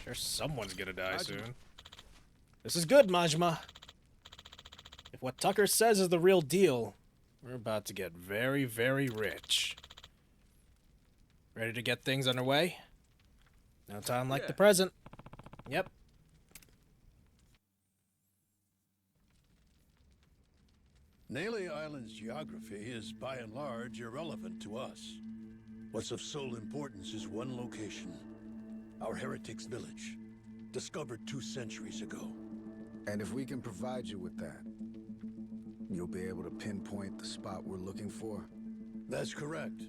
Sure, someone's gonna die soon. This is good, Majima. If what Tucker says is the real deal, we're about to get very, very rich. Ready to get things underway? No time like the present. Yep. Nele Island's geography is, by and large, irrelevant to us. What's of sole importance is one location. Our heretics' village, discovered 2 centuries ago. And if we can provide you with that, you'll be able to pinpoint the spot we're looking for? That's correct.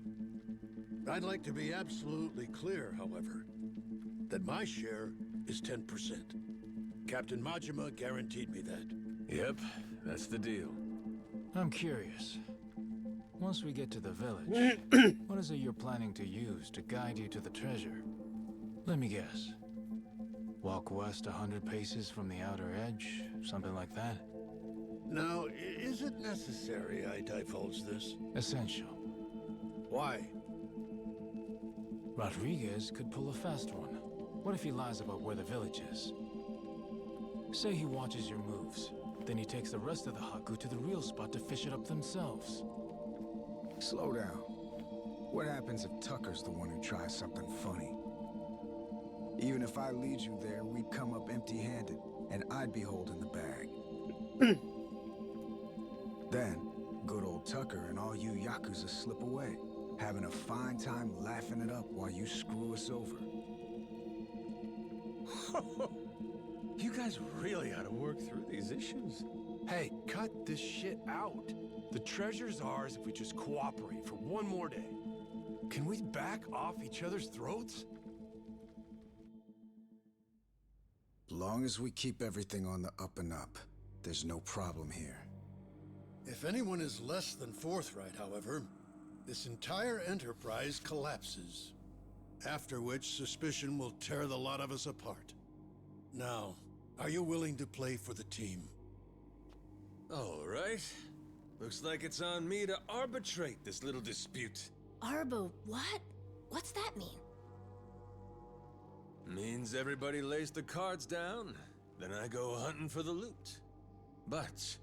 I'd like to be absolutely clear, however, that my share is 10%. Captain Majima guaranteed me that. Yep, that's the deal. I'm curious. Once we get to the village, what is it you're planning to use to guide you to the treasure? Let me guess. Walk west 100 paces from the outer edge, something like that? Now, is it necessary I divulge this? Essential. Why? Rodriguez could pull a fast one. What if he lies about where the village is? Say he watches your moves, then he takes the rest of the Haku to the real spot to fish it up themselves. Slow down. What happens if Tucker's the one who tries something funny? Even if I lead you there, we'd come up empty-handed, and I'd be holding the bag. Then, good old Tucker and all you Yakuza slip away, having a fine time laughing it up while you screw us over. You guys really ought to work through these issues. Hey, cut this shit out. The treasure's ours if we just cooperate for one more day. Can we back off each other's throats? Long as we keep everything on the up and up, there's no problem here. If anyone is less than forthright, however, this entire enterprise collapses. After which, suspicion will tear the lot of us apart. Now, are you willing to play for the team? All right. Looks like it's on me to arbitrate this little dispute. Arbo, what? What's that mean? Means everybody lays the cards down, then I go hunting for the loot. But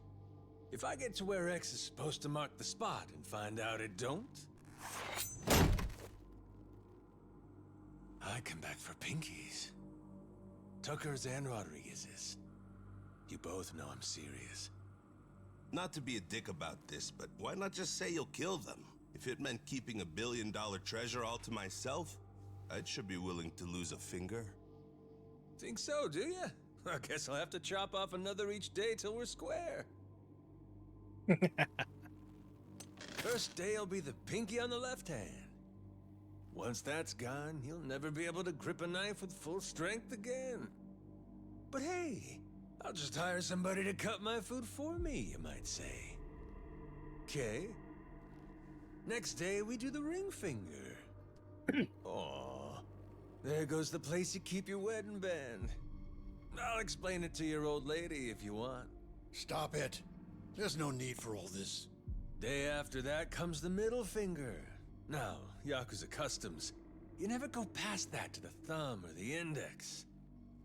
if I get to where X is supposed to mark the spot and find out it don't, I come back for pinkies. Tucker's and Rodriguez's. You both know I'm serious. Not to be a dick about this, but why not just say you'll kill them? If it meant keeping $1 billion treasure all to myself, I should be willing to lose a finger. Think so, do ya? I guess I'll have to chop off another each day till we're square. First day will be the pinky on the left hand. Once that's gone, he'll never be able to grip a knife with full strength again. But hey, I'll just hire somebody to cut my food for me, you might say. Okay. Next day, we do the ring finger. Aw, there goes the place you keep your wedding band. I'll explain it to your old lady if you want. Stop it. There's no need for all this. Day after that comes the middle finger. Now, Yakuza customs, you never go past that to the thumb or the index.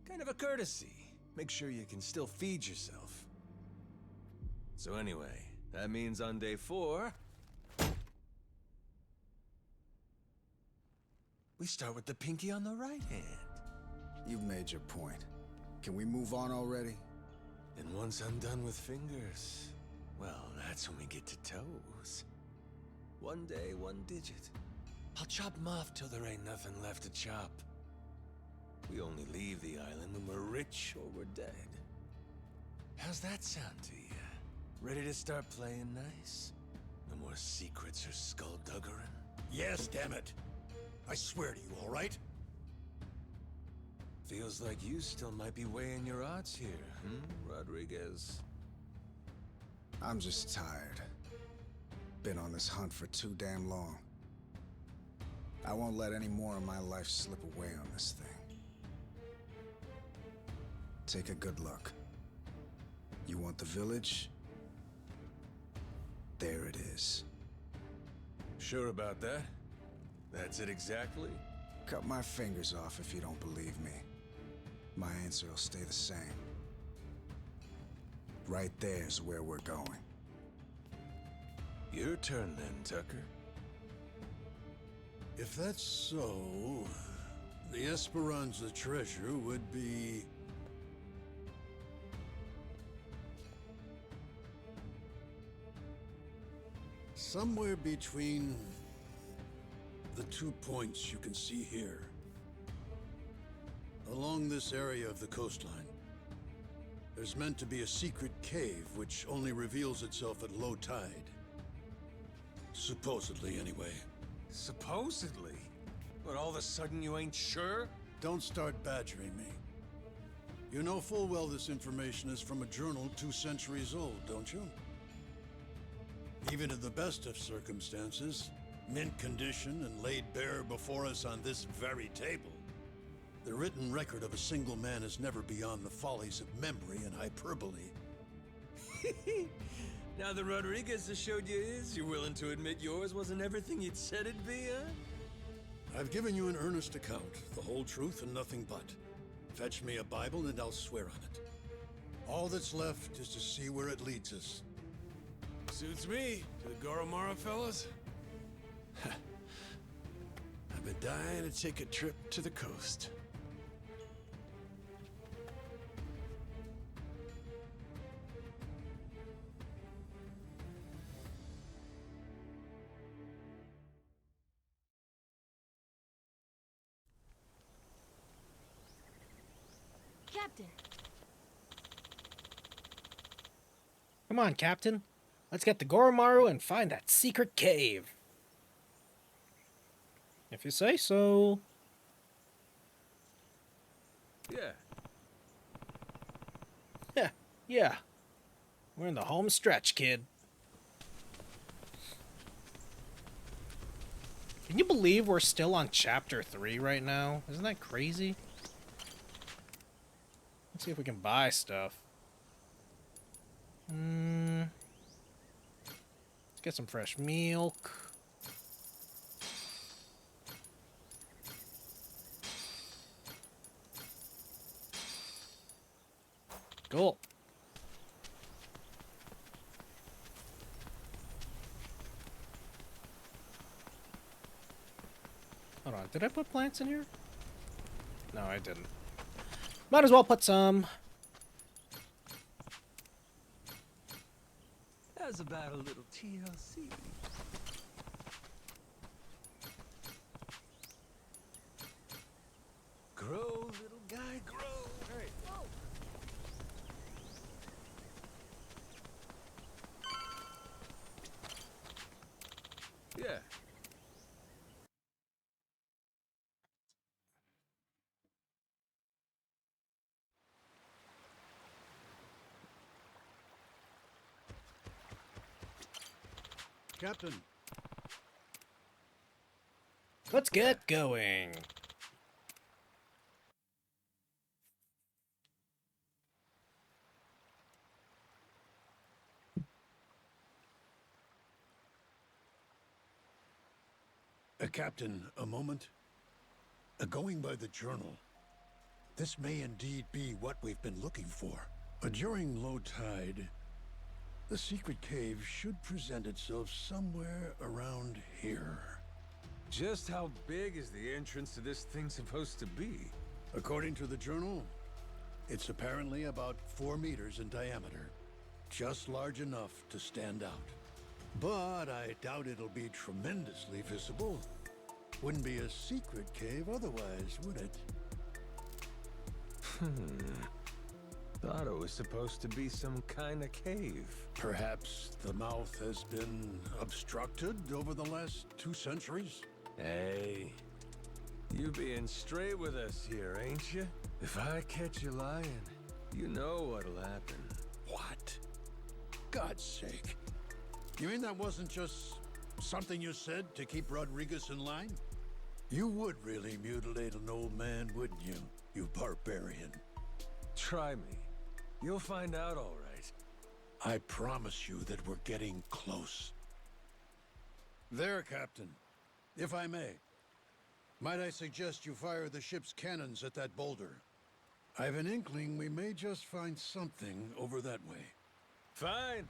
Kind of a courtesy. Make sure you can still feed yourself. So anyway, that means on day 4... we start with the pinky on the right hand. You've made your point. Can we move on already? And once I'm done with fingers, well, that's when we get to toes. One day, one digit. I'll chop 'em off till there ain't nothing left to chop. We only leave the island when we're rich or we're dead. How's that sound to you? Ready to start playing nice? No more secrets or skullduggery? Yes, damn it. I swear to you, all right? Feels like you still might be weighing your odds here, Rodriguez? I'm just tired. Been on this hunt for too damn long. I won't let any more of my life slip away on this thing. Take a good look. You want the village? There it is. Sure about that? That's it exactly? Cut my fingers off if you don't believe me. My answer will stay the same. Right there's where we're going. Your turn then, Tucker. If that's so, the Esperanza treasure would be... somewhere between the 2 points you can see here. Along this area of the coastline, there's meant to be a secret cave which only reveals itself at low tide. Supposedly, anyway. Supposedly? But all of a sudden you ain't sure? Don't start badgering me. You know full well this information is from a journal 2 centuries old, don't you? Even in the best of circumstances, mint condition and laid bare before us on this very table, the written record of a single man is never beyond the follies of memory and hyperbole. Now that Rodriguez has showed you his, you're willing to admit yours wasn't everything you'd said it'd be, huh? I've given you an earnest account, the whole truth and nothing but. Fetch me a Bible and I'll swear on it. All that's left is to see where it leads us. Suits me. To the Goromara, fellas? I've been dying to take a trip to the coast. Captain! Come on, Captain. Let's get to Goromaru and find that secret cave. If you say so. Yeah. Yeah. We're in the home stretch, kid. Can you believe we're still on chapter 3 right now? Isn't that crazy? Let's see if we can buy stuff. Let's get some fresh milk. Cool. Hold on, did I put plants in here? No, I didn't. Might as well put some. How's about a little TLC? Grow, little guy, grow. Hey. Whoa. Yeah. Captain. Let's get going. Captain, a moment. Going by the journal, this may indeed be what we've been looking for. During low tide, the secret cave should present itself somewhere around here. Just how big is the entrance to this thing supposed to be? According to the journal, it's apparently about 4 meters in diameter. Just large enough to stand out. But I doubt it'll be tremendously visible. Wouldn't be a secret cave otherwise, would it? Thought it was supposed to be some kind of cave. Perhaps the mouth has been obstructed over the last 2 centuries? Hey, you being straight with us here, ain't you? If I catch you lying, you know what'll happen. What? God's sake. You mean that wasn't just something you said to keep Rodriguez in line? You would really mutilate an old man, wouldn't you, you barbarian? Try me. You'll find out all right. I promise you that we're getting close. There, Captain. If I may. Might I suggest you fire the ship's cannons at that boulder? I have an inkling we may just find something over that way. Fine.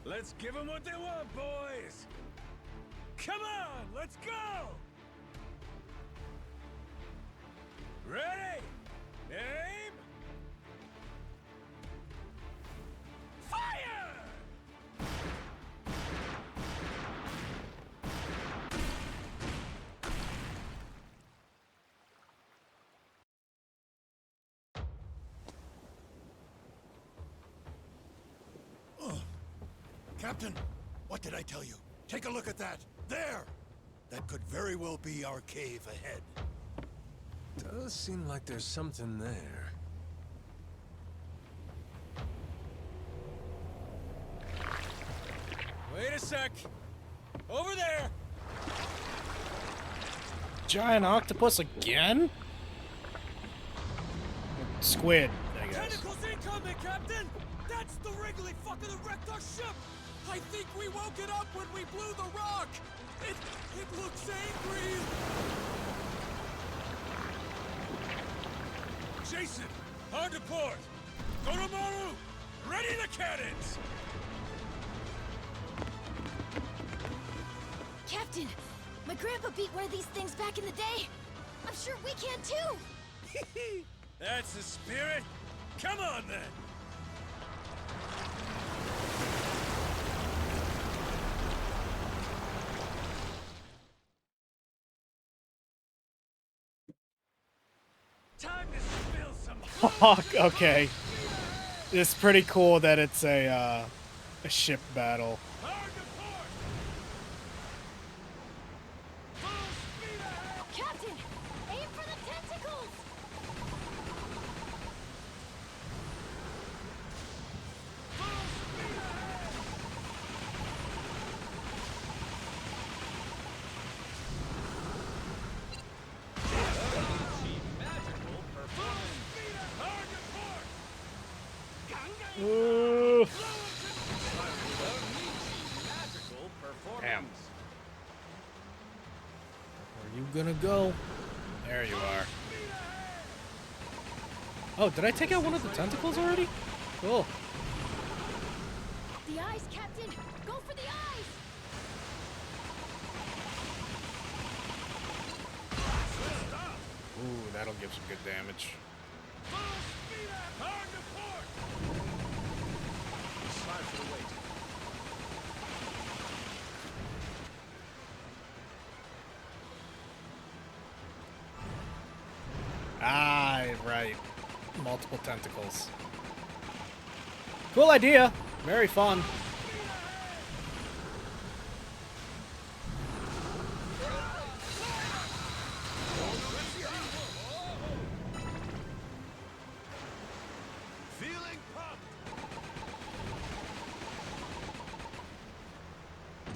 Let's give them what they want, boys! Come on, let's go! Ready? Aim! Fire! Captain, what did I tell you? Take a look at that. There! That could very well be our cave ahead. Does seem like there's something there. Wait a sec. Over there! Giant octopus again? Squid, I guess. Tentacles incoming, Captain! That's the wriggly fucker that wrecked our ship! I think we woke it up when we blew the rock! It looks angry! Jason, hard to port! Goromaru, ready the cannons! Captain, my grandpa beat one of these things back in the day. I'm sure we can too! That's the spirit! Come on then! Time to spill some Fuck, okay. It's pretty cool that it's a ship battle. Captain, aim for the tentacles! Damn. Where you gonna go? There you are. Oh, did I take out one of the tentacles already? Cool. The eyes, Captain! Go for the eyes! Ooh, that'll give some good damage. Ah, right. Multiple tentacles. Cool idea. Very fun. Feeling pumped!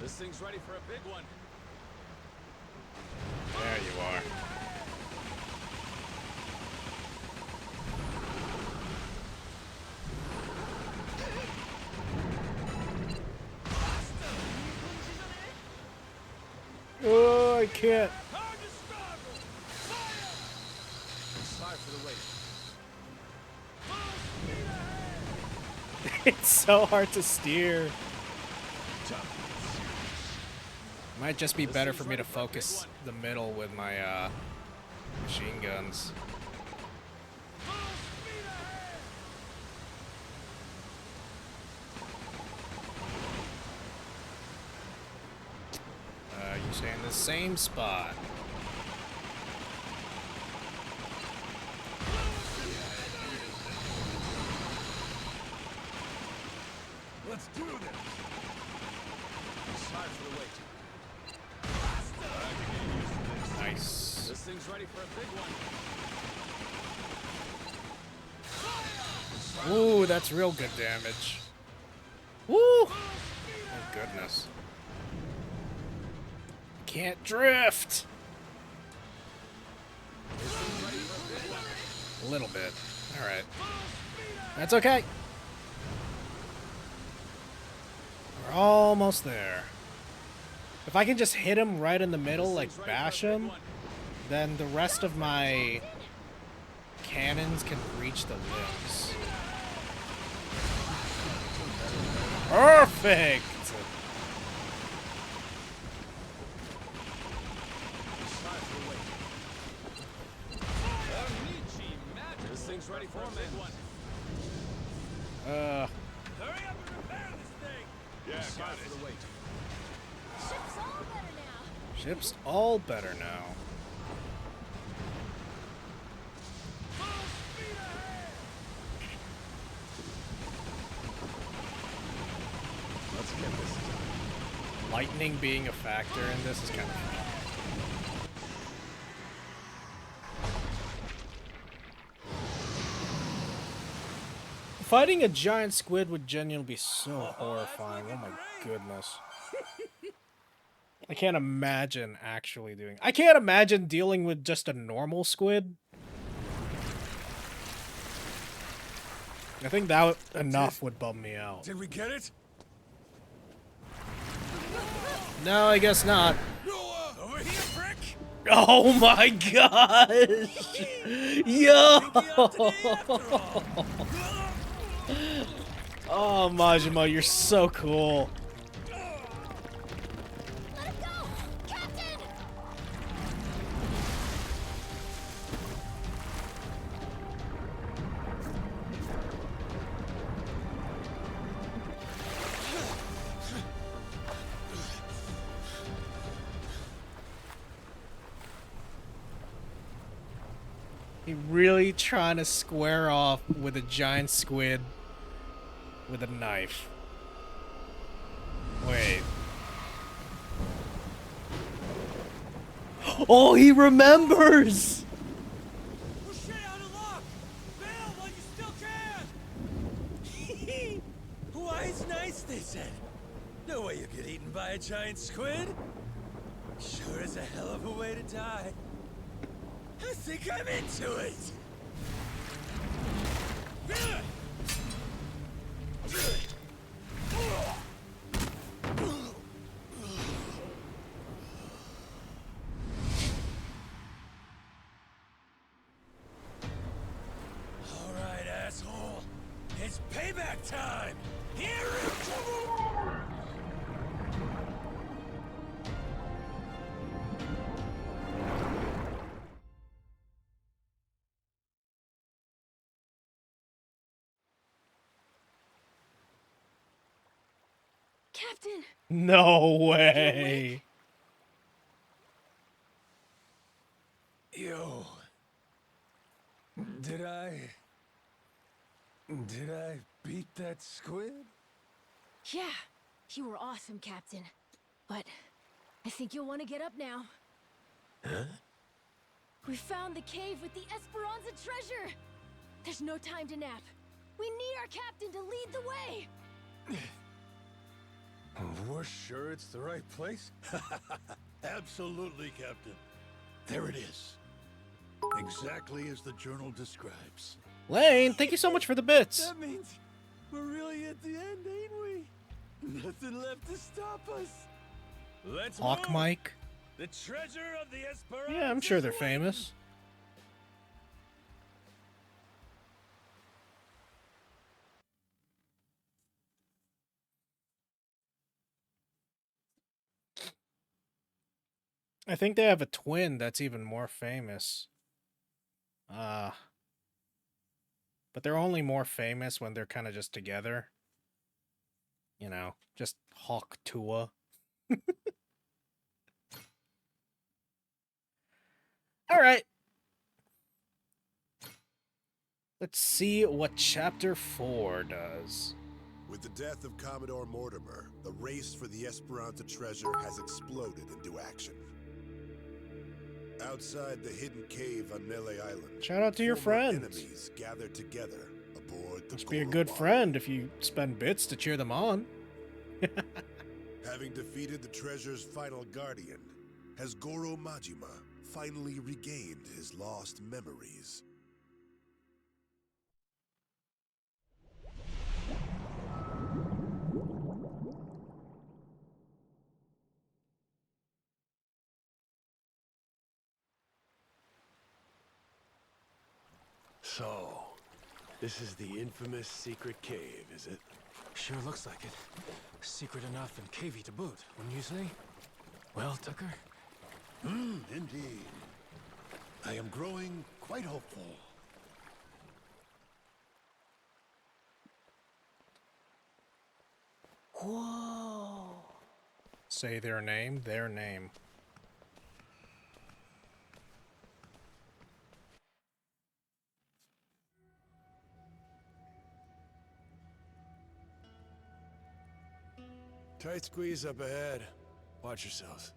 This thing's ready for a big one. There you are. Oh, I can't. It's so hard to steer. Might just be better for me to focus the middle with my machine guns. Stay in the same spot. Let's do this. Time for the wait. Nice. This thing's ready for a big one. Ooh, that's real good damage. Woo! Thank goodness. Can't drift. A little bit. All right. That's okay. We're almost there. If I can just hit him right in the middle, like bash him, then the rest of my cannons can reach the limbs. Perfect! This thing's ready for a big one. Hurry up and repair this thing. Yeah, got it. Ship's all better now. Ship's all better now. Let's get this done. Lightning being a factor in this is kind of fun. Fighting a giant squid would genuinely be so horrifying. Oh my goodness. I can't imagine actually doing... I can't imagine dealing with just a normal squid. I think that enough would bum me out. Did we get it? No, I guess not. Over here, prick! Oh my gosh! Yo! Oh, Majima, you're so cool. Let him go! Captain! He really trying to square off with a giant squid with a knife. Wait. Oh, he remembers! Push it out of lock! Bail while you still can! Why, it's nice, they said. No way you get eaten by a giant squid. Sure is a hell of a way to die. I think I'm into it! Alright, asshole. It's payback time! Here it comes! Captain! No way! Yo. Did I beat that squid? Yeah, you were awesome, Captain. But I think you'll want to get up now. Huh? We found the cave with the Esperanza treasure! There's no time to nap. We need our captain to lead the way! We're sure it's the right place? Absolutely, Captain. There it is. Exactly as the journal describes. Lane, thank you so much for the bits. That means we're really at the end, ain't we? Nothing left to stop us. Let's Hawk move. Mike. The treasure of the Esperanza. Yeah, I'm sure they're famous. I think they have a twin that's even more famous. But they're only more famous when they're kind of just together. You know, just Hawk Tua. All right. Let's see what Chapter 4 does. With the death of Commodore Mortimer, the race for the Esperanza treasure has exploded into action. Outside the hidden cave on Melee Island, Shout out to your former friends. enemies gather together aboard the Must be a good friend if you spend bits to cheer them on. Having defeated the treasure's final guardian, has Goro Majima finally regained his lost memories? So, this is the infamous secret cave, is it? Sure looks like it. Secret enough and cavey to boot, wouldn't you say? Well, Tucker? Indeed. I am growing quite hopeful. Whoa. Say their name, their name. Tight squeeze up ahead. Watch yourselves.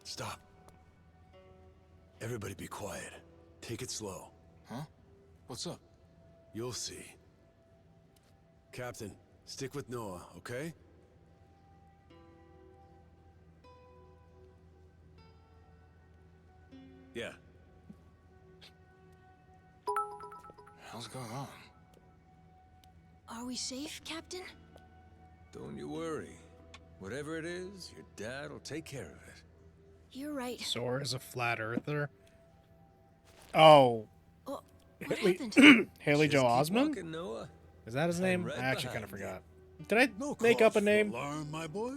Stop. Everybody be quiet. Take it slow. Huh? What's up? You'll see. Captain, stick with Noah, okay? Yeah. Hell's going on? Are we safe, Captain? Don't you worry. Whatever it is, your dad will take care of it. You're right. Sora is a flat earther. Oh. Oh, what happened? Haley Joe Just keep Osment? walking, Noah. Is that his name? right I actually kind of behind forgot. Did I make up a name? Alarm, my boy.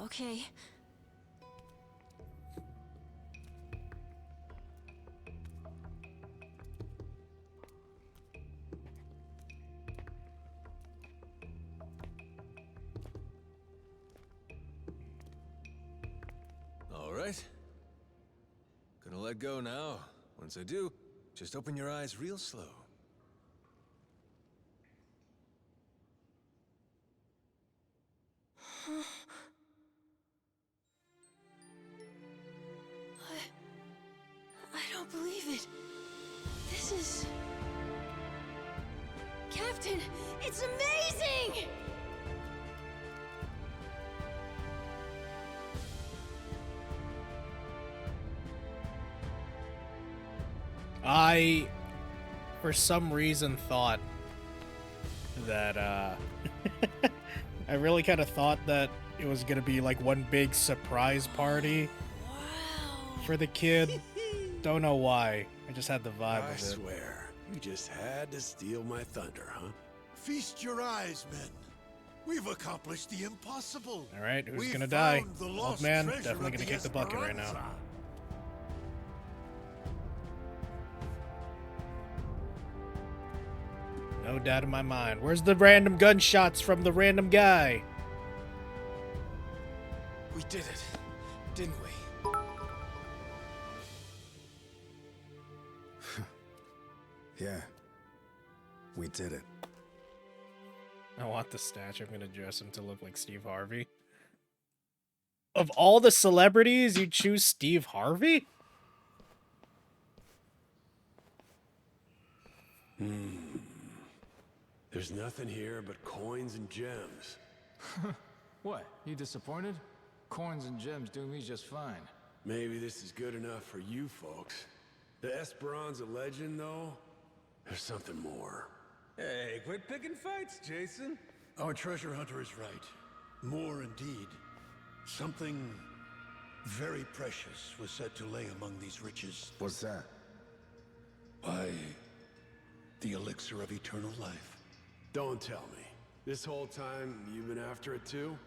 Okay. All right. Gonna let go now. Once I do, just open your eyes real slow. I don't believe it. This is... Captain, it's amazing! I, for some reason, thought that, I really kind of thought that it was gonna be like one big surprise party for the kid. Don't know why. I just had the vibe I of it. swear, you just had to steal my thunder, huh? Feast your eyes, men. We've accomplished the impossible. All right, who's We've gonna die? found the Old lost man, treasure definitely of gonna kick the bucket right now. Esperanza. No doubt in my mind. Where's the random gunshots from the random guy? We did it, didn't we? Yeah. We did it. I want the statue. I'm gonna dress him to look like Steve Harvey. Of all the celebrities, you choose Steve Harvey? There's nothing here but coins and gems. What? You disappointed? Coins and gems do me just fine. Maybe this is good enough for you folks. The Esperanza legend, though, there's something more. Hey, quit picking fights, Jason. Our treasure hunter is right. More indeed. Something very precious was said to lay among these riches. What's that? Why, the elixir of eternal life. Don't tell me. This whole time, you've been after it too?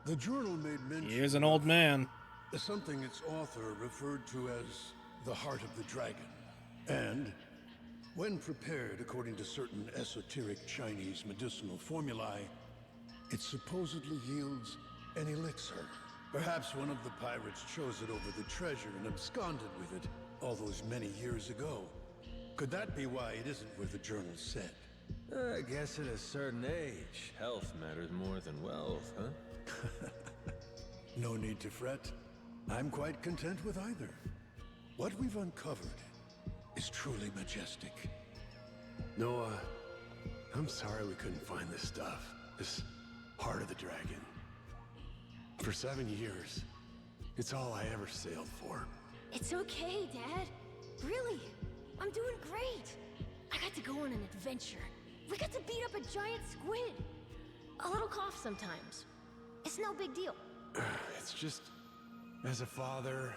The journal made mention. He is an old man. Something its author referred to as the heart of the dragon. And when prepared according to certain esoteric Chinese medicinal formulae, it supposedly yields an elixir. Perhaps one of the pirates chose it over the treasure and absconded with it all those many years ago. Could that be why it isn't where the journal said? I guess at a certain age, health matters more than wealth, huh? No need to fret. I'm quite content with either. What we've uncovered is truly majestic. Noah, I'm sorry we couldn't find this stuff. This heart of the dragon. For 7 years, it's all I ever sailed for. It's okay, Dad. Really, I'm doing great. I got to go on an adventure. We got to beat up a giant squid. A little cough sometimes. It's no big deal. It's just, as a father,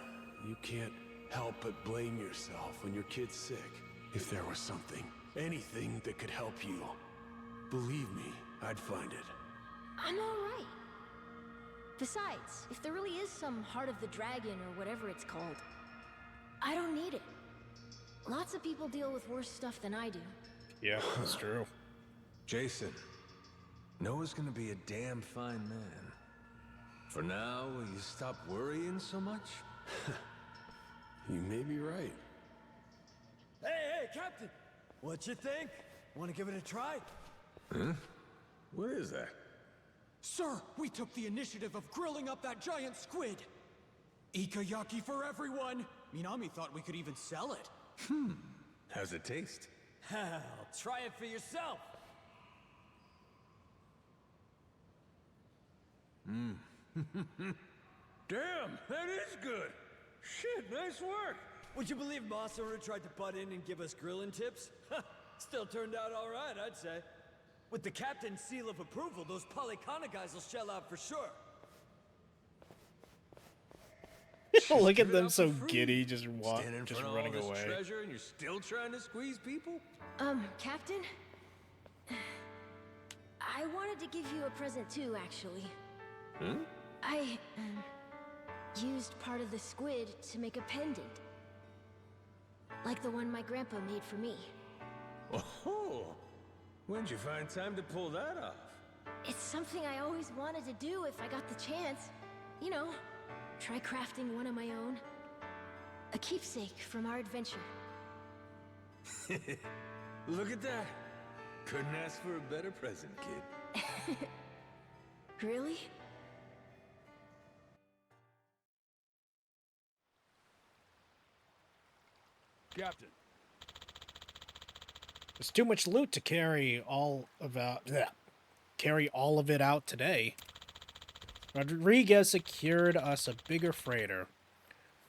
you can't help but blame yourself when your kid's sick. If there was something, anything that could help you, believe me, I'd find it. I'm all right. Besides, if there really is some heart of the dragon or whatever it's called, I don't need it. Lots of people deal with worse stuff than I do. Yeah, that's true. Jason, Noah's gonna be a damn fine man. For now, will you stop worrying so much? You may be right. Hey, Captain! What you think? Want to give it a try? Huh? What is that? Sir, we took the initiative of grilling up that giant squid. Ikayaki for everyone! Minami thought we could even sell it. How's it taste? Hell, try it for yourself! Damn, that is good! Shit, nice work! Would you believe Masaru tried to butt in and give us grilling tips? Still turned out all right, I'd say. With the captain's seal of approval, those Polycana guys will shell out for sure. Look at them so giddy, just Standing in just front of running all this away. treasure and you're still trying to squeeze people? Captain? I wanted to give you a present too, actually. Hmm? I, used part of the squid to make a pendant. Like the one my grandpa made for me. Oh! When'd you find time to pull that off? It's something I always wanted to do if I got the chance. You know, try crafting one of my own. A keepsake from our adventure. Look at that! Couldn't ask for a better present, kid. Really? Captain. There's too much loot to carry all of it out today. Rodriguez secured us a bigger freighter.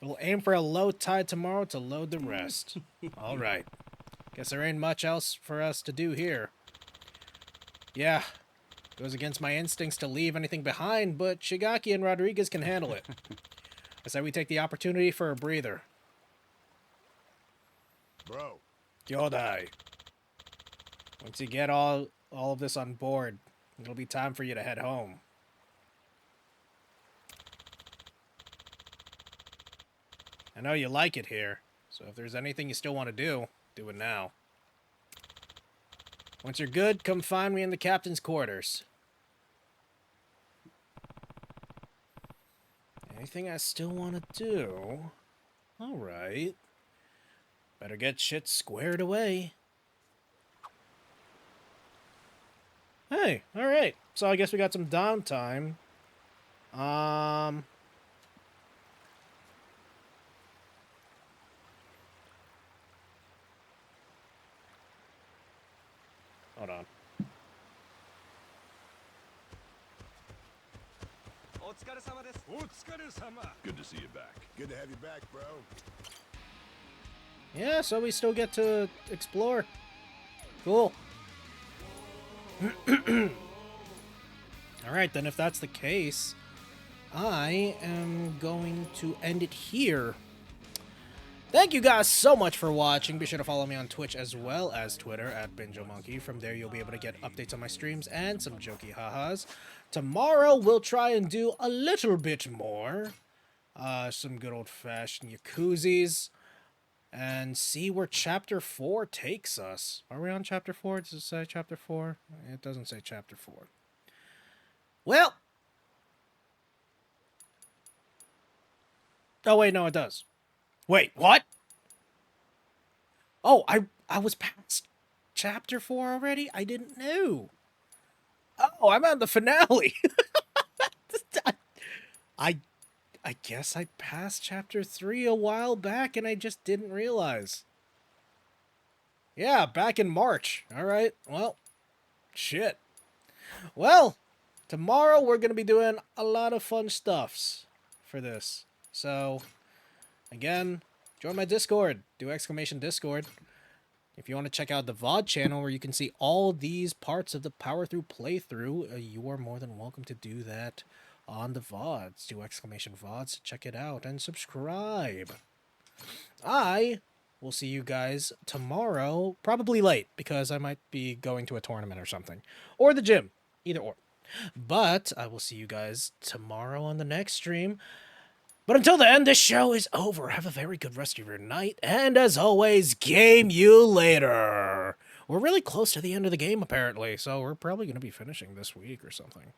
We'll aim for a low tide tomorrow to load the rest. All right. Guess there ain't much else for us to do here. Yeah, goes against my instincts to leave anything behind, but Shigaki and Rodriguez can handle it. I say we take the opportunity for a breather. Bro. Yodai. Once you get all of this on board, it'll be time for you to head home. I know you like it here, so if there's anything you still want to do, do it now. Once you're good, come find me in the captain's quarters. Anything I still want to do? Alright. Better get shit squared away. Hey, alright. So I guess we got some downtime. Hold on. Good to see you back. Good to have you back, bro. Yeah, so we still get to explore. Cool. Alright, then if that's the case, I am going to end it here. Thank you guys so much for watching. Be sure to follow me on Twitch as well as Twitter at Binjo Monkey. From there, you'll be able to get updates on my streams and some jokey ha-has. Tomorrow, we'll try and do a little bit more. Some good old-fashioned Yakuzis. And see where Chapter 4 takes us. Are we on Chapter 4? Does it say Chapter 4? It doesn't say Chapter 4. Well. Oh, wait, no, it does. Wait, what? Oh, I was past Chapter 4 already? I didn't know. Oh, I'm on the finale. I guess I passed Chapter 3 a while back and I just didn't realize. Yeah, back in March. Alright, well, shit. Well, tomorrow we're going to be doing a lot of fun stuffs for this. So, again, join my Discord. Do exclamation Discord. If you want to check out the VOD channel where you can see all these parts of the Power Through playthrough, you are more than welcome to do that on the VODs. Do exclamation VODs, check it out, and subscribe. I will see you guys tomorrow, probably late, because I might be going to a tournament or something. Or the gym, either or. But I will see you guys tomorrow on the next stream. But until then, this show is over. Have a very good rest of your night. And as always, game you later. We're really close to the end of the game, apparently. So we're probably going to be finishing this week or something.